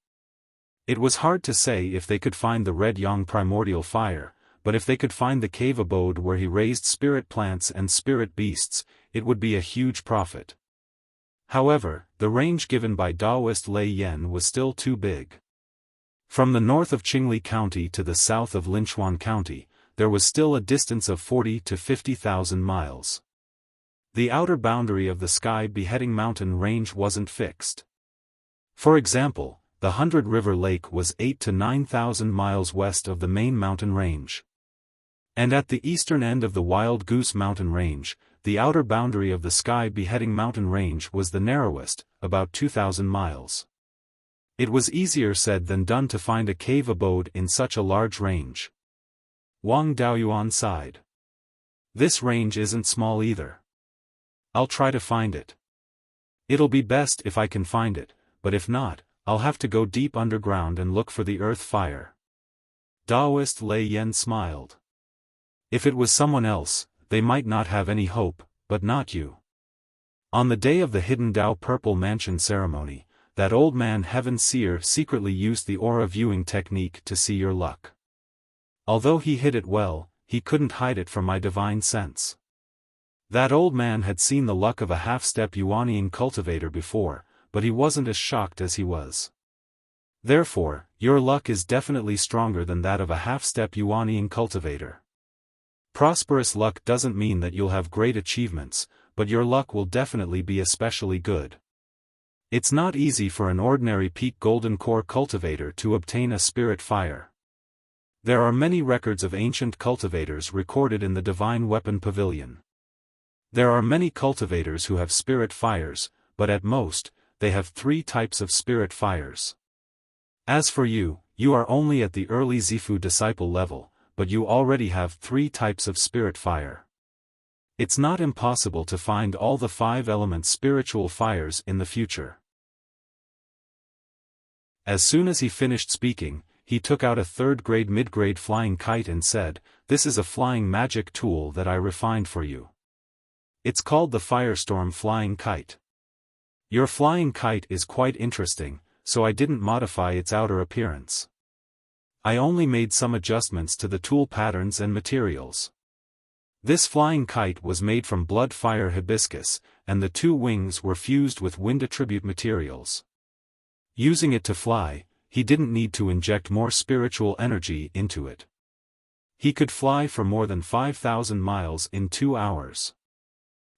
Speaker 1: It was hard to say if they could find the Red Yang primordial fire, but if they could find the cave abode where he raised spirit plants and spirit beasts, it would be a huge profit. However, the range given by Taoist Lei Yan was still too big. From the north of Qingli County to the south of Linchuan County, there was still a distance of 40 to 50,000 miles. The outer boundary of the Sky Beheading Mountain Range wasn't fixed. For example, the 100 River Lake was 8 to 9,000 miles west of the main mountain range. And at the eastern end of the Wild Goose Mountain Range, the outer boundary of the Sky Beheading Mountain Range was the narrowest, about 2,000 miles. It was easier said than done to find a cave abode in such a large range. Wang Daoyuan sighed. This range isn't small either. I'll try to find it. It'll be best if I can find it, but if not, I'll have to go deep underground and look for the earth fire. Taoist Lei Yan smiled. If it was someone else, they might not have any hope, but not you. On the day of the Hidden Tao Purple Mansion ceremony, that old man Heaven Seer secretly used the aura viewing technique to see your luck. Although he hid it well, he couldn't hide it from my divine sense. That old man had seen the luck of a half-step Yuanian cultivator before, but he wasn't as shocked as he was. Therefore, your luck is definitely stronger than that of a half-step Yuanian cultivator. Prosperous luck doesn't mean that you'll have great achievements, but your luck will definitely be especially good. It's not easy for an ordinary peak golden core cultivator to obtain a spirit fire. There are many records of ancient cultivators recorded in the Divine Weapon Pavilion. There are many cultivators who have spirit fires, but at most, they have 3 types of spirit fires. As for you, you are only at the early Zifu disciple level, but you already have 3 types of spirit fire. It's not impossible to find all the 5 element spiritual fires in the future. As soon as he finished speaking, he took out a 3rd grade mid-grade flying kite and said, "This is a flying magic tool that I refined for you. It's called the Firestorm Flying Kite. Your flying kite is quite interesting, so I didn't modify its outer appearance. I only made some adjustments to the tool patterns and materials. This flying kite was made from blood fire hibiscus, and the 2 wings were fused with wind attribute materials. Using it to fly, he didn't need to inject more spiritual energy into it. He could fly for more than 5,000 miles in 2 hours.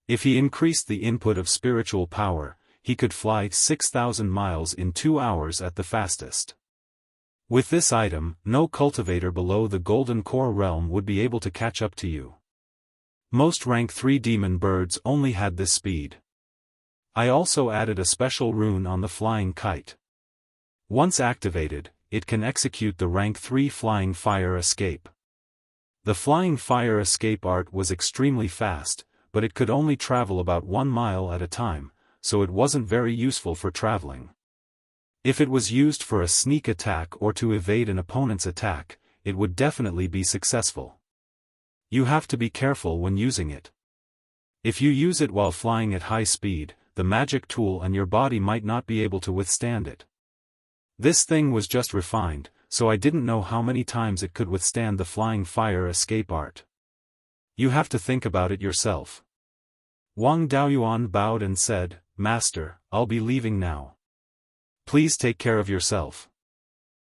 Speaker 1: If he increased the input of spiritual power, he could fly 6,000 miles in 2 hours at the fastest. With this item, no cultivator below the Golden Core realm would be able to catch up to you. Most rank 3 demon birds only had this speed. I also added a special rune on the flying kite. Once activated, it can execute the rank 3 flying fire escape. The flying fire escape art was extremely fast, but it could only travel about 1 mile at a time, so it wasn't very useful for traveling. If it was used for a sneak attack or to evade an opponent's attack, it would definitely be successful. You have to be careful when using it. If you use it while flying at high speed, the magic tool and your body might not be able to withstand it. This thing was just refined, so I didn't know how many times it could withstand the flying fire escape art. You have to think about it yourself. Wang Daoyuan bowed and said, "Master, I'll be leaving now. Please take care of yourself.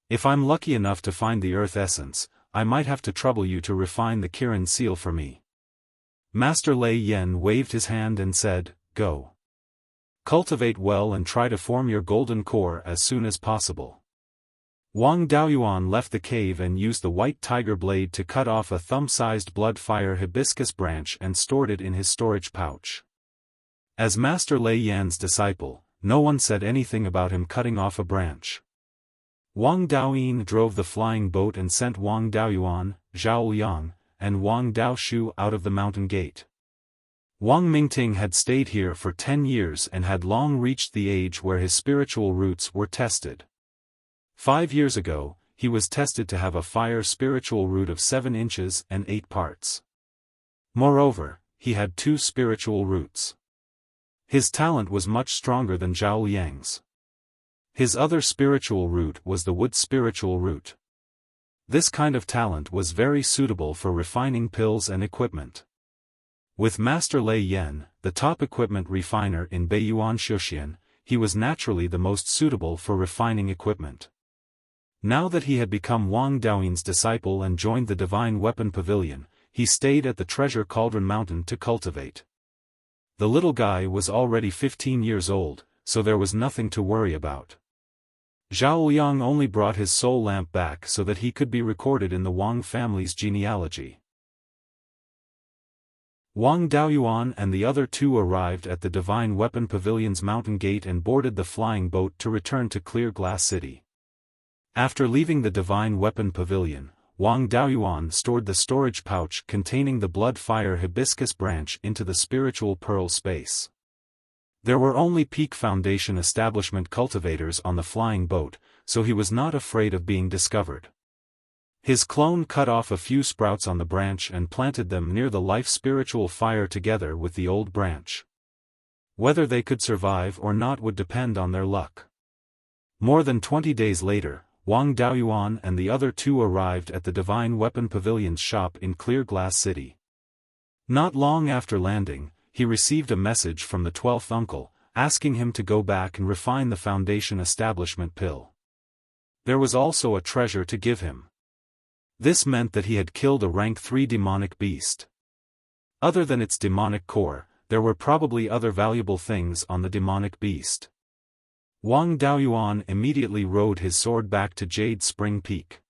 Speaker 1: If I'm lucky enough to find the earth essence, I might have to trouble you to refine the Kirin seal for me." Master Lei Yan waved his hand and said, "Go. Cultivate well and try to form your golden core as soon as possible." Wang Daoyuan left the cave and used the white tiger blade to cut off a thumb-sized blood fire hibiscus branch and stored it in his storage pouch. As Master Lei Yan's disciple, no one said anything about him cutting off a branch. Wang Daoyin drove the flying boat and sent Wang Daoyuan, Zhao Liang, and Wang Daoshu out of the mountain gate. Wang Mingting had stayed here for 10 years and had long reached the age where his spiritual roots were tested. 5 years ago, he was tested to have a fire spiritual root of 7 inches and 8 parts. Moreover, he had 2 spiritual roots. His talent was much stronger than Zhao Liang's. His other spiritual root was the wood spiritual root. This kind of talent was very suitable for refining pills and equipment. With Master Lei Yan, the top equipment refiner in Beiyuan Xiaofan, he was naturally the most suitable for refining equipment. Now that he had become Wang Daoyin's disciple and joined the Divine Weapon Pavilion, he stayed at the Treasure Cauldron Mountain to cultivate. The little guy was already 15 years old, so there was nothing to worry about. Zhao Liang only brought his soul lamp back so that he could be recorded in the Wang family's genealogy. Wang Daoyuan and the other 2 arrived at the Divine Weapon Pavilion's mountain gate and boarded the flying boat to return to Clear Glass City. After leaving the Divine Weapon Pavilion, Wang Daoyuan stored the storage pouch containing the blood fire hibiscus branch into the spiritual pearl space. There were only Peak Foundation establishment cultivators on the flying boat, so he was not afraid of being discovered. His clone cut off a few sprouts on the branch and planted them near the life spiritual fire together with the old branch. Whether they could survive or not would depend on their luck. More than 20 days later, Wang Daoyuan and the other 2 arrived at the Divine Weapon Pavilion's shop in Clear Glass City. Not long after landing, he received a message from the 12th uncle, asking him to go back and refine the Foundation establishment pill. There was also a treasure to give him. This meant that he had killed a rank 3 demonic beast. Other than its demonic core, there were probably other valuable things on the demonic beast. Wang Daoyuan immediately rode his sword back to Jade Spring Peak.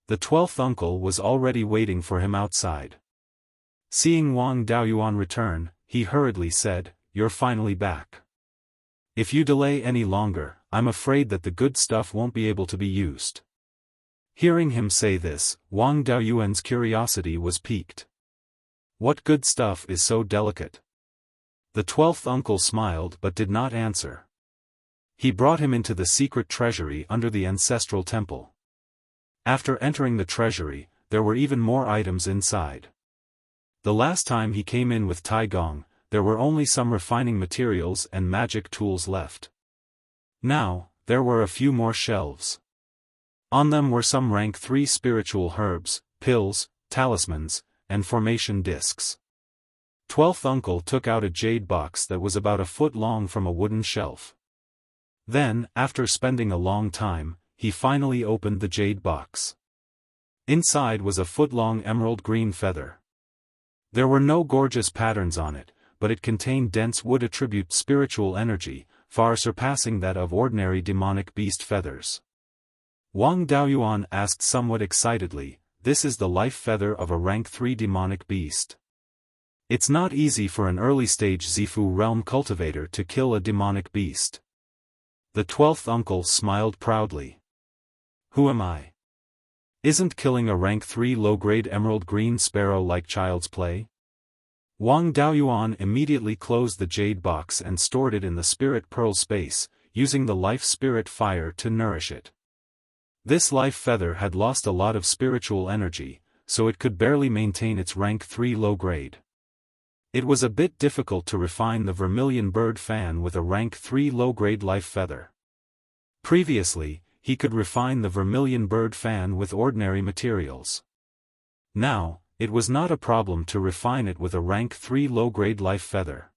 Speaker 1: The 12th uncle was already waiting for him outside. Seeing Wang Daoyuan return, he hurriedly said, "You're finally back. If you delay any longer, I'm afraid that the good stuff won't be able to be used." Hearing him say this, Wang Daoyuan's curiosity was piqued. What good stuff is so delicate? The 12th uncle smiled but did not answer. He brought him into the secret treasury under the ancestral temple. After entering the treasury, there were even more items inside. The last time he came in with Tai Gong, there were only some refining materials and magic tools left. Now, there were a few more shelves. On them were some rank 3 spiritual herbs, pills, talismans, and formation discs. 12th uncle took out a jade box that was about a foot long from a wooden shelf. Then, after spending a long time, he finally opened the jade box. Inside was a foot-long emerald green feather. There were no gorgeous patterns on it, but it contained dense wood attribute spiritual energy, far surpassing that of ordinary demonic beast feathers. Wang Daoyuan asked somewhat excitedly, "This is the life feather of a rank 3 demonic beast. It's not easy for an early-stage Zifu realm cultivator to kill a demonic beast." The 12th uncle smiled proudly. "Who am I? Isn't killing a rank 3 low-grade emerald green sparrow like child's play?" Wang Daoyuan immediately closed the jade box and stored it in the spirit pearl space, using the life spirit fire to nourish it. This life feather had lost a lot of spiritual energy, so it could barely maintain its rank 3 low grade. It was a bit difficult to refine the vermilion bird fan with a rank 3 low-grade life feather. Previously, he could refine the vermilion bird fan with ordinary materials. Now, it was not a problem to refine it with a rank 3 low-grade life feather.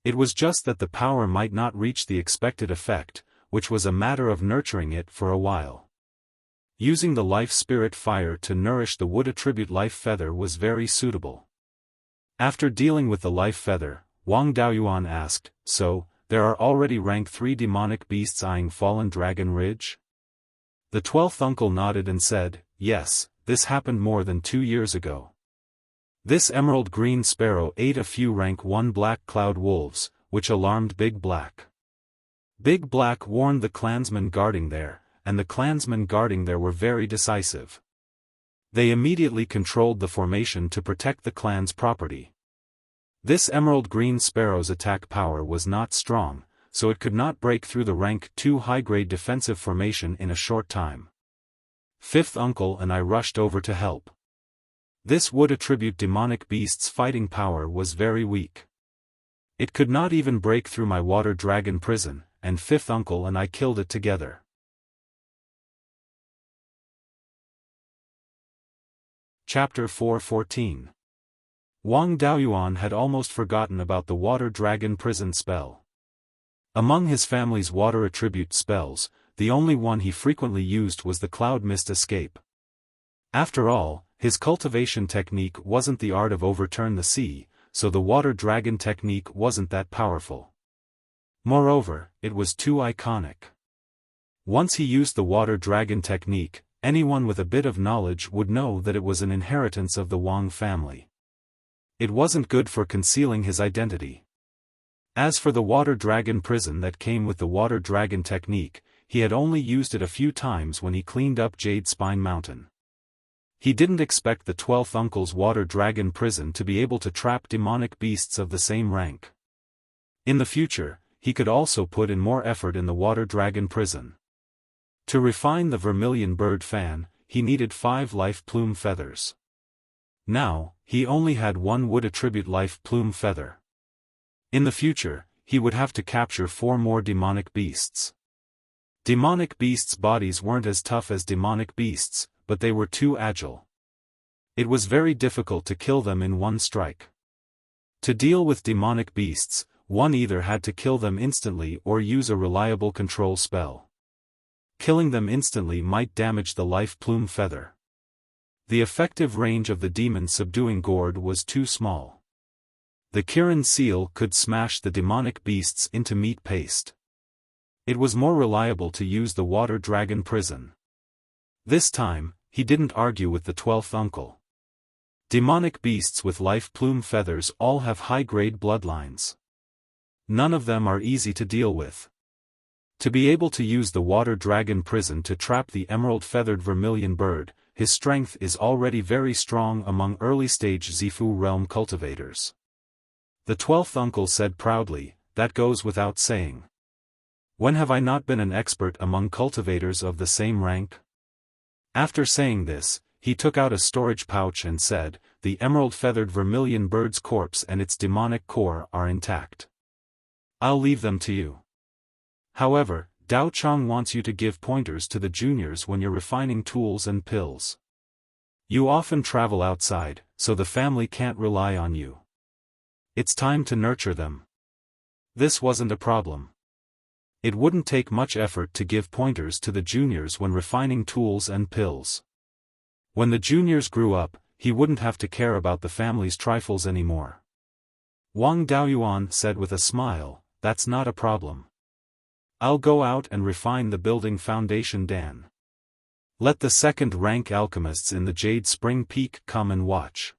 Speaker 1: It was just that the power might not reach the expected effect, which was a matter of nurturing it for a while. Using the life spirit fire to nourish the wood attribute life feather was very suitable. After dealing with the life feather, Wang Daoyuan asked, "So, there are already rank 3 demonic beasts eyeing Fallen Dragon Ridge?" The 12th uncle nodded and said, "Yes, this happened more than 2 years ago." This emerald green sparrow ate a few rank 1 black cloud wolves, which alarmed Big Black. Big Black warned the clansmen guarding there, and the clansmen guarding there were very decisive. They immediately controlled the formation to protect the clan's property. This emerald green sparrow's attack power was not strong, so it could not break through the rank 2 high-grade defensive formation in a short time. Fifth uncle and I rushed over to help. This would attribute demonic beast's fighting power was very weak. It could not even break through my water dragon prison, and fifth uncle and I killed it together. Chapter 4:14. Wang Daoyuan had almost forgotten about the water dragon prison spell. Among his family's water attribute spells, the only one he frequently used was the cloud mist escape. After all, his cultivation technique wasn't the art of overturn the sea, so the water dragon technique wasn't that powerful. Moreover, it was too iconic. Once he used the water dragon technique, anyone with a bit of knowledge would know that it was an inheritance of the Wang family. It wasn't good for concealing his identity. As for the water dragon prison that came with the water dragon technique, he had only used it a few times when he cleaned up Jade Spine Mountain. He didn't expect the 12th uncle's water dragon prison to be able to trap demonic beasts of the same rank. In the future, he could also put in more effort in the water dragon prison. To refine the vermilion bird fan, he needed 5 life plume feathers. Now, he only had 1 wood attribute life plume feather. In the future, he would have to capture 4 more demonic beasts. Demonic beasts' bodies weren't as tough as demonic beasts, but they were too agile. It was very difficult to kill them in one strike. To deal with demonic beasts, one either had to kill them instantly or use a reliable control spell. Killing them instantly might damage the life plume feather. The effective range of the demon subduing gourd was too small. The Kirin seal could smash the demonic beasts into meat paste. It was more reliable to use the water dragon prison. This time, he didn't argue with the 12th uncle. Demonic beasts with life plume feathers all have high-grade bloodlines. None of them are easy to deal with. To be able to use the water dragon prison to trap the emerald-feathered vermilion bird, his strength is already very strong among early-stage Zifu realm cultivators. The 12th uncle said proudly, "That goes without saying. When have I not been an expert among cultivators of the same rank?" After saying this, he took out a storage pouch and said, "The emerald-feathered vermilion bird's corpse and its demonic core are intact. I'll leave them to you. However, Dao Chang wants you to give pointers to the juniors when you're refining tools and pills. You often travel outside, so the family can't rely on you. It's time to nurture them." This wasn't a problem. It wouldn't take much effort to give pointers to the juniors when refining tools and pills. When the juniors grew up, he wouldn't have to care about the family's trifles anymore. Wang Daoyuan said with a smile, "That's not a problem. I'll go out and refine the building foundation Dan. Let the second-rank alchemists in the Jade Spring Peak come and watch.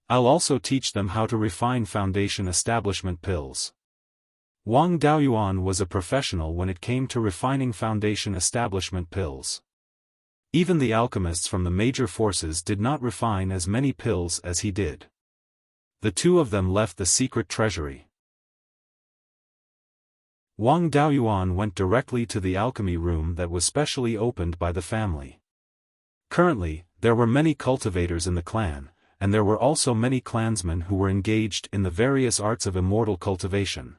Speaker 1: I'll also teach them how to refine foundation establishment pills." Wang Daoyuan was a professional when it came to refining foundation establishment pills. Even the alchemists from the major forces did not refine as many pills as he did. The two of them left the secret treasury. Wang Daoyuan went directly to the alchemy room that was specially opened by the family. Currently, there were many cultivators in the clan, and there were also many clansmen who were engaged in the various arts of immortal cultivation.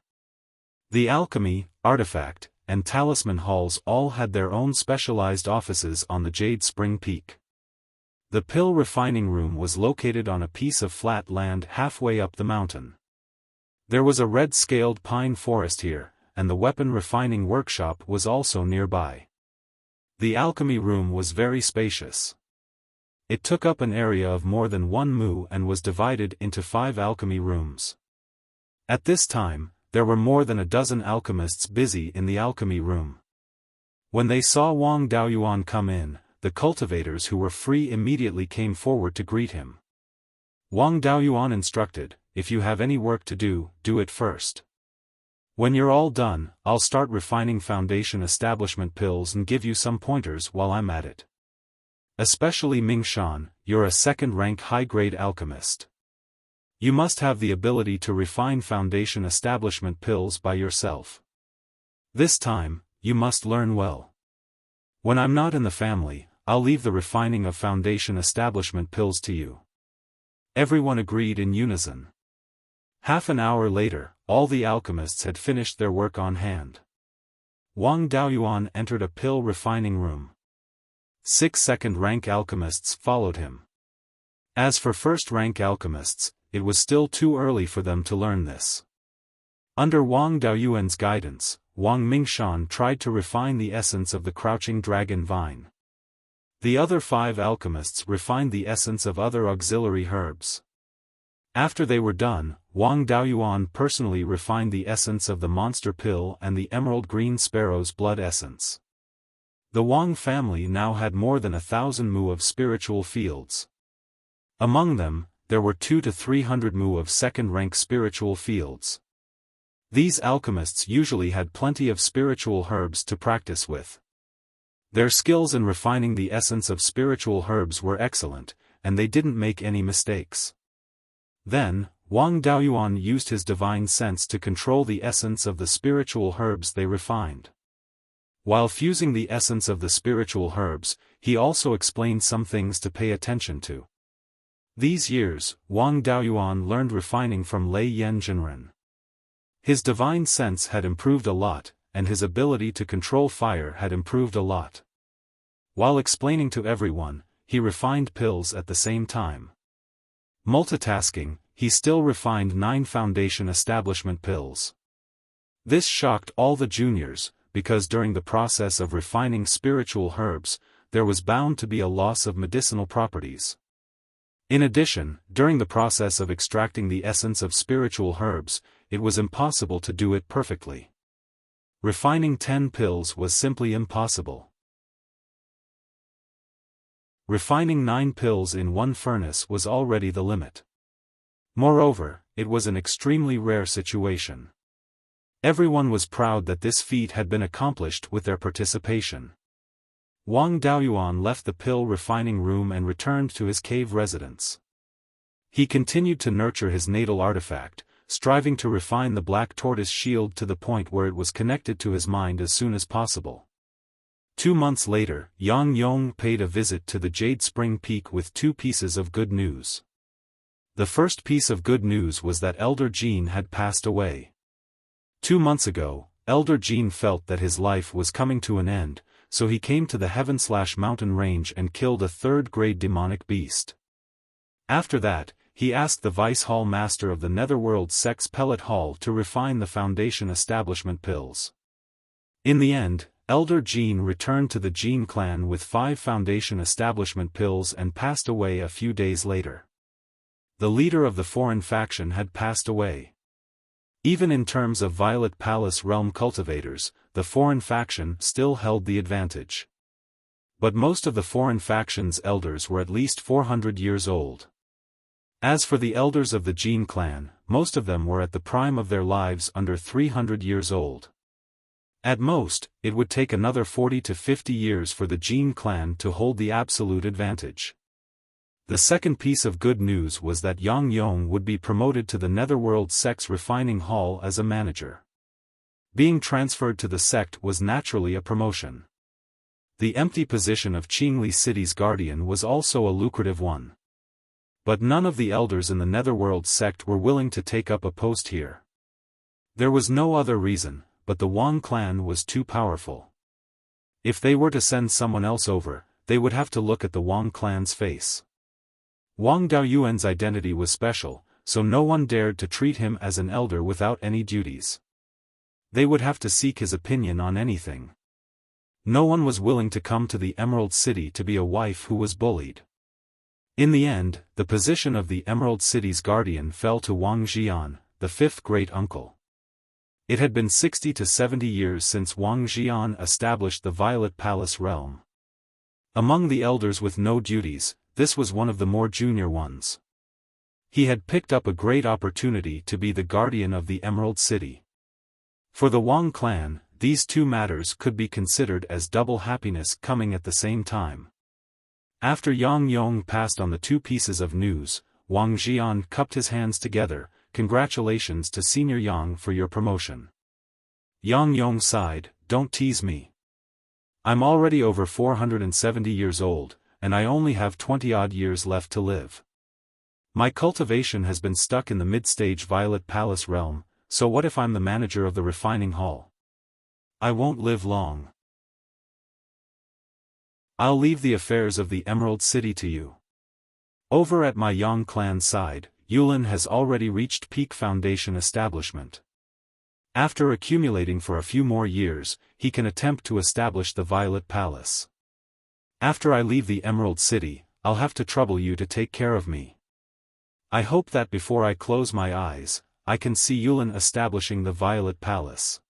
Speaker 1: The alchemy, artifact, and talisman halls all had their own specialized offices on the Jade Spring Peak. The pill refining room was located on a piece of flat land halfway up the mountain. There was a red-scaled pine forest here, and the weapon refining workshop was also nearby. The alchemy room was very spacious. It took up an area of more than 1 mu and was divided into 5 alchemy rooms. At this time, there were more than a dozen alchemists busy in the alchemy room. When they saw Wang Daoyuan come in, the cultivators who were free immediately came forward to greet him. Wang Daoyuan instructed, if you have any work to do, do it first. When you're all done, I'll start refining foundation establishment pills and give you some pointers while I'm at it. Especially Mingshan, you're a second-rank high-grade alchemist. You must have the ability to refine foundation establishment pills by yourself. This time, you must learn well. When I'm not in the family, I'll leave the refining of foundation establishment pills to you. Everyone agreed in unison. Half an hour later, all the alchemists had finished their work on hand. Wang Daoyuan entered a pill refining room. 6 second-rank alchemists followed him. As for first-rank alchemists, it was still too early for them to learn this. Under Wang Daoyuan's guidance, Wang Mingshan tried to refine the essence of the crouching dragon vine. The other 5 alchemists refined the essence of other auxiliary herbs. After they were done, Wang Daoyuan personally refined the essence of the monster pill and the emerald green sparrow's blood essence. The Wang family now had more than 1,000 mu of spiritual fields. Among them, there were 200 to 300 mu of second-rank spiritual fields. These alchemists usually had plenty of spiritual herbs to practice with. Their skills in refining the essence of spiritual herbs were excellent, and they didn't make any mistakes. Then, Wang Daoyuan used his divine sense to control the essence of the spiritual herbs they refined. While fusing the essence of the spiritual herbs, he also explained some things to pay attention to. These years, Wang Daoyuan learned refining from Lei Yen Jinren. His divine sense had improved a lot, and his ability to control fire had improved a lot. While explaining to everyone, he refined pills at the same time. Multitasking, he still refined 9 foundation establishment pills. This shocked all the juniors, because during the process of refining spiritual herbs, there was bound to be a loss of medicinal properties. In addition, during the process of extracting the essence of spiritual herbs, it was impossible to do it perfectly. Refining 10 pills was simply impossible. Refining 9 pills in one furnace was already the limit. Moreover, it was an extremely rare situation. Everyone was proud that this feat had been accomplished with their participation. Wang Daoyuan left the pill refining room and returned to his cave residence. He continued to nurture his natal artifact, striving to refine the black tortoise shield to the point where it was connected to his mind as soon as possible. 2 months later, Yang Yong paid a visit to the Jade Spring Peak with 2 pieces of good news. The first piece of good news was that Elder Jean had passed away. 2 months ago, Elder Jean felt that his life was coming to an end, so he came to the Heaven/Mountain Range and killed a 3rd-grade demonic beast. After that, he asked the Vice Hall Master of the Netherworld Sex Pellet Hall to refine the foundation establishment pills. In the end, Elder Jean returned to the Jean clan with 5 foundation establishment pills and passed away a few days later. The leader of the foreign faction had passed away. Even in terms of Violet Palace realm cultivators, the foreign faction still held the advantage. But most of the foreign faction's elders were at least 400 years old. As for the elders of the Jean clan, most of them were at the prime of their lives under 300 years old. At most, it would take another 40 to 50 years for the Jean clan to hold the absolute advantage. The second piece of good news was that Yang Yong would be promoted to the Netherworld Sex Refining Hall as a manager. Being transferred to the sect was naturally a promotion. The empty position of Qingli City's guardian was also a lucrative one. But none of the elders in the Netherworld sect were willing to take up a post here. There was no other reason, but the Wang clan was too powerful. If they were to send someone else over, they would have to look at the Wang clan's face. Wang Daoyuan's identity was special, so no one dared to treat him as an elder without any duties. They would have to seek his opinion on anything. No one was willing to come to the Emerald City to be a wife who was bullied. In the end, the position of the Emerald City's guardian fell to Wang Xian, the 5th great-uncle. It had been 60 to 70 years since Wang Xian established the Violet Palace realm. Among the elders with no duties, this was one of the more junior ones. He had picked up a great opportunity to be the guardian of the Emerald City. For the Wang clan, these two matters could be considered as double happiness coming at the same time. After Yang Yong passed on the two pieces of news, Wang Jian cupped his hands together. Congratulations to Senior Yang for your promotion. Yang Yong sighed, don't tease me. I'm already over 470 years old, and I only have 20-odd years left to live. My cultivation has been stuck in the mid-stage Violet Palace realm, so what if I'm the manager of the refining hall? I won't live long. I'll leave the affairs of the Emerald City to you. Over at my Yang clan side, Yulin has already reached peak foundation establishment. After accumulating for a few more years, he can attempt to establish the Violet Palace. After I leave the Emerald City, I'll have to trouble you to take care of me. I hope that before I close my eyes, I can see Yulin establishing the Violet Palace.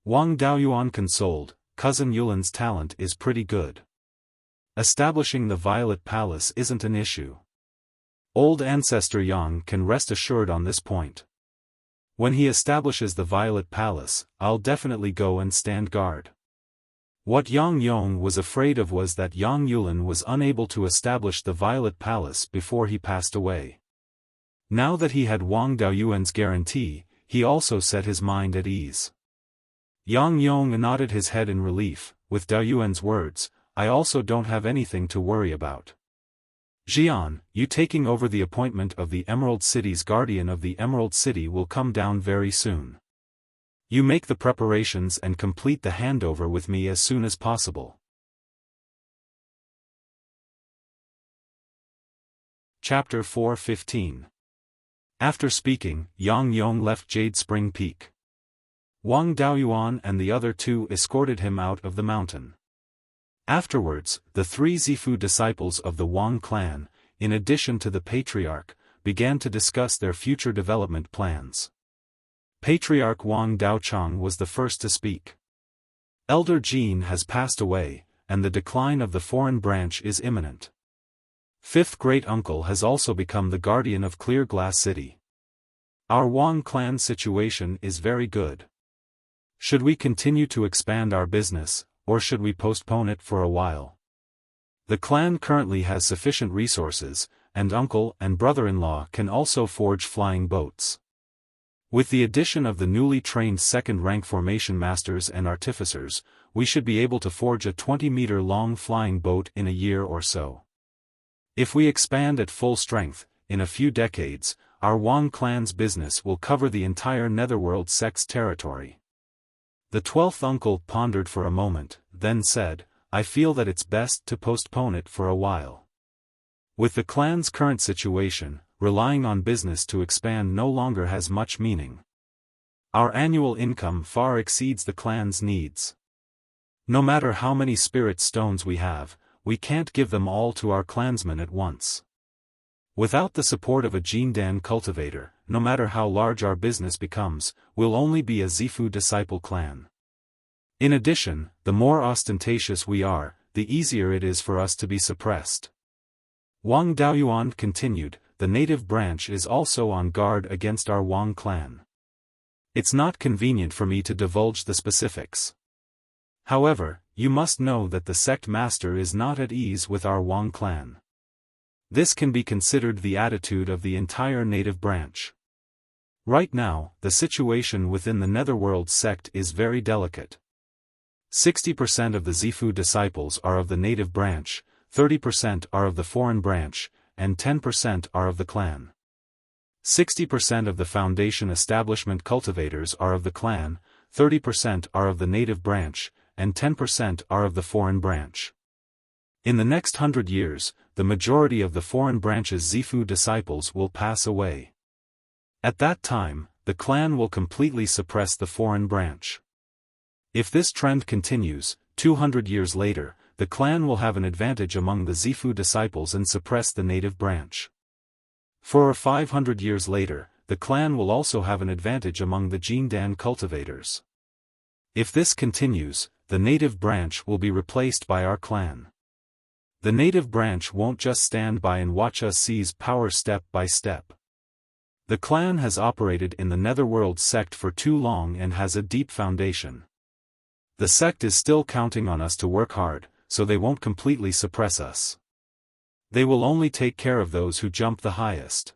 Speaker 1: Wang Daoyuan consoled, cousin Yulin's talent is pretty good. Establishing the Violet Palace isn't an issue. Old ancestor Yang can rest assured on this point. When he establishes the Violet Palace, I'll definitely go and stand guard. What Yang Yong was afraid of was that Yang Yulin was unable to establish the Violet Palace before he passed away. Now that he had Wang Daoyuan's guarantee, he also set his mind at ease. Yang Yong nodded his head in relief. With Daoyuan's words, I also don't have anything to worry about. Jian, you taking over the appointment of the Emerald City's guardian of the Emerald City will come down very soon. You make the preparations and complete the handover with me as soon as possible. Chapter 4:15. After speaking, Yang Yong left Jade Spring Peak. Wang Daoyuan and the other two escorted him out of the mountain. Afterwards, the three Zifu disciples of the Wang clan, in addition to the patriarch, began to discuss their future development plans. Patriarch Wang Daochang was the first to speak. Elder Jin has passed away, and the decline of the foreign branch is imminent. Fifth great-uncle has also become the guardian of Clear Glass City. Our Wang clan situation is very good. Should we continue to expand our business, or should we postpone it for a while? The clan currently has sufficient resources, and uncle and brother-in-law can also forge flying boats. With the addition of the newly trained second-rank formation masters and artificers, we should be able to forge a 20-meter-long flying boat in a year or so. If we expand at full strength, in a few decades, our Wang clan's business will cover the entire Netherworld sect's territory. The 12th uncle pondered for a moment, then said, I feel that it's best to postpone it for a while. With the clan's current situation, relying on business to expand no longer has much meaning. Our annual income far exceeds the clan's needs. No matter how many spirit stones we have, we can't give them all to our clansmen at once. Without the support of a Jindan cultivator, no matter how large our business becomes, we'll only be a Zifu disciple clan. In addition, the more ostentatious we are, the easier it is for us to be suppressed. Wang Daoyuan continued, the native branch is also on guard against our Wang clan. It's not convenient for me to divulge the specifics. However, you must know that the sect master is not at ease with our Wang clan. This can be considered the attitude of the entire native branch. Right now, the situation within the Netherworld sect is very delicate. 60% of the Zifu disciples are of the native branch, 30% are of the foreign branch, and 10% are of the clan. 60% of the foundation establishment cultivators are of the clan, 30% are of the native branch, and 10% are of the foreign branch. In the next 100 years, the majority of the foreign branch's Zifu disciples will pass away. At that time, the clan will completely suppress the foreign branch. If this trend continues, 200 years later, the clan will have an advantage among the Zifu disciples and suppress the native branch. 4 or 500 years later, the clan will also have an advantage among the Jindan cultivators. If this continues, the native branch will be replaced by our clan. The native branch won't just stand by and watch us seize power step by step. The clan has operated in the Netherworld sect for too long and has a deep foundation. The sect is still counting on us to work hard, so they won't completely suppress us. They will only take care of those who jump the highest.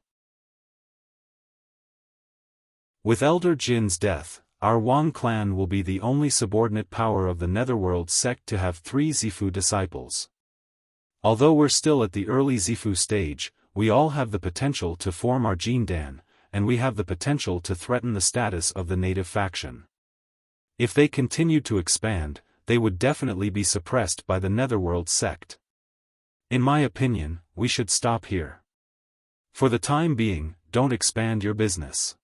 Speaker 1: With Elder Jin's death, our Wang clan will be the only subordinate power of the Netherworld sect to have 3 Zifu disciples. Although we're still at the early Zifu stage, we all have the potential to form our Jindan, and we have the potential to threaten the status of the native faction. If they continued to expand, they would definitely be suppressed by the Netherworld sect. In my opinion, we should stop here. For the time being, don't expand your business.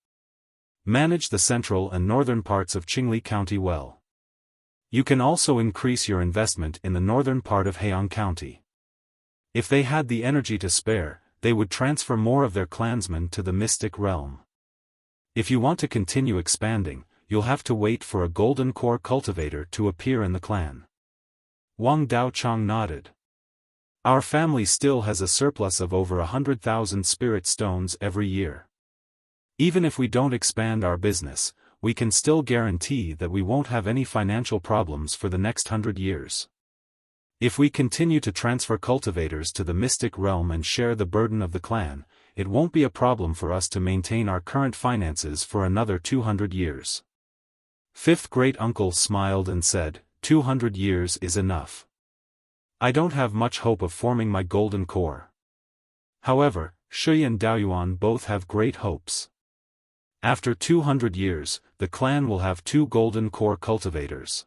Speaker 1: Manage the central and northern parts of Qingli County well. You can also increase your investment in the northern part of Heian County. If they had the energy to spare, they would transfer more of their clansmen to the mystic realm. If you want to continue expanding, you'll have to wait for a golden core cultivator to appear in the clan. Wang Daochang nodded. Our family still has a surplus of over 100,000 spirit stones every year. Even if we don't expand our business, we can still guarantee that we won't have any financial problems for the next 100 years. If we continue to transfer cultivators to the mystic realm and share the burden of the clan, it won't be a problem for us to maintain our current finances for another 200 years. Fifth great-uncle smiled and said, 200 years is enough. I don't have much hope of forming my golden core. However, Shui and Daoyuan both have great hopes. After 200 years, the clan will have 2 golden core cultivators.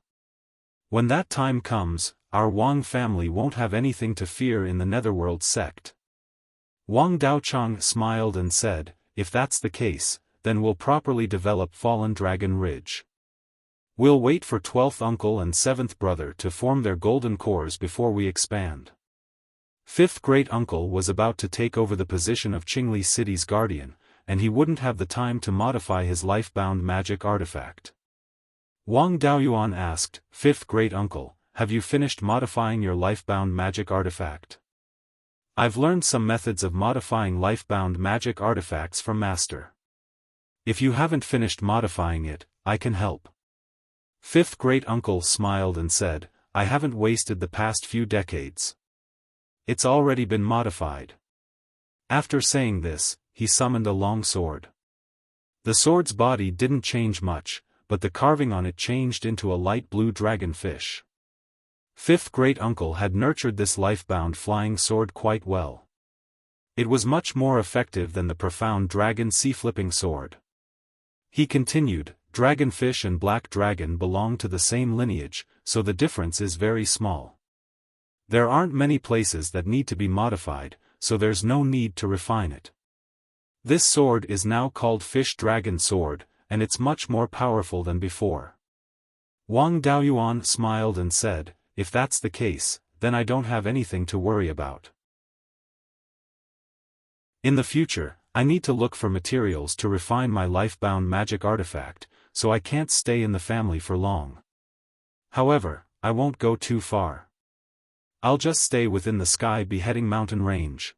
Speaker 1: When that time comes, our Wang family won't have anything to fear in the Netherworld sect. Wang Daochang smiled and said, if that's the case, then we'll properly develop Fallen Dragon Ridge. We'll wait for 12th uncle and 7th brother to form their golden cores before we expand. 5th great-uncle was about to take over the position of Qingli City's guardian, and he wouldn't have the time to modify his life-bound magic artifact. Wang Daoyuan asked, 5th great-uncle, have you finished modifying your life-bound magic artifact? I've learned some methods of modifying life-bound magic artifacts from Master. If you haven't finished modifying it, I can help. 5th great-uncle smiled and said, I haven't wasted the past few decades. It's already been modified. After saying this, he summoned a long sword. The sword's body didn't change much, but the carving on it changed into a light blue dragonfish. 5th great-uncle had nurtured this life-bound flying sword quite well. It was much more effective than the profound dragon sea-flipping sword. He continued, dragonfish and black dragon belong to the same lineage, so the difference is very small. There aren't many places that need to be modified, so there's no need to refine it. This sword is now called Fish Dragon Sword, and it's much more powerful than before. Wang Daoyuan smiled and said, if that's the case, then I don't have anything to worry about. In the future, I need to look for materials to refine my life-bound magic artifact, so I can't stay in the family for long. However, I won't go too far. I'll just stay within the Sky Beheading Mountain range.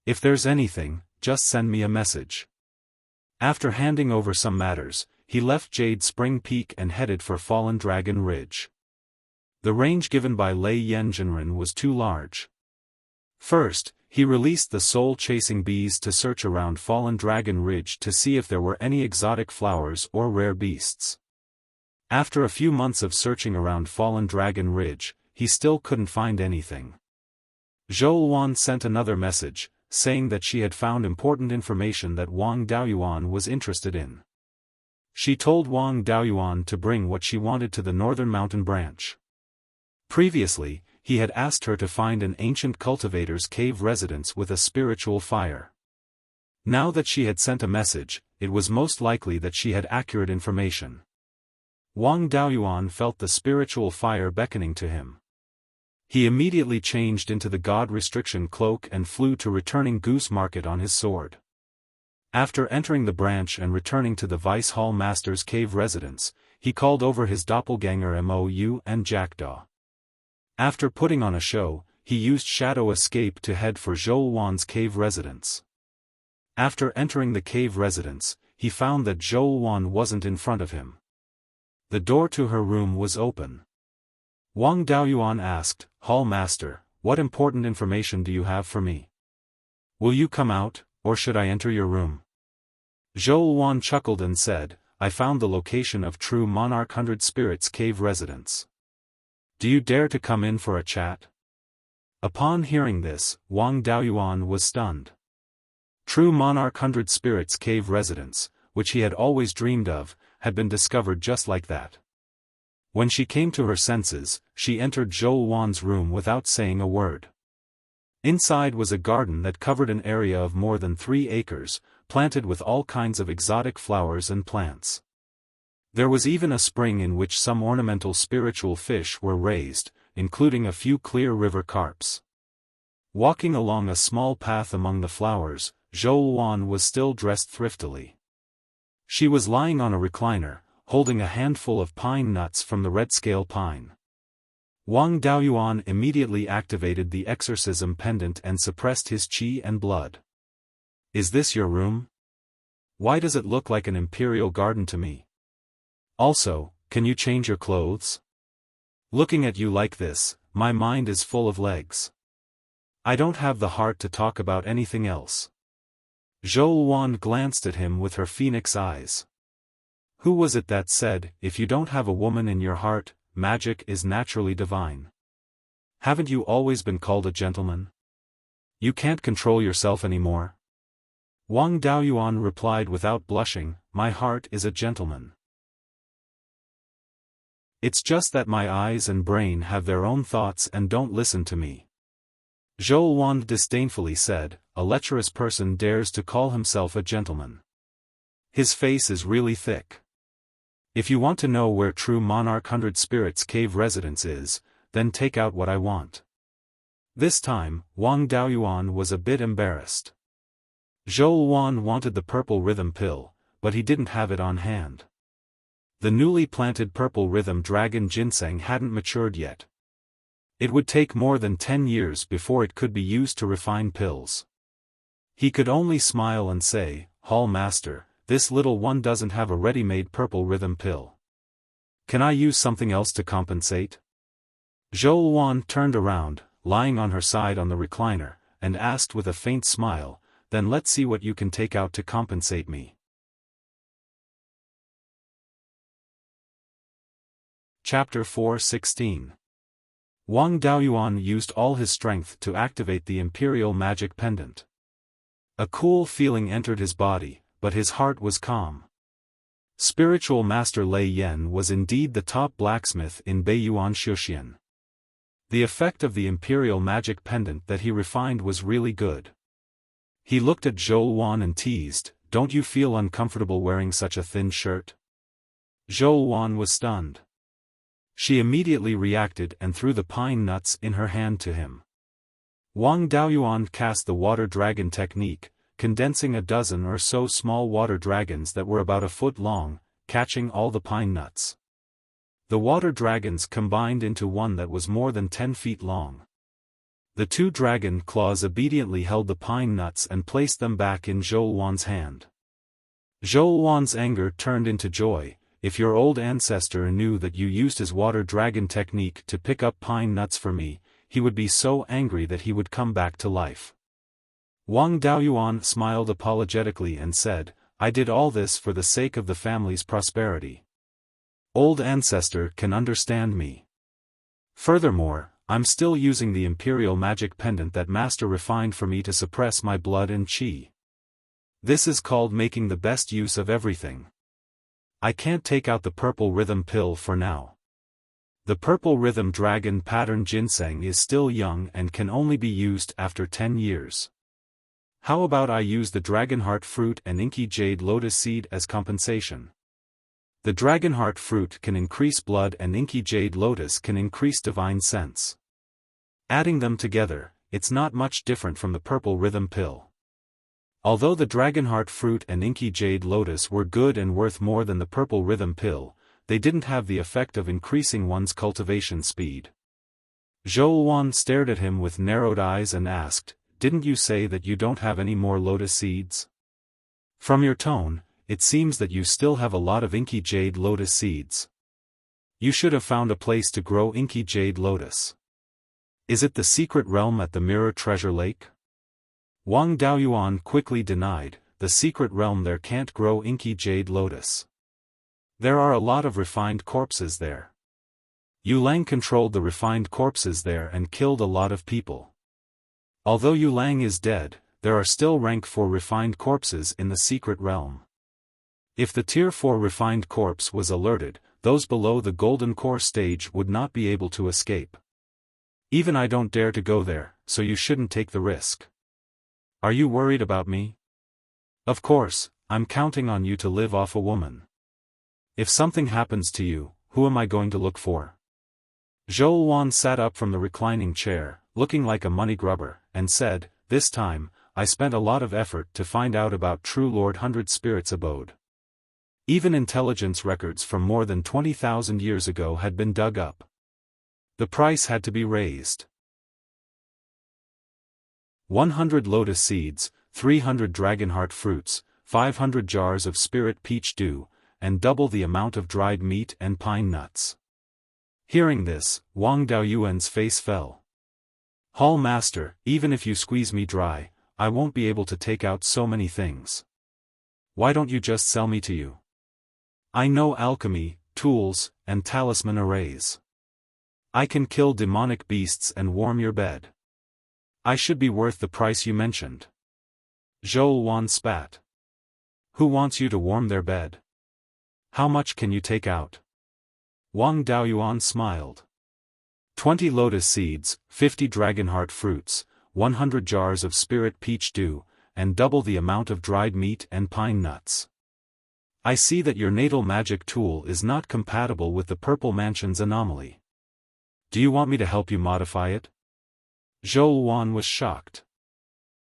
Speaker 1: If there's anything, just send me a message. After handing over some matters, he left Jade Spring Peak and headed for Fallen Dragon Ridge. The range given by Lei Yanjinren was too large. First, he released the soul-chasing bees to search around Fallen Dragon Ridge to see if there were any exotic flowers or rare beasts. After a few months of searching around Fallen Dragon Ridge, he still couldn't find anything. Zhou Luan sent another message, saying that she had found important information that Wang Daoyuan was interested in. She told Wang Daoyuan to bring what she wanted to the Northern Mountain Branch. Previously, he had asked her to find an ancient cultivator's cave residence with a spiritual fire. Now that she had sent a message, it was most likely that she had accurate information. Wang Daoyuan felt the spiritual fire beckoning to him. He immediately changed into the God Restriction cloak and flew to Returning Goose Market on his sword. After entering the branch and returning to the Vice Hall Master's cave residence, he called over his doppelganger Mou and Jackdaw. After putting on a show, he used shadow escape to head for Zhou Wan's cave residence. After entering the cave residence, he found that Zhou Wan wasn't in front of him. The door to her room was open. Wang Daoyuan asked, "Hall Master, what important information do you have for me? Will you come out, or should I enter your room?" Zhou Wan chuckled and said, "I found the location of True Monarch 100 Spirits cave residence. Do you dare to come in for a chat?" Upon hearing this, Wang Daoyuan was stunned. True Monarch 100 Spirits cave residence, which he had always dreamed of, had been discovered just like that. When she came to her senses, she entered Zhou Wan's room without saying a word. Inside was a garden that covered an area of more than 3 acres, planted with all kinds of exotic flowers and plants. There was even a spring in which some ornamental spiritual fish were raised, including a few clear river carps. Walking along a small path among the flowers, Zhou Wan was still dressed thriftily. She was lying on a recliner, holding a handful of pine nuts from the red-scale pine. Wang Daoyuan immediately activated the exorcism pendant and suppressed his qi and blood. "Is this your room? Why does it look like an imperial garden to me? Also, can you change your clothes? Looking at you like this, my mind is full of legs. I don't have the heart to talk about anything else." Zhou Wan glanced at him with her phoenix eyes. Who was it that said, "If you don't have a woman in your heart, magic is naturally divine"? Haven't you always been called a gentleman? You can't control yourself anymore? Wang Daoyuan replied without blushing, "My heart is a gentleman. It's just that my eyes and brain have their own thoughts and don't listen to me." Zhou Wan disdainfully said, "A lecherous person dares to call himself a gentleman. His face is really thick. If you want to know where True Monarch 100 Spirits cave residence is, then take out what I want." This time, Wang Daoyuan was a bit embarrassed. Zhou Wan wanted the purple rhythm pill, but he didn't have it on hand. The newly planted purple rhythm dragon ginseng hadn't matured yet. It would take more than 10 years before it could be used to refine pills. He could only smile and say, "Hall Master, this little one doesn't have a ready-made purple rhythm pill. Can I use something else to compensate?" Zhou Wan turned around, lying on her side on the recliner, and asked with a faint smile, "Then let's see what you can take out to compensate me." Chapter 4:16. Wang Daoyuan used all his strength to activate the Imperial Magic Pendant. A cool feeling entered his body, but his heart was calm. Spiritual Master Lei Yan was indeed the top blacksmith in Beiyuan Xiaofan. The effect of the Imperial Magic Pendant that he refined was really good. He looked at Zhou Wan and teased, "Don't you feel uncomfortable wearing such a thin shirt?" Zhou Wan was stunned. She immediately reacted and threw the pine nuts in her hand to him. Wang Daoyuan cast the water dragon technique, condensing a dozen or so small water dragons that were about a foot long, catching all the pine nuts. The water dragons combined into one that was more than 10 feet long. The 2 dragon claws obediently held the pine nuts and placed them back in Zhou Wan's hand. Zhou Wan's anger turned into joy. "If your old ancestor knew that you used his water dragon technique to pick up pine nuts for me, he would be so angry that he would come back to life." Wang Daoyuan smiled apologetically and said, "I did all this for the sake of the family's prosperity. Old ancestor can understand me. Furthermore, I'm still using the Imperial Magic Pendant that Master refined for me to suppress my blood and qi. This is called making the best use of everything. I can't take out the purple rhythm pill for now. The purple rhythm dragon pattern ginseng is still young and can only be used after 10 years. How about I use the dragonheart fruit and inky jade lotus seed as compensation? The dragonheart fruit can increase blood and inky jade lotus can increase divine sense. Adding them together, it's not much different from the purple rhythm pill. Although the dragonheart fruit and inky jade lotus were good and worth more than the purple rhythm pill, they didn't have the effect of increasing one's cultivation speed. Xiaofan stared at him with narrowed eyes and asked, "Didn't you say that you don't have any more lotus seeds? From your tone, it seems that you still have a lot of inky jade lotus seeds. You should have found a place to grow inky jade lotus. Is it the secret realm at the Mirror Treasure Lake?" Wang Daoyuan quickly denied, "The secret realm there can't grow inky jade lotus. There are a lot of refined corpses there. Yu Lang controlled the refined corpses there and killed a lot of people. Although Yu Lang is dead, there are still rank 4 refined corpses in the secret realm. If the tier 4 refined corpse was alerted, those below the golden core stage would not be able to escape. Even I don't dare to go there, so you shouldn't take the risk. Are you worried about me? Of course, I'm counting on you to live off a woman. If something happens to you, who am I going to look for?" Xiaofan sat up from the reclining chair, looking like a money grubber, and said, "This time, I spent a lot of effort to find out about True Lord 100 Spirits' abode. Even intelligence records from more than 20,000 years ago had been dug up. The price had to be raised. 100 lotus seeds, 300 dragonheart fruits, 500 jars of spirit peach dew, and double the amount of dried meat and pine nuts." Hearing this, Wang Daoyuan's face fell. "Hall Master, even if you squeeze me dry, I won't be able to take out so many things. Why don't you just sell me to you? I know alchemy, tools, and talisman arrays. I can kill demonic beasts and warm your bed. I should be worth the price you mentioned." Xiaofan spat. "Who wants you to warm their bed? How much can you take out?" Wang Daoyuan smiled. 20 lotus seeds, 50 dragonheart fruits, 100 jars of spirit peach dew, and double the amount of dried meat and pine nuts. I see that your natal magic tool is not compatible with the Purple Mansion's anomaly. Do you want me to help you modify it?" Xiaofan was shocked.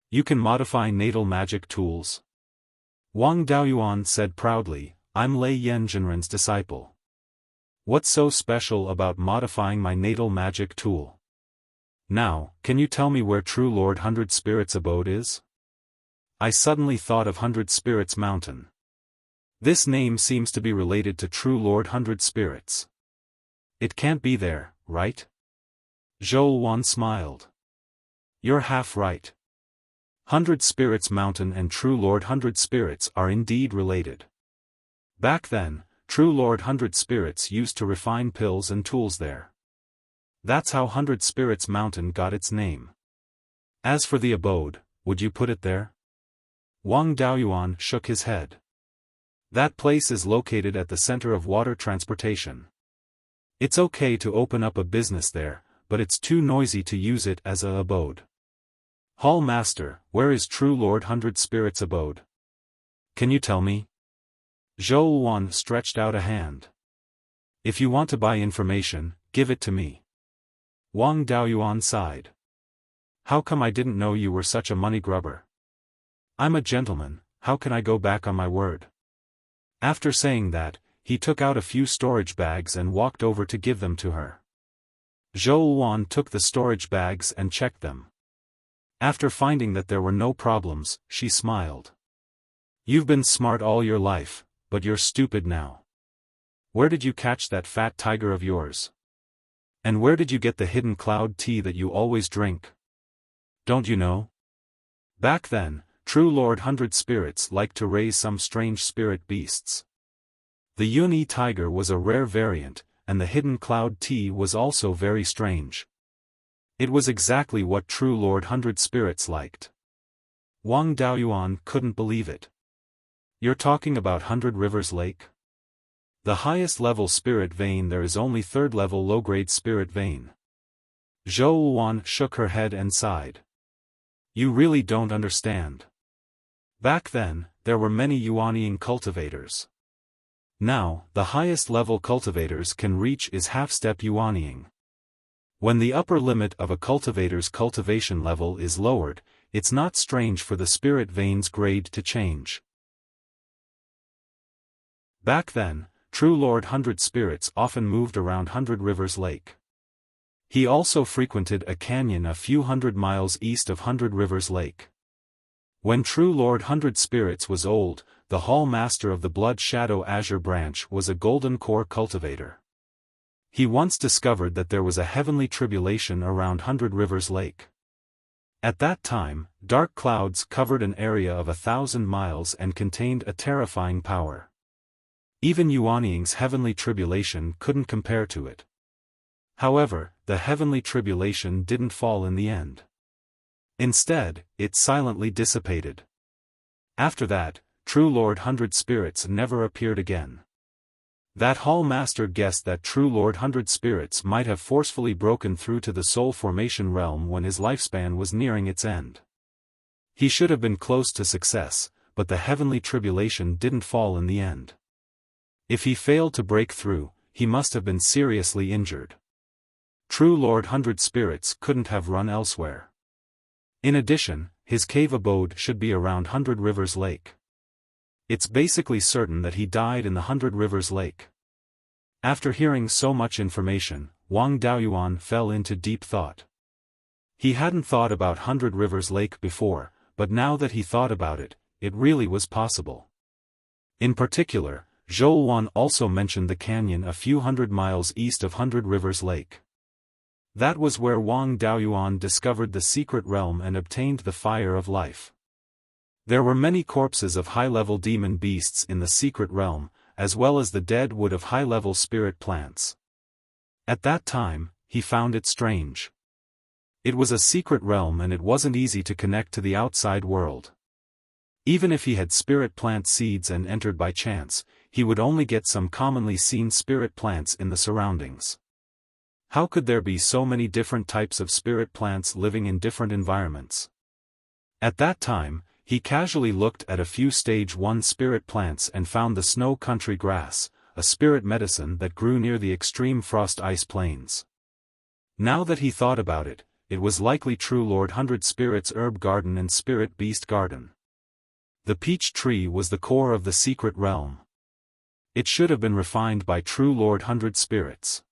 Speaker 1: "You can modify natal magic tools?" Wang Daoyuan said proudly, "I'm Lei Yanjinren's disciple. What's so special about modifying my natal magic tool? Now, can you tell me where True Lord 100 Spirits' abode is? I suddenly thought of 100 Spirits Mountain. This name seems to be related to True Lord 100 Spirits. It can't be there, right?" Xiaofan smiled. "You're half right. 100 Spirits Mountain and True Lord 100 Spirits are indeed related. Back then, True Lord 100 Spirits used to refine pills and tools there. That's how 100 Spirits Mountain got its name. As for the abode, would you put it there?" Wang Daoyuan shook his head. "That place is located at the center of water transportation. It's okay to open up a business there, but it's too noisy to use it as a abode. Hall Master, where is True Lord 100 Spirits' abode? Can you tell me?" Xiaofan stretched out a hand. "If you want to buy information, give it to me." Wang Daoyuan sighed. "How come I didn't know you were such a money grubber? I'm a gentleman, how can I go back on my word?" After saying that, he took out a few storage bags and walked over to give them to her. Xiaofan took the storage bags and checked them. After finding that there were no problems, she smiled. "You've been smart all your life, but you're stupid now. Where did you catch that fat tiger of yours? And where did you get the hidden cloud tea that you always drink? Don't you know? Back then, True Lord 100 Spirits liked to raise some strange spirit beasts. The Yuni tiger was a rare variant, and the hidden cloud tea was also very strange. It was exactly what True Lord 100 Spirits liked." Wang Daoyuan couldn't believe it. "You're talking about 100 Rivers Lake? The highest level spirit vein there is only 3rd level low-grade spirit vein." Xiaofan shook her head and sighed. "You really don't understand. Back then, there were many yuanying cultivators. Now, the highest level cultivators can reach is half-step yuanying. When the upper limit of a cultivator's cultivation level is lowered, it's not strange for the spirit vein's grade to change. Back then, True Lord 100 Spirits often moved around 100 Rivers Lake. He also frequented a canyon a few hundred miles east of Hundred Rivers Lake. When true Lord Hundred Spirits was old, the Hall Master of the Blood Shadow Azure Branch was a golden core cultivator. He once discovered that there was a heavenly tribulation around Hundred Rivers Lake. At that time, dark clouds covered an area of 1,000 miles and contained a terrifying power. Even Yuanying's heavenly tribulation couldn't compare to it. However, the heavenly tribulation didn't fall in the end. Instead, it silently dissipated. After that, true Lord Hundred Spirits never appeared again. That Hall Master guessed that true Lord Hundred Spirits might have forcefully broken through to the soul formation realm when his lifespan was nearing its end. He should have been close to success, but the heavenly tribulation didn't fall in the end. If he failed to break through, he must have been seriously injured. True Lord Hundred Spirits couldn't have run elsewhere. In addition, his cave abode should be around Hundred Rivers Lake. It's basically certain that he died in the Hundred Rivers Lake. After hearing so much information, Wang Daoyuan fell into deep thought. He hadn't thought about Hundred Rivers Lake before, but now that he thought about it, it really was possible. In particular, Zhou Wan also mentioned the canyon a few hundred miles east of Hundred Rivers Lake. That was where Wang Daoyuan discovered the secret realm and obtained the fire of life. There were many corpses of high-level demon beasts in the secret realm, as well as the dead wood of high-level spirit plants. At that time, he found it strange. It was a secret realm and it wasn't easy to connect to the outside world. Even if he had spirit plant seeds and entered by chance, he would only get some commonly seen spirit plants in the surroundings. How could there be so many different types of spirit plants living in different environments? At that time, he casually looked at a few stage 1 spirit plants and found the snow country grass, a spirit medicine that grew near the extreme frost ice plains. Now that he thought about it, it was likely true Lord Hundred Spirits herb garden and spirit beast garden. The peach tree was the core of the secret realm. It should have been refined by true Lord Hundred Spirits.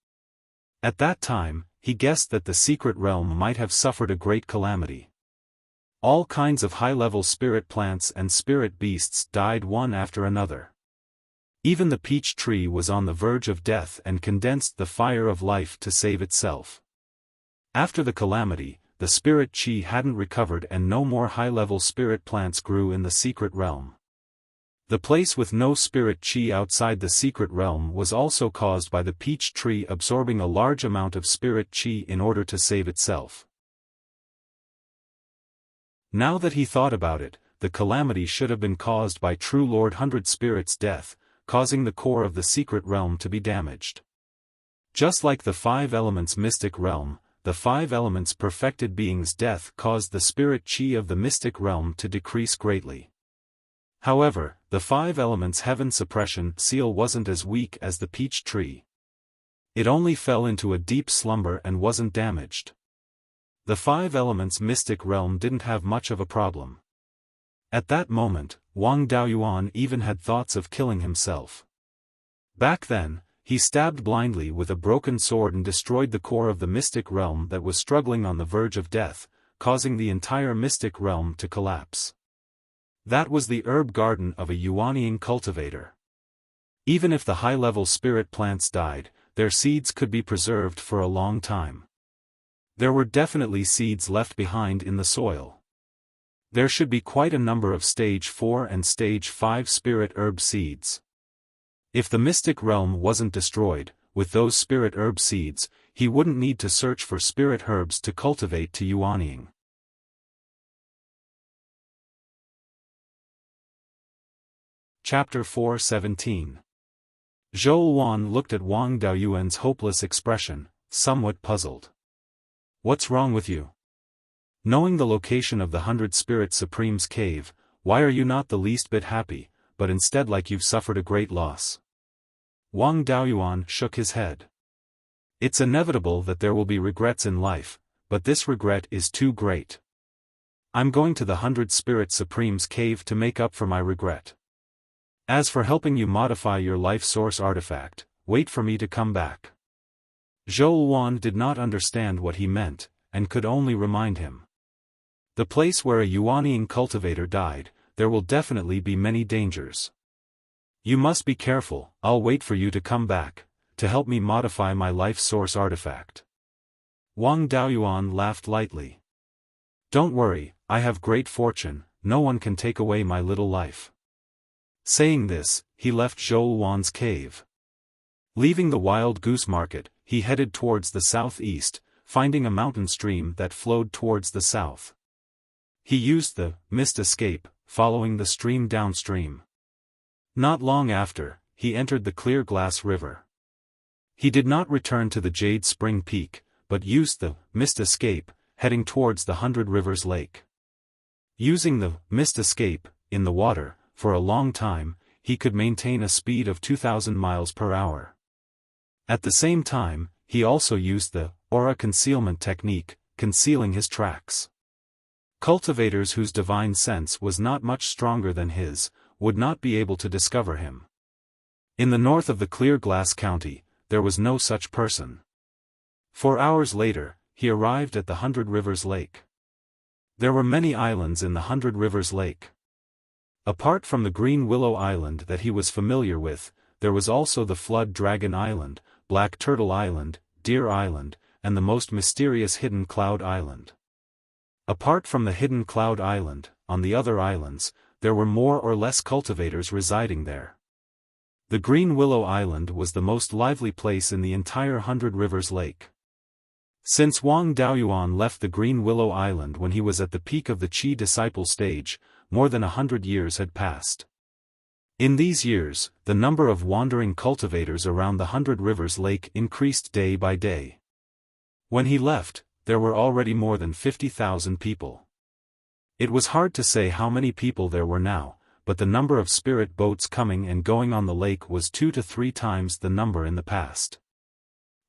Speaker 1: At that time, he guessed that the secret realm might have suffered a great calamity. All kinds of high-level spirit plants and spirit beasts died one after another. Even the peach tree was on the verge of death and condensed the fire of life to save itself. After the calamity, the spirit chi hadn't recovered and no more high-level spirit plants grew in the secret realm. The place with no spirit chi outside the secret realm was also caused by the peach tree absorbing a large amount of spirit chi in order to save itself. Now that he thought about it, the calamity should have been caused by true Lord Hundred Spirits' death, causing the core of the secret realm to be damaged. Just like the 5 elements mystic realm, the 5 elements perfected being's death caused the spirit chi of the mystic realm to decrease greatly. However, the 5 elements heaven suppression seal wasn't as weak as the peach tree. It only fell into a deep slumber and wasn't damaged. The 5 elements mystic realm didn't have much of a problem. At that moment, Wang Daoyuan even had thoughts of killing himself. Back then, he stabbed blindly with a broken sword and destroyed the core of the mystic realm that was struggling on the verge of death, causing the entire mystic realm to collapse. That was the herb garden of a Yuanying cultivator. Even if the high-level spirit plants died, their seeds could be preserved for a long time. There were definitely seeds left behind in the soil. There should be quite a number of stage 4 and stage 5 spirit herb seeds. If the mystic realm wasn't destroyed, with those spirit herb seeds, he wouldn't need to search for spirit herbs to cultivate to Yuanying. Chapter 4:17. Zhou Wan looked at Wang Daoyuan's hopeless expression, somewhat puzzled. What's wrong with you? Knowing the location of the 100 Spirit Supreme's cave, why are you not the least bit happy, but instead like you've suffered a great loss? Wang Daoyuan shook his head. It's inevitable that there will be regrets in life, but this regret is too great. I'm going to the 100 Spirit Supreme's cave to make up for my regret. As for helping you modify your life source artifact, wait for me to come back. Xiaofan did not understand what he meant, and could only remind him. The place where a Yuanian cultivator died, there will definitely be many dangers. You must be careful. I'll wait for you to come back, to help me modify my life source artifact. Wang Daoyuan laughed lightly. Don't worry, I have great fortune, no one can take away my little life. Saying this, he left Xiaofan's cave. Leaving the wild goose market, he headed towards the southeast, finding a mountain stream that flowed towards the south. He used the mist escape, following the stream downstream. Not long after, he entered the clear glass river. He did not return to the Jade Spring Peak, but used the mist escape, heading towards the 100 Rivers Lake. Using the mist escape, in the water, for a long time, he could maintain a speed of 2,000 miles per hour. At the same time, he also used the aura concealment technique, concealing his tracks. Cultivators whose divine sense was not much stronger than his, would not be able to discover him. In the north of the Clear Glass County, there was no such person. 4 hours later, he arrived at the 100 Rivers Lake. There were many islands in the 100 Rivers Lake. Apart from the Green Willow Island that he was familiar with, there was also the Flood Dragon Island, Black Turtle Island, Deer Island, and the most mysterious Hidden Cloud Island. Apart from the Hidden Cloud Island, on the other islands, there were more or less cultivators residing there. The Green Willow Island was the most lively place in the entire 100 Rivers Lake. Since Wang Daoyuan left the Green Willow Island when he was at the peak of the Qi disciple stage, more than 100 years had passed. In these years, the number of wandering cultivators around the 100 Rivers Lake increased day by day. When he left, there were already more than 50,000 people. It was hard to say how many people there were now, but the number of spirit boats coming and going on the lake was 2 to 3 times the number in the past.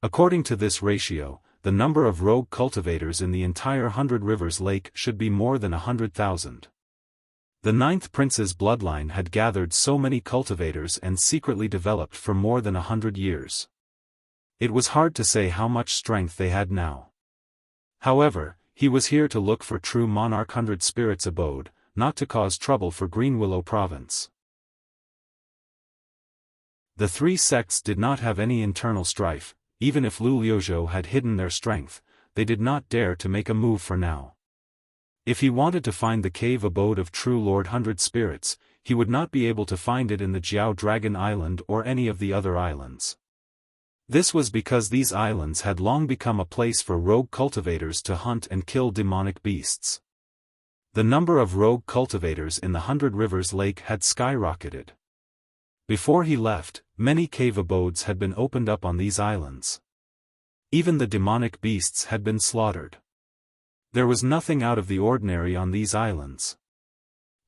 Speaker 1: According to this ratio, the number of rogue cultivators in the entire 100 Rivers Lake should be more than 100,000. The 9th prince's bloodline had gathered so many cultivators and secretly developed for more than 100 years. It was hard to say how much strength they had now. However, he was here to look for true monarch 100 spirits abode, not to cause trouble for Green Willow Province. The 3 sects did not have any internal strife. Even if Lu Liuzhou had hidden their strength, they did not dare to make a move for now. If he wanted to find the cave abode of true Lord 100 Spirits, he would not be able to find it in the Jiao Dragon Island or any of the other islands. This was because these islands had long become a place for rogue cultivators to hunt and kill demonic beasts. The number of rogue cultivators in the 100 Rivers Lake had skyrocketed. Before he left, many cave abodes had been opened up on these islands. Even the demonic beasts had been slaughtered. There was nothing out of the ordinary on these islands.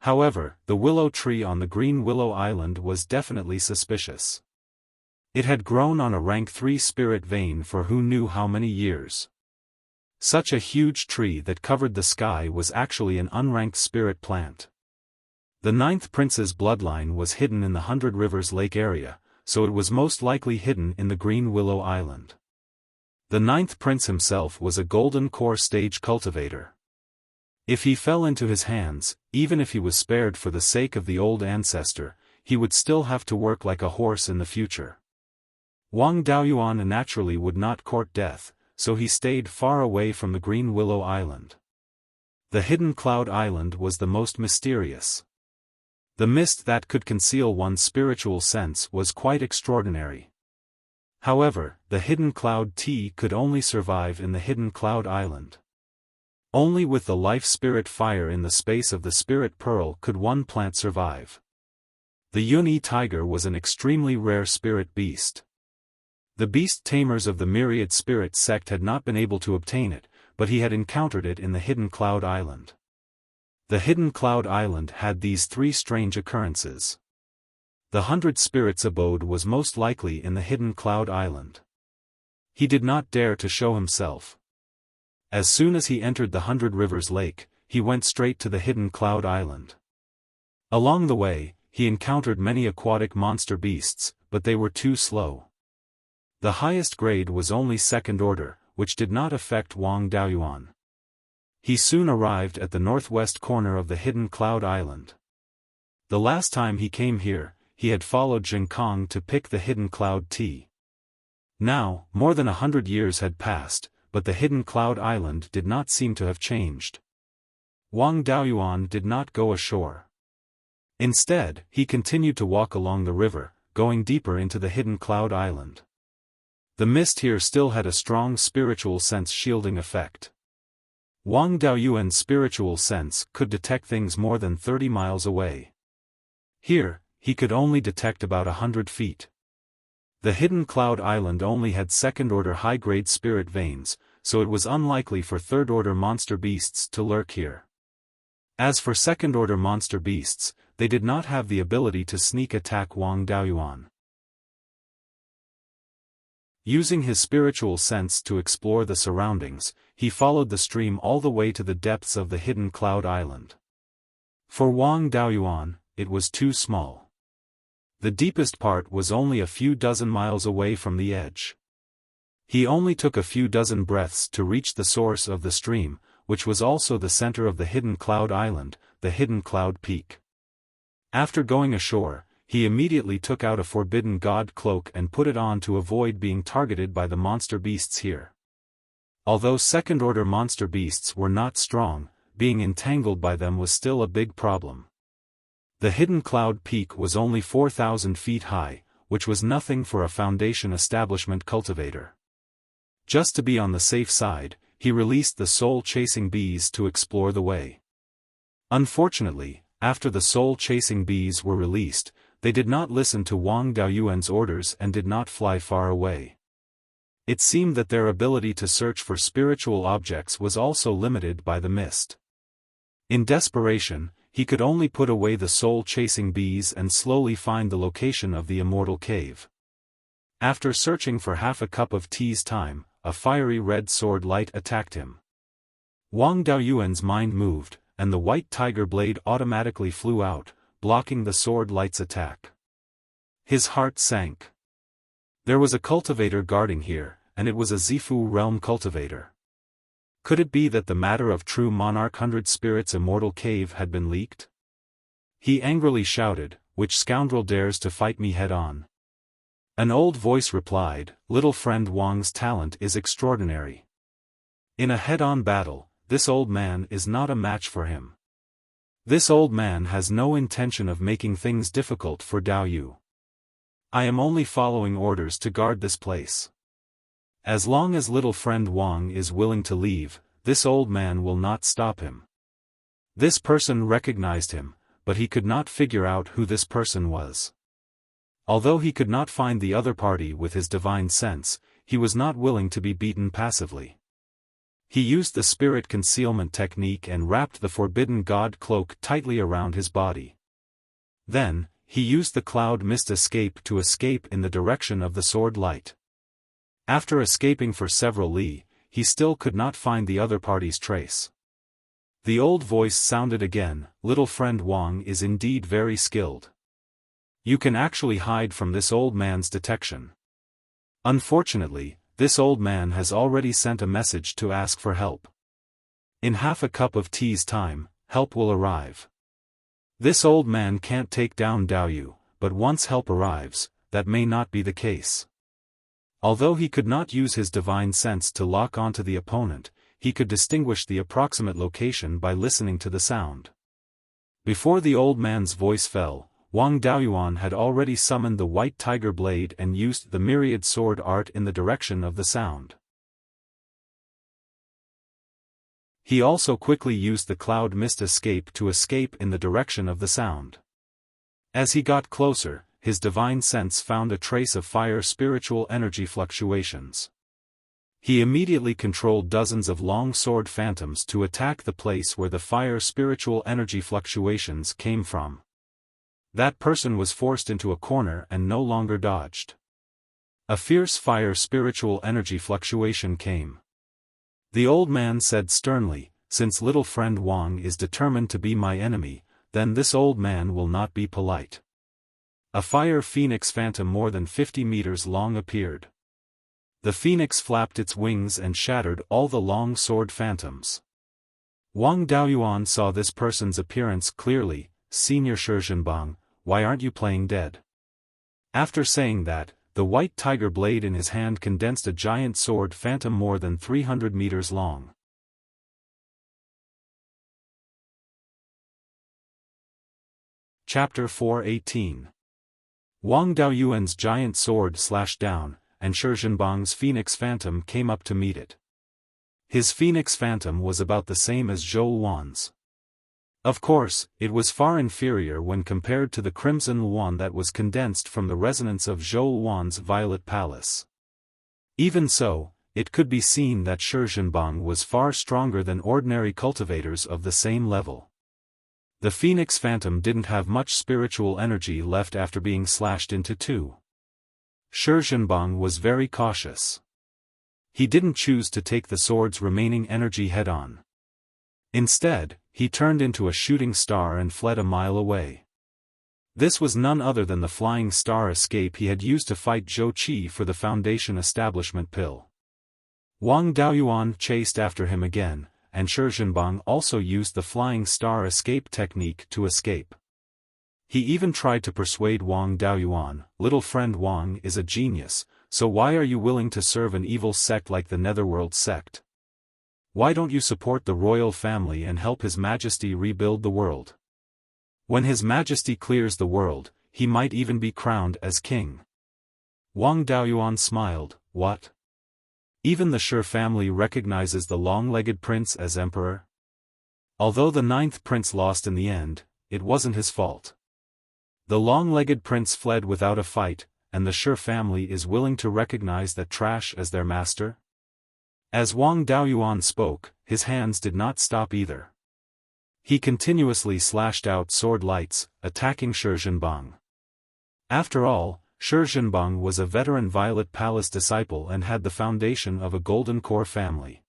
Speaker 1: However, the willow tree on the Green Willow Island was definitely suspicious. It had grown on a rank 3 spirit vein for who knew how many years. Such a huge tree that covered the sky was actually an unranked spirit plant. The 9th prince's bloodline was hidden in the 100 Rivers Lake area, so it was most likely hidden in the Green Willow Island. The 9th prince himself was a golden core stage cultivator. If he fell into his hands, even if he was spared for the sake of the old ancestor, he would still have to work like a horse in the future. Wang Daoyuan naturally would not court death, so he stayed far away from the Green Willow Island. The Hidden Cloud Island was the most mysterious. The mist that could conceal one's spiritual sense was quite extraordinary. However, the Hidden Cloud Tea could only survive in the Hidden Cloud Island. Only with the life spirit fire in the space of the spirit pearl could one plant survive. The Yunyi tiger was an extremely rare spirit beast. The beast tamers of the myriad spirit sect had not been able to obtain it, but he had encountered it in the Hidden Cloud Island. The Hidden Cloud Island had these 3 strange occurrences. The 100 spirits abode was most likely in the Hidden Cloud Island. He did not dare to show himself. As soon as he entered the 100 Rivers Lake, he went straight to the Hidden Cloud Island. Along the way, he encountered many aquatic monster beasts, but they were too slow. The highest grade was only second order, which did not affect Wang Daoyuan. He soon arrived at the northwest corner of the hidden cloud island. The last time he came here, he had followed Jinkong to pick the hidden cloud tea. Now, more than 100 years had passed, but the hidden cloud island did not seem to have changed. Wang Daoyuan did not go ashore. Instead, he continued to walk along the river, going deeper into the hidden cloud island. The mist here still had a strong spiritual sense shielding effect. Wang Daoyuan's spiritual sense could detect things more than 30 miles away. Here, he could only detect about 100 feet. The hidden cloud island only had second-order high-grade spirit veins, so it was unlikely for third-order monster beasts to lurk here. As for second-order monster beasts, they did not have the ability to sneak attack Wang Daoyuan. Using his spiritual sense to explore the surroundings, he followed the stream all the way to the depths of the hidden cloud island. For Wang Daoyuan, it was too small. The deepest part was only a few dozen miles away from the edge. He only took a few dozen breaths to reach the source of the stream, which was also the center of the hidden cloud island, the hidden cloud peak. After going ashore, he immediately took out a forbidden god cloak and put it on to avoid being targeted by the monster beasts here. Although second-order monster beasts were not strong, being entangled by them was still a big problem. The hidden cloud peak was only 4,000 feet high, which was nothing for a Foundation establishment cultivator. Just to be on the safe side, he released the soul-chasing bees to explore the way. Unfortunately, after the soul-chasing bees were released, they did not listen to Wang Daoyuan's orders and did not fly far away. It seemed that their ability to search for spiritual objects was also limited by the mist. In desperation, he could only put away the soul-chasing bees and slowly find the location of the Immortal cave. After searching for half a cup of tea's time, a fiery red sword light attacked him. Wang Daoyuan's mind moved, and the white tiger blade automatically flew out, blocking the sword light's attack. His heart sank. There was a cultivator guarding here, and it was a Zifu realm cultivator. Could it be that the matter of True Monarch 100 Spirits Immortal Cave had been leaked? He angrily shouted, "Which scoundrel dares to fight me head-on?" An old voice replied, "Little friend Wang's talent is extraordinary. In a head-on battle, this old man is not a match for him. This old man has no intention of making things difficult for Daoyu. I am only following orders to guard this place. As long as little friend Wang is willing to leave, this old man will not stop him." This person recognized him, but he could not figure out who this person was. Although he could not find the other party with his divine sense, he was not willing to be beaten passively. He used the spirit concealment technique and wrapped the forbidden god cloak tightly around his body. Then, he used the cloud mist escape to escape in the direction of the sword light. After escaping for several li, he still could not find the other party's trace. The old voice sounded again, "Little friend Wang is indeed very skilled. You can actually hide from this old man's detection. Unfortunately, this old man has already sent a message to ask for help. In half a cup of tea's time, help will arrive. This old man can't take down Daoyu, but once help arrives, that may not be the case." Although he could not use his divine sense to lock onto the opponent, he could distinguish the approximate location by listening to the sound. Before the old man's voice fell, Wang Daoyuan had already summoned the white tiger blade and used the myriad sword art in the direction of the sound. He also quickly used the cloud mist escape to escape in the direction of the sound. As he got closer, his divine sense found a trace of fire spiritual energy fluctuations. He immediately controlled dozens of long sword phantoms to attack the place where the fire spiritual energy fluctuations came from. That person was forced into a corner and no longer dodged. A fierce fire spiritual energy fluctuation came. The old man said sternly, "Since little friend Wang is determined to be my enemy, then this old man will not be polite." A fire phoenix phantom more than 50 meters long appeared. The phoenix flapped its wings and shattered all the long sword phantoms. Wang Daoyuan saw this person's appearance clearly. "Senior Shizhenbang, why aren't you playing dead?" After saying that, the white tiger blade in his hand condensed a giant sword phantom more than 300 meters long. Chapter 418. Wang Daoyuan's giant sword slashed down, and Shizhenbang's phoenix phantom came up to meet it. His phoenix phantom was about the same as Zhou Wan's. Of course, it was far inferior when compared to the crimson luan that was condensed from the resonance of Zhou Wan's violet palace. Even so, it could be seen that Shizhenbang was far stronger than ordinary cultivators of the same level. The phoenix phantom didn't have much spiritual energy left after being slashed into two. Shizhenbang was very cautious. He didn't choose to take the sword's remaining energy head-on. Instead, he turned into a shooting star and fled a mile away. This was none other than the flying star escape he had used to fight Zhou Qi for the Foundation establishment pill. Wang Daoyuan chased after him again, and Shizhenbang also used the flying star escape technique to escape. He even tried to persuade Wang Daoyuan, "Little friend Wang is a genius, so why are you willing to serve an evil sect like the Netherworld sect? Why don't you support the royal family and help His Majesty rebuild the world? When His Majesty clears the world, he might even be crowned as king." Wang Daoyuan smiled. "What? Even the Shi family recognizes the long-legged prince as emperor?" Although the 9th prince lost in the end, it wasn't his fault. The long-legged prince fled without a fight, and the Shi family is willing to recognize that trash as their master? As Wang Daoyuan spoke, his hands did not stop either. He continuously slashed out sword lights, attacking Shizhenbang. After all, Shizhenbang was a veteran Violet Palace disciple and had the foundation of a Golden Core family.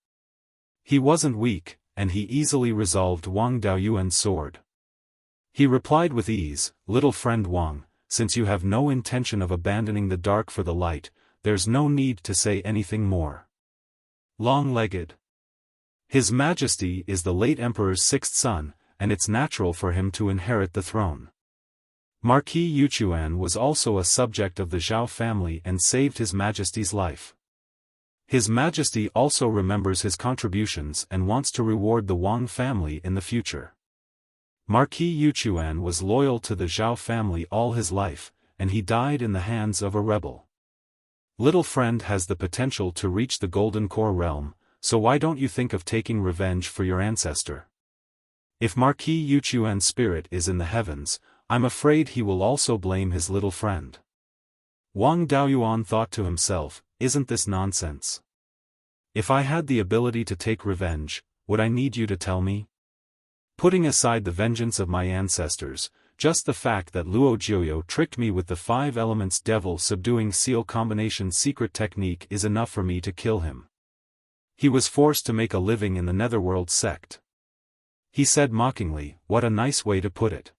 Speaker 1: He wasn't weak, and he easily resolved Wang Daoyuan's sword. He replied with ease, "Little friend Wang, since you have no intention of abandoning the dark for the light, there's no need to say anything more. Long-legged. His Majesty is the late Emperor's 6th son, and it's natural for him to inherit the throne. Marquis Yuchuan was also a subject of the Zhao family and saved His Majesty's life. His Majesty also remembers his contributions and wants to reward the Wang family in the future. Marquis Yuchuan was loyal to the Zhao family all his life, and he died in the hands of a rebel. Little friend has the potential to reach the Golden Core realm, so why don't you think of taking revenge for your ancestor? If Marquis Yuchuan's spirit is in the heavens, I'm afraid he will also blame his little friend." Wang Daoyuan thought to himself, "Isn't this nonsense? If I had the ability to take revenge, would I need you to tell me? Putting aside the vengeance of my ancestors, just the fact that Luo Jiuyo tricked me with the 5 elements devil subduing seal combination secret technique is enough for me to kill him. He was forced to make a living in the Netherworld sect." He said mockingly, "What a nice way to put it.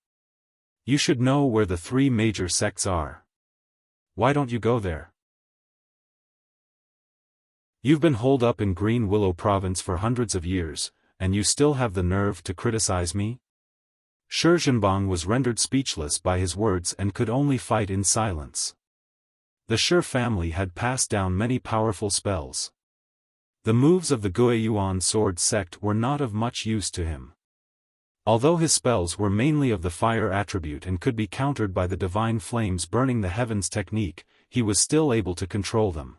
Speaker 1: You should know where the 3 major sects are. Why don't you go there? You've been holed up in Green Willow Province for hundreds of years, and you still have the nerve to criticize me?" Shizhenbang was rendered speechless by his words and could only fight in silence. The Shi family had passed down many powerful spells. The moves of the Guiyuan sword sect were not of much use to him. Although his spells were mainly of the fire attribute and could be countered by the divine flames burning the heavens technique, he was still able to control them.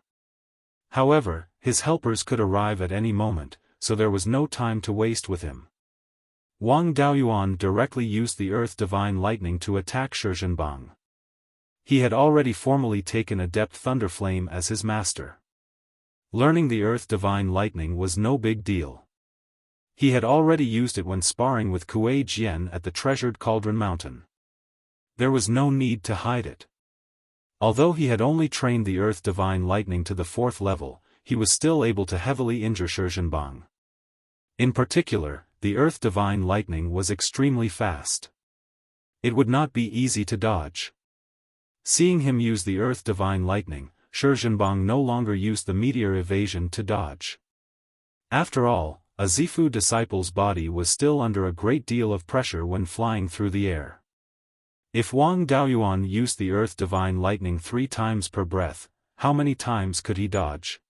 Speaker 1: However, his helpers could arrive at any moment, so there was no time to waste with him. Wang Daoyuan directly used the Earth Divine Lightning to attack Shizhenbang. He had already formally taken Adept Thunderflame as his master. Learning the Earth Divine Lightning was no big deal. He had already used it when sparring with Kuei Jian at the treasured Cauldron Mountain. There was no need to hide it. Although he had only trained the Earth Divine Lightning to the 4th level, he was still able to heavily injure Shizhenbang. In particular, the Earth Divine Lightning was extremely fast. It would not be easy to dodge. Seeing him use the Earth Divine Lightning, Zhenbang no longer used the meteor evasion to dodge. After all, a Zifu disciple's body was still under a great deal of pressure when flying through the air. If Wang Daoyuan used the Earth Divine Lightning 3 times per breath, how many times could he dodge?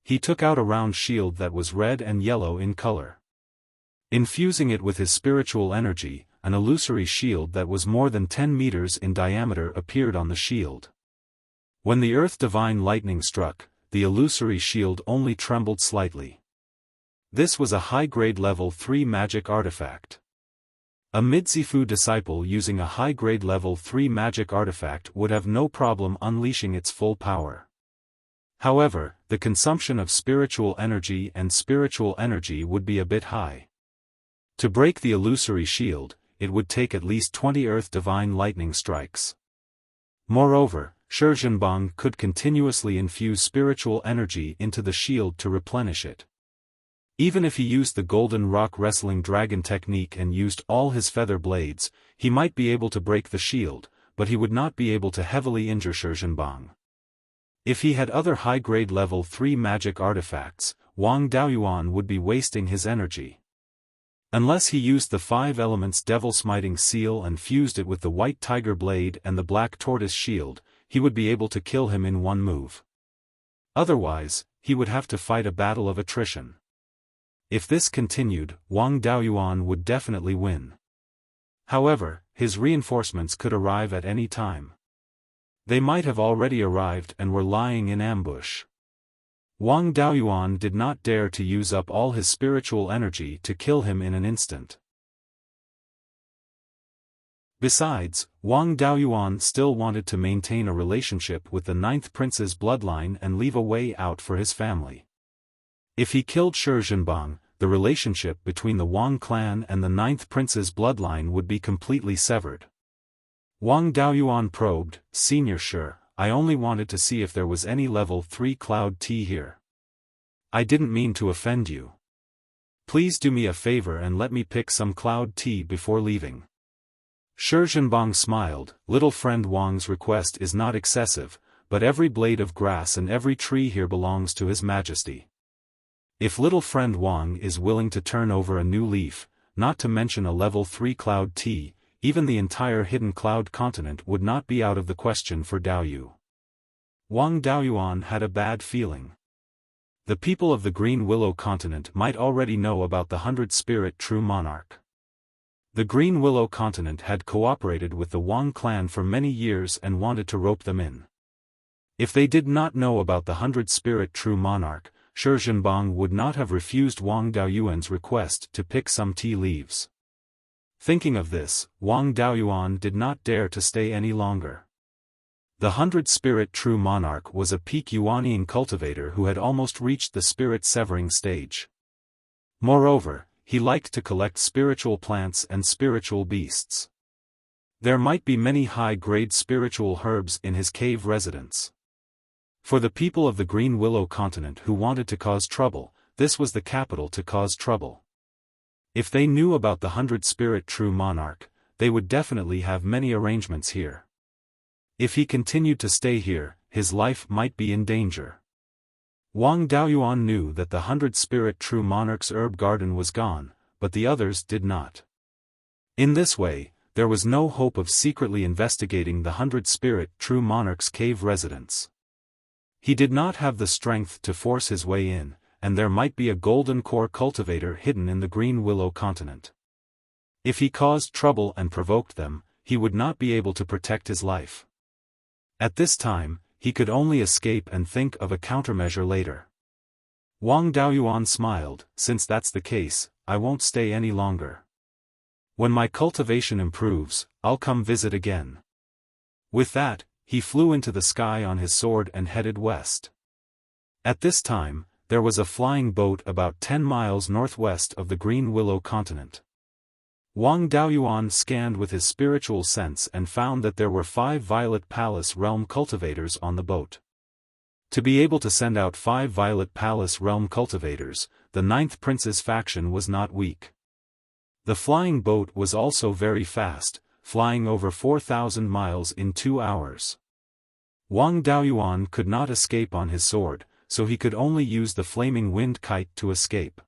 Speaker 1: He took out a round shield that was red and yellow in color. Infusing it with his spiritual energy, an illusory shield that was more than 10 meters in diameter appeared on the shield. When the Earth Divine Lightning struck, the illusory shield only trembled slightly. This was a high-grade level 3 magic artifact. A mid-Zifu disciple using a high-grade level 3 magic artifact would have no problem unleashing its full power. However, the consumption of spiritual energy would be a bit high. To break the illusory shield, it would take at least 20 Earth Divine Lightning strikes. Moreover, Zhenbang could continuously infuse spiritual energy into the shield to replenish it. Even if he used the Golden Rock Wrestling Dragon technique and used all his feather blades, he might be able to break the shield, but he would not be able to heavily injure Zhenbang. If he had other high-grade level 3 magic artifacts, Wang Daoyuan would be wasting his energy. Unless he used the 5 elements Devil Smiting Seal and fused it with the White Tiger Blade and the Black Tortoise Shield, he would be able to kill him in one move. Otherwise, he would have to fight a battle of attrition. If this continued, Wang Daoyuan would definitely win. However, his reinforcements could arrive at any time. They might have already arrived and were lying in ambush. Wang Daoyuan did not dare to use up all his spiritual energy to kill him in an instant. Besides, Wang Daoyuan still wanted to maintain a relationship with the 9th Prince's bloodline and leave a way out for his family. If he killed Zhenbang, the relationship between the Wang clan and the 9th Prince's bloodline would be completely severed. Wang Daoyuan probed, "Senior Shi, I only wanted to see if there was any level 3 cloud tea here. I didn't mean to offend you. Please do me a favor and let me pick some cloud tea before leaving." Zhenbang smiled. Little friend Wang's request is not excessive, but every blade of grass and every tree here belongs to His Majesty. If little friend Wang is willing to turn over a new leaf, not to mention a level 3 cloud tea, even the entire hidden cloud continent would not be out of the question for Daoyu. Wang Daoyuan had a bad feeling. The people of the Green Willow continent might already know about the 100-spirit true monarch. The Green Willow continent had cooperated with the Wang clan for many years and wanted to rope them in. If they did not know about the 100-spirit true monarch, Zhenbang would not have refused Wang Daoyuan's request to pick some tea leaves. Thinking of this, Wang Daoyuan did not dare to stay any longer. The 100-spirit true monarch was a peak Yuanian cultivator who had almost reached the spirit-severing stage. Moreover, he liked to collect spiritual plants and spiritual beasts. There might be many high-grade spiritual herbs in his cave residence. For the people of the Green Willow continent who wanted to cause trouble, this was the capital to cause trouble. If they knew about the 100-spirit true monarch, they would definitely have many arrangements here. If he continued to stay here, his life might be in danger. Wang Daoyuan knew that the 100-spirit true monarch's herb garden was gone, but the others did not. In this way, there was no hope of secretly investigating the 100-spirit true monarch's cave residence. He did not have the strength to force his way in, and there might be a golden core cultivator hidden in the Green Willow continent. If he caused trouble and provoked them, he would not be able to protect his life. At this time, he could only escape and think of a countermeasure later. Wang Daoyuan smiled, "Since that's the case, I won't stay any longer. When my cultivation improves, I'll come visit again." With that, he flew into the sky on his sword and headed west. At this time, there was a flying boat about 10 miles northwest of the Green Willow continent. Wang Daoyuan scanned with his spiritual sense and found that there were 5 Violet Palace Realm cultivators on the boat. To be able to send out 5 Violet Palace Realm cultivators, the 9th Prince's faction was not weak. The flying boat was also very fast, flying over 4,000 miles in 2 hours. Wang Daoyuan could not escape on his sword, so he could only use the flaming wind kite to escape.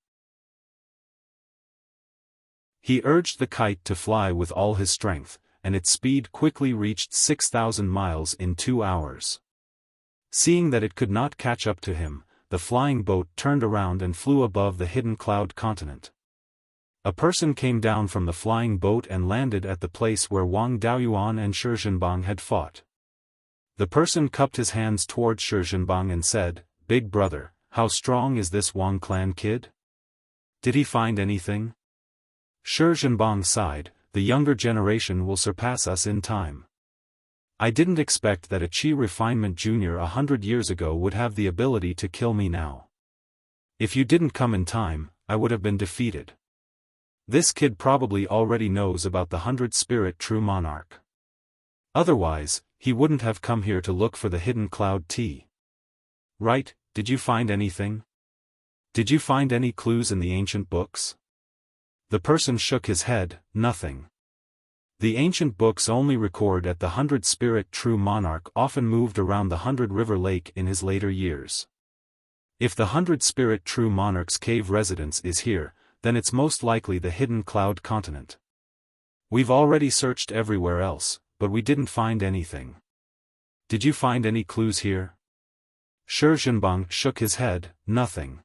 Speaker 1: He urged the kite to fly with all his strength, and its speed quickly reached 6,000 miles in 2 hours. Seeing that it could not catch up to him, the flying boat turned around and flew above the hidden cloud continent. A person came down from the flying boat and landed at the place where Wang Daoyuan and Shi Zhenbang had fought. The person cupped his hands toward Shi Zhenbang and said, "Big brother, how strong is this Wang clan kid? Did he find anything?" Shi Zhenbang sighed, "The younger generation will surpass us in time. I didn't expect that a Qi refinement junior 100 years ago would have the ability to kill me now. If you didn't come in time, I would have been defeated. This kid probably already knows about the 100-spirit true monarch. Otherwise, he wouldn't have come here to look for the hidden cloud tea. Right, did you find anything? Did you find any clues in the ancient books?" The person shook his head, "Nothing. The ancient books only record that the 100-spirit true monarch often moved around the 100-river lake in his later years. If the 100-spirit true monarch's cave residence is here, then it's most likely the hidden cloud continent. We've already searched everywhere else, but we didn't find anything. Did you find any clues here?" Shi Zhenbang shook his head, "Nothing."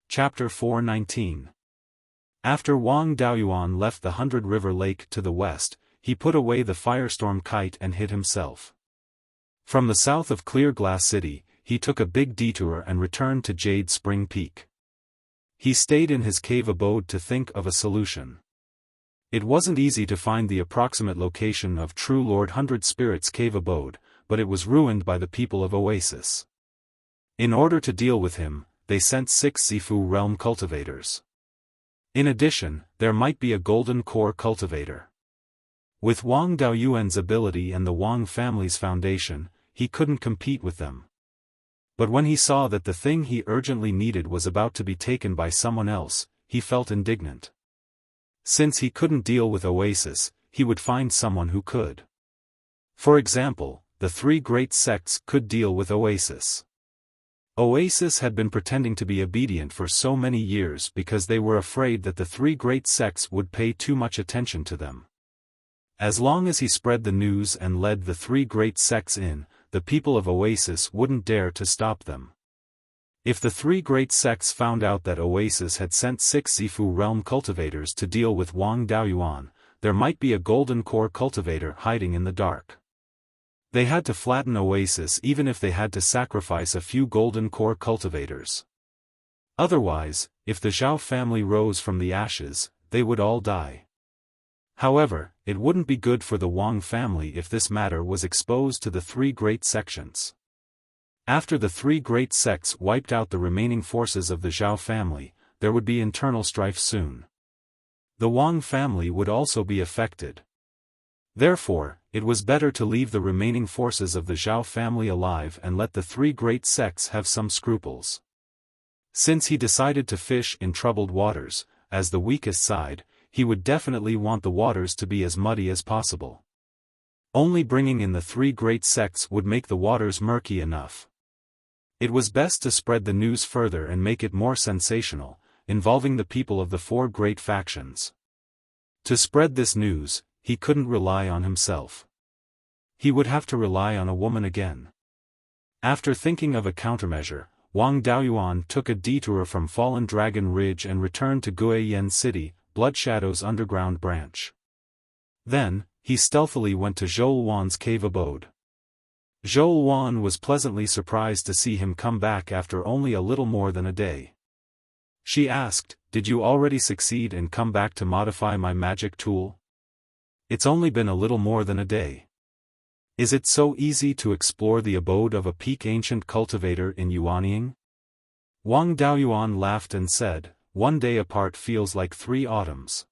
Speaker 1: Chapter 419. After Wang Daoyuan left the 100-river lake to the west, he put away the firestorm kite and hid himself. From the south of Clear Glass City, he took a big detour and returned to Jade Spring Peak. He stayed in his cave abode to think of a solution. It wasn't easy to find the approximate location of True Lord 100 Spirit's cave abode, but it was ruined by the people of Oasis. In order to deal with him, they sent 6 Zifu realm cultivators. In addition, there might be a golden core cultivator. With Wang Daoyuan's ability and the Wang family's foundation, he couldn't compete with them. But when he saw that the thing he urgently needed was about to be taken by someone else, he felt indignant. Since he couldn't deal with Oasis, he would find someone who could. For example, the 3 great sects could deal with Oasis. Oasis had been pretending to be obedient for so many years because they were afraid that the 3 great sects would pay too much attention to them. As long as he spread the news and led the 3 great sects in, the people of Oasis wouldn't dare to stop them. If the 3 great sects found out that Oasis had sent 6 Zifu realm cultivators to deal with Wang Daoyuan, there might be a golden core cultivator hiding in the dark. They had to flatten Oasis even if they had to sacrifice a few golden core cultivators. Otherwise, if the Zhao family rose from the ashes, they would all die. However, it wouldn't be good for the Wang family if this matter was exposed to the 3 great sections. After the 3 great sects wiped out the remaining forces of the Zhao family, there would be internal strife soon. The Wang family would also be affected. Therefore, it was better to leave the remaining forces of the Zhao family alive and let the 3 great sects have some scruples. Since he decided to fish in troubled waters, as the weakest side, he would definitely want the waters to be as muddy as possible. Only bringing in the 3 great sects would make the waters murky enough. It was best to spread the news further and make it more sensational, involving the people of the 4 great factions. To spread this news, he couldn't rely on himself. He would have to rely on a woman again. After thinking of a countermeasure, Wang Daoyuan took a detour from Fallen Dragon Ridge and returned to Guiyan City, Bloodshadow's underground branch. Then, he stealthily went to Zhou Wan's cave abode. Zhou Wan was pleasantly surprised to see him come back after only a little more than a day. She asked, "Did you already succeed and come back to modify my magic tool? It's only been a little more than a day. Is it so easy to explore the abode of a peak ancient cultivator in Yuanying?" Wang Daoyuan laughed and said, "1 day apart feels like 3 autumns.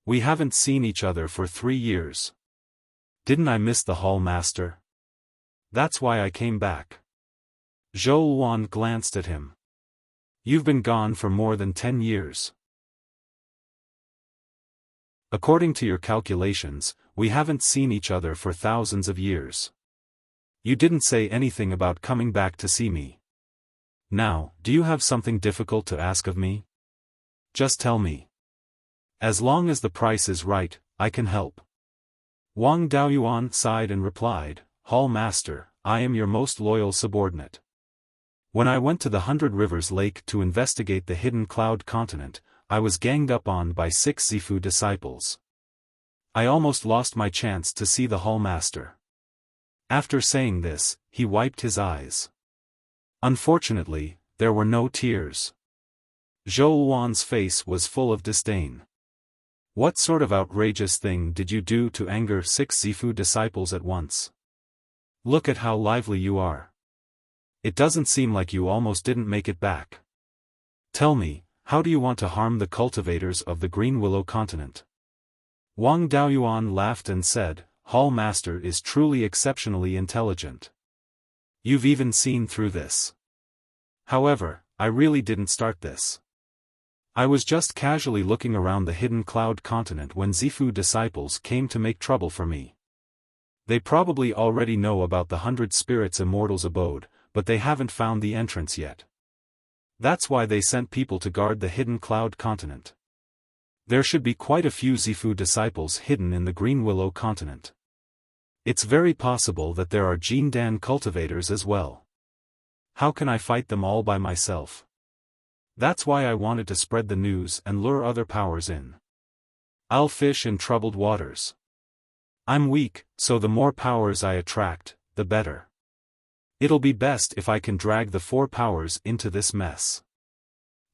Speaker 1: We haven't seen each other for 3 years. Didn't I miss the hall master? That's why I came back." Zhou Wan glanced at him. "You've been gone for more than 10 years. According to your calculations, we haven't seen each other for thousands of years. You didn't say anything about coming back to see me. Now, do you have something difficult to ask of me? Just tell me. As long as the price is right, I can help. Wang Daoyuan sighed and replied, Hall Master, I am your most loyal subordinate. When I went to the 100 Rivers Lake to investigate the hidden cloud continent, I was ganged up on by 6 Zifu disciples. I almost lost my chance to see the Hall Master. After saying this, he wiped his eyes. Unfortunately, there were no tears. Zhou Wan's face was full of disdain. What sort of outrageous thing did you do to anger 6 Zifu disciples at once? Look at how lively you are. It doesn't seem like you almost didn't make it back. Tell me, how do you want to harm the cultivators of the Green Willow continent? Wang Daoyuan laughed and said, Hall Master is truly exceptionally intelligent. You've even seen through this. However, I really didn't start this. I was just casually looking around the hidden cloud continent when Zifu disciples came to make trouble for me. They probably already know about the 100 Spirits Immortal's abode, but they haven't found the entrance yet. That's why they sent people to guard the hidden cloud continent. There should be quite a few Zifu disciples hidden in the Green Willow continent. It's very possible that there are Jindan cultivators as well. How can I fight them all by myself? That's why I wanted to spread the news and lure other powers in. I'll fish in troubled waters. I'm weak, so the more powers I attract, the better. It'll be best if I can drag the 4 powers into this mess.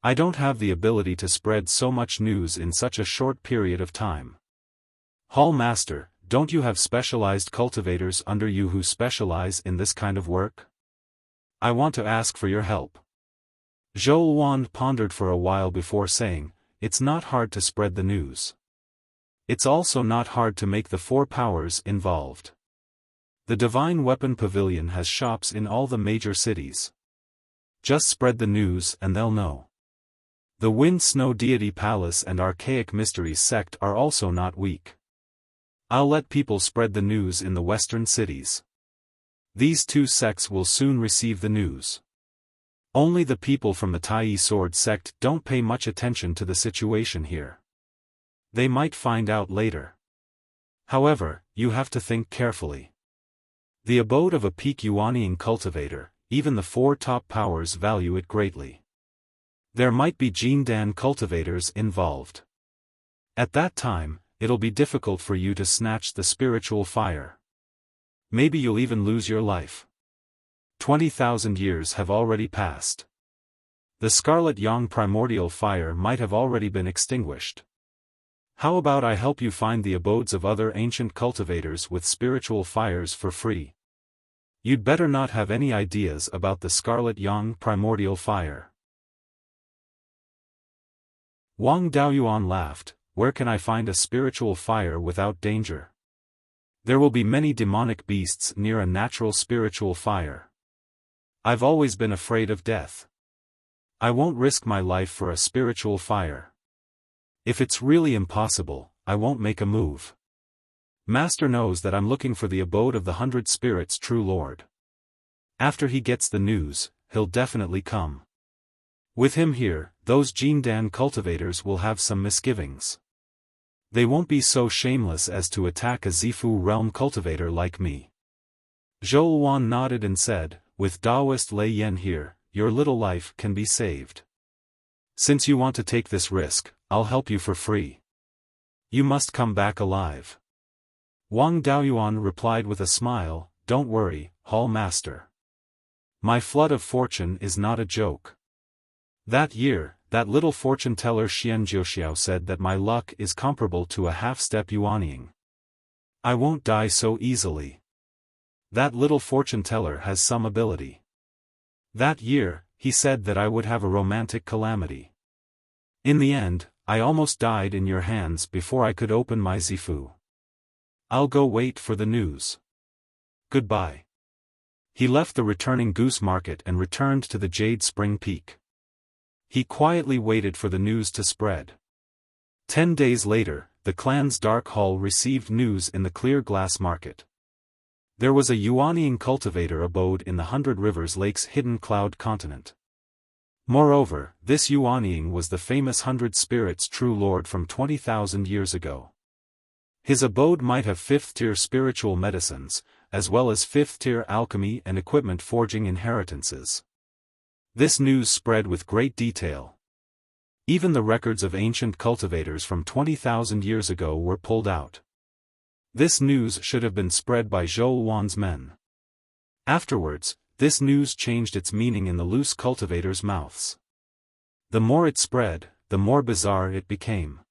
Speaker 1: I don't have the ability to spread so much news in such a short period of time. Hall Master, don't you have specialized cultivators under you who specialize in this kind of work? I want to ask for your help. Zhou Wan pondered for a while before saying, It's not hard to spread the news. It's also not hard to make the 4 powers involved. The Divine Weapon Pavilion has shops in all the major cities. Just spread the news and they'll know. The Wind Snow Deity Palace and Archaic Mysteries Sect are also not weak. I'll let people spread the news in the western cities. These 2 sects will soon receive the news. Only the people from the Tai Sword sect don't pay much attention to the situation here. They might find out later. However, you have to think carefully. The abode of a peak Yuanian cultivator, even the 4 top powers value it greatly. There might be Jindan cultivators involved. At that time, it'll be difficult for you to snatch the spiritual fire. Maybe you'll even lose your life. 20,000 years have already passed. The Scarlet Yang primordial fire might have already been extinguished. How about I help you find the abodes of other ancient cultivators with spiritual fires for free? You'd better not have any ideas about the Scarlet Yang primordial fire. Wang Daoyuan laughed, Where can I find a spiritual fire without danger? There will be many demonic beasts near a natural spiritual fire. I've always been afraid of death. I won't risk my life for a spiritual fire. If it's really impossible, I won't make a move. Master knows that I'm looking for the abode of the 100 Spirits True Lord. After he gets the news, he'll definitely come. With him here, those Jindan cultivators will have some misgivings. They won't be so shameless as to attack a Zifu realm cultivator like me. Zhou Wan nodded and said, With Taoist Lei Yan here, your little life can be saved. Since you want to take this risk, I'll help you for free. You must come back alive. Wang Daoyuan replied with a smile, Don't worry, Hall Master. My flood of fortune is not a joke. That year, that little fortune teller Xian Jiuxiao said that my luck is comparable to a half-step Yuanying. I won't die so easily. That little fortune teller has some ability. That year, he said that I would have a romantic calamity. In the end, I almost died in your hands before I could open my Zifu. I'll go wait for the news. Goodbye. He left the returning goose market and returned to the Jade Spring Peak. He quietly waited for the news to spread. 10 days later, the clan's dark hall received news in the clear glass market. There was a Yuanying cultivator abode in the 100 Rivers Lake's hidden cloud continent. Moreover, this Yuanying was the famous 100 Spirits true lord from 20,000 years ago. His abode might have 5th-tier spiritual medicines, as well as 5th-tier alchemy and equipment forging inheritances. This news spread with great detail. Even the records of ancient cultivators from 20,000 years ago were pulled out. This news should have been spread by Zhou Wan's men. Afterwards, this news changed its meaning in the loose cultivators' mouths. The more it spread, the more bizarre it became.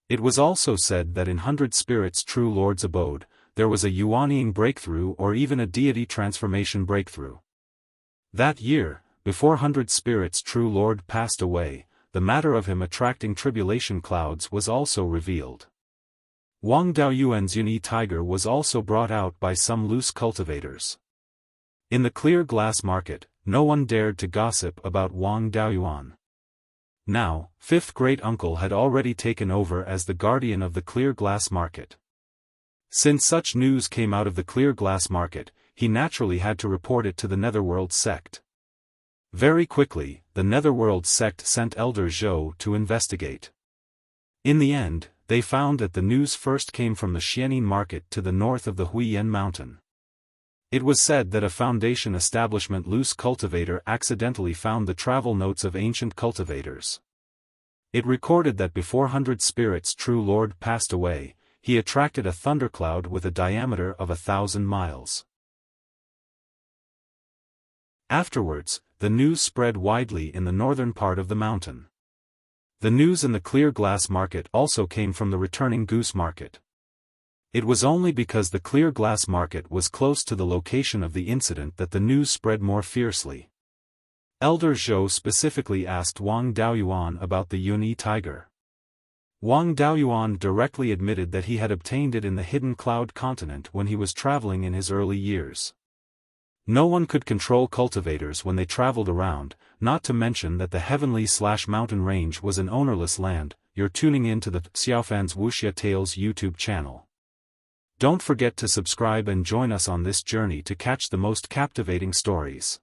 Speaker 1: It was also said that in 100 Spirits true lord's abode, there was a Yuanying breakthrough or even a deity transformation breakthrough. That year, before 100 Spirits true lord passed away, the matter of him attracting tribulation clouds was also revealed. Wang Daoyuan's Yunyi tiger was also brought out by some loose cultivators. In the clear glass market, no one dared to gossip about Wang Daoyuan. Now, fifth great-uncle had already taken over as the guardian of the clear glass market. Since such news came out of the clear glass market, he naturally had to report it to the Netherworld sect. Very quickly, the Netherworld sect sent Elder Zhou to investigate. In the end, they found that the news first came from the Xianin market to the north of the Huiyan mountain. It was said that a foundation establishment loose cultivator accidentally found the travel notes of ancient cultivators. It recorded that before 100 Spirits true lord passed away, he attracted a thundercloud with a diameter of 1,000 miles. Afterwards, the news spread widely in the northern part of the mountain. The news in the clear glass market also came from the returning goose market. It was only because the clear glass market was close to the location of the incident that the news spread more fiercely. Elder Zhou specifically asked Wang Daoyuan about the Yunyi tiger. Wang Daoyuan directly admitted that he had obtained it in the hidden cloud continent when he was traveling in his early years. No one could control cultivators when they traveled around, not to mention that the heavenly/mountain range was an ownerless land. You're tuning in to the Xiaofan's Wuxia Tales YouTube channel. Don't forget to subscribe and join us on this journey to catch the most captivating stories.